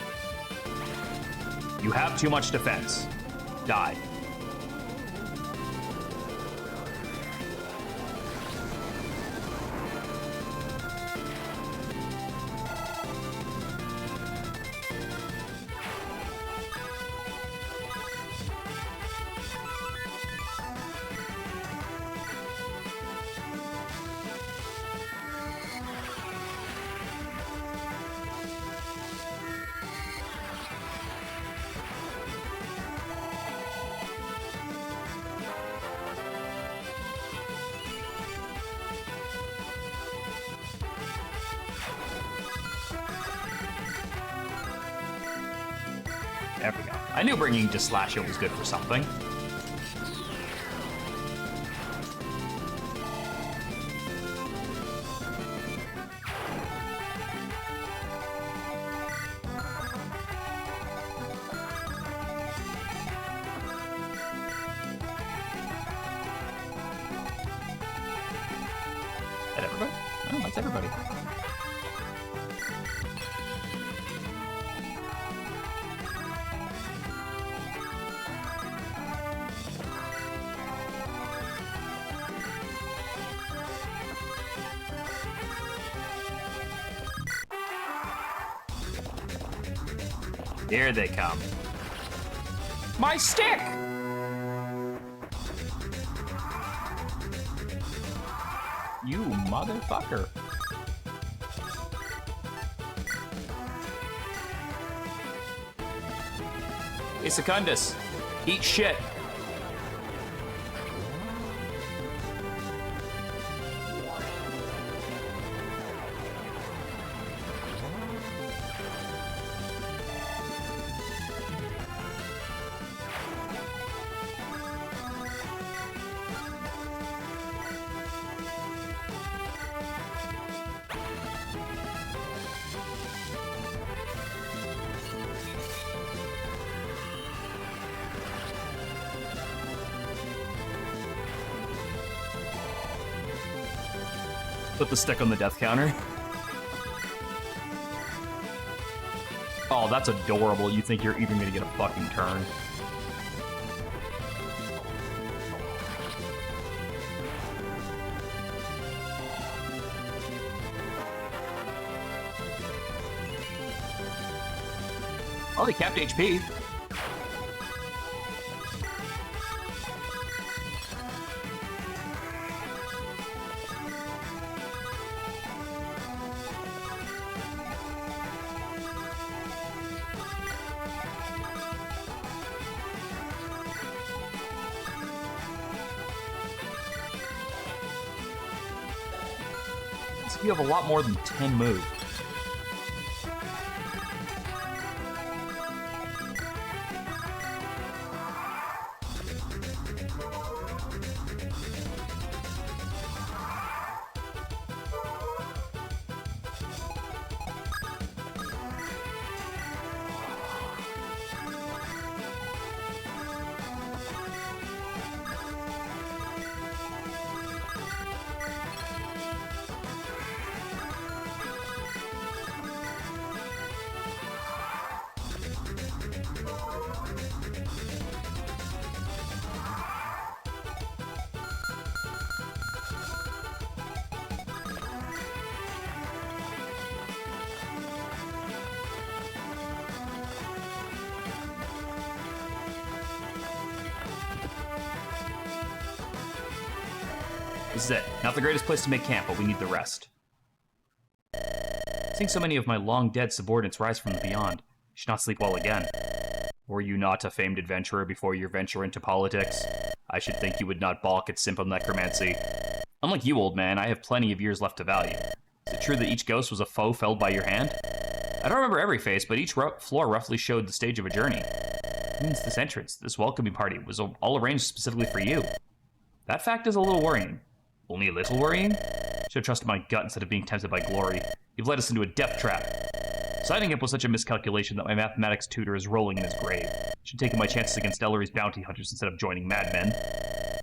You have too much defense. Die. There we go. I knew bringing to slash it was good for something. Is that everybody? Oh, that's everybody. Here they come. My stick! You motherfucker. Hey, Secundus, eat shit. Put the stick on the death counter. Oh, that's adorable. You think you're even gonna get a fucking turn. Oh, they capped HP. Looks like you have a lot more than 10 moves. This is it. Not the greatest place to make camp, but we need the rest. Seeing so many of my long-dead subordinates rise from the beyond, I should not sleep well again. Were you not a famed adventurer before your venture into politics? I should think you would not balk at simple necromancy. Unlike you, old man, I have plenty of years left to value. Is it true that each ghost was a foe felled by your hand? I don't remember every face, but each floor roughly showed the stage of a journey. It means this entrance, this welcoming party, was all arranged specifically for you. That fact is a little worrying. Only a little worrying? Should have trusted my gut instead of being tempted by glory. You've led us into a death trap. Signing up was such a miscalculation that my mathematics tutor is rolling in his grave. Should have taken my chances against Ellery's bounty hunters instead of joining madmen.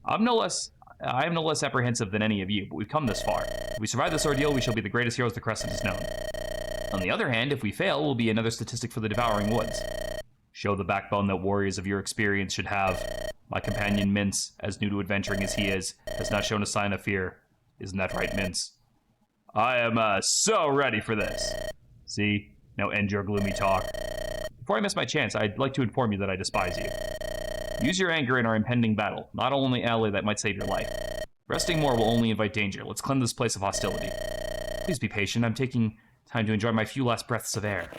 I am no less apprehensive than any of you, but we've come this far. If we survive this ordeal, we shall be the greatest heroes the Crescent has known. On the other hand, if we fail, we'll be another statistic for the Devouring Woods. Show the backbone that warriors of your experience should have. My companion, Mince, as new to adventuring as he is, has not shown a sign of fear. Isn't that right, Mince? I am, so ready for this. See? Now end your gloomy talk. Before I miss my chance, I'd like to inform you that I despise you. Use your anger in our impending battle, not only ally that might save your life. Resting more will only invite danger. Let's cleanse this place of hostility. Please be patient. I'm taking time to enjoy my few last breaths of air.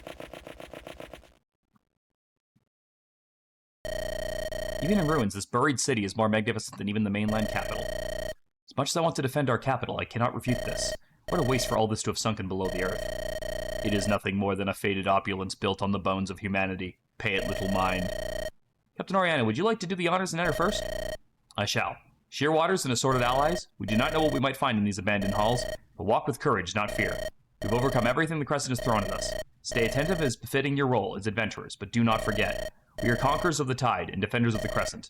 Even in ruins, this buried city is more magnificent than even the mainland capital. As much as I want to defend our capital, I cannot refute this. What a waste for all this to have sunken below the earth. It is nothing more than a faded opulence built on the bones of humanity. Pay it little mind. Captain Oriana, would you like to do the honors and enter first? I shall. Shearwaters and assorted allies, we do not know what we might find in these abandoned halls, but walk with courage, not fear. We've overcome everything the Crescent has thrown at us. Stay attentive as befitting your role as adventurers, but do not forget. We are conquerors of the tide and defenders of the Crescent.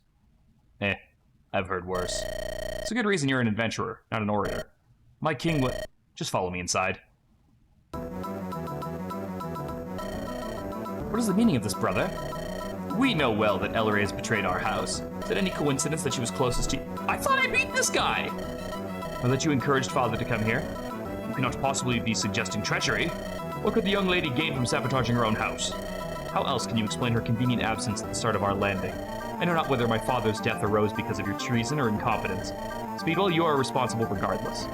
I've heard worse. It's a good reason you're an adventurer, not an orator. My king would... Just follow me inside. What is the meaning of this, brother? We know well that Ellery has betrayed our house. Is it any coincidence that she was closest to you? I thought I beat this guy! Or that you encouraged father to come here? You cannot possibly be suggesting treachery. What could the young lady gain from sabotaging her own house? How else can you explain her convenient absence at the start of our landing? I know not whether my father's death arose because of your treason or incompetence. Speedwell, you are responsible regardless.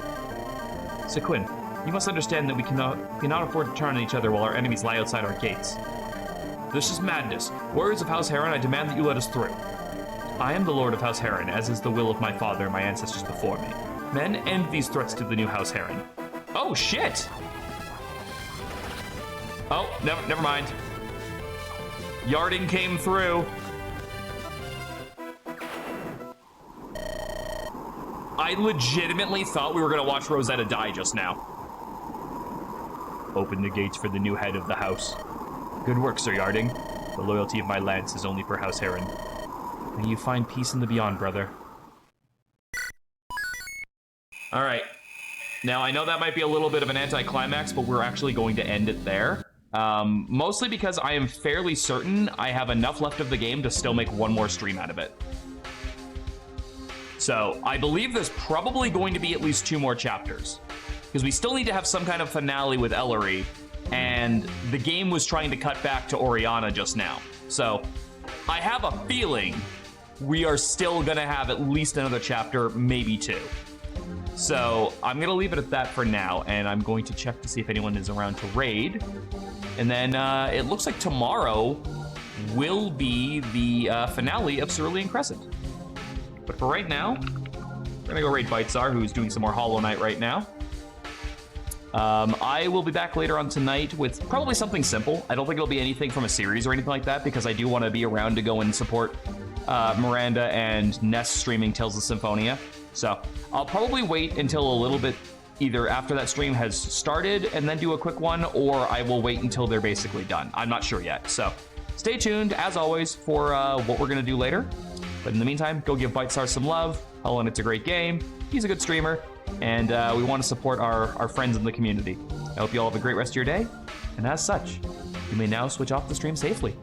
Sequin, you must understand that we cannot afford to turn on each other while our enemies lie outside our gates. This is madness. Warriors of House Heron, I demand that you let us through. I am the Lord of House Heron, as is the will of my father and my ancestors before me. Men, end these threats to the new House Heron. Oh, shit! Oh, never mind. Yarding came through. I legitimately thought we were gonna watch Rosetta die just now. Open the gates for the new head of the house. Good work, Sir Yarding. The loyalty of my lance is only for House Heron. May you find peace in the beyond, brother. Alright. Now, I know that might be a little bit of an anticlimax, but we're actually going to end it there. Mostly because I am fairly certain I have enough left of the game to still make one more stream out of it. So, I believe there's probably going to be at least 2 more chapters. Because we still need to have some kind of finale with Ellery, and the game was trying to cut back to Oriana just now. So, I have a feeling we are still gonna have at least another chapter, maybe 2. So, I'm gonna leave it at that for now, and I'm going to check to see if anyone is around to raid. And then, it looks like tomorrow will be the finale of Cerulean Crescent. But for right now, we're gonna go raid Bitesar, who's doing some more Hollow Knight right now. I will be back later on tonight with probably something simple. I don't think it'll be anything from a series or anything like that, because I do want to be around to go and support Miranda and Ness streaming Tales of Symphonia. So I'll probably wait until a little bit either after that stream has started and then do a quick one, or I will wait until they're basically done. I'm not sure yet. So stay tuned, as always, for what we're going to do later. But in the meantime, go give Bite Stars some love. Tell him it's a great game. He's a good streamer. And we want to support our friends in the community. I hope you all have a great rest of your day. And as such, you may now switch off the stream safely.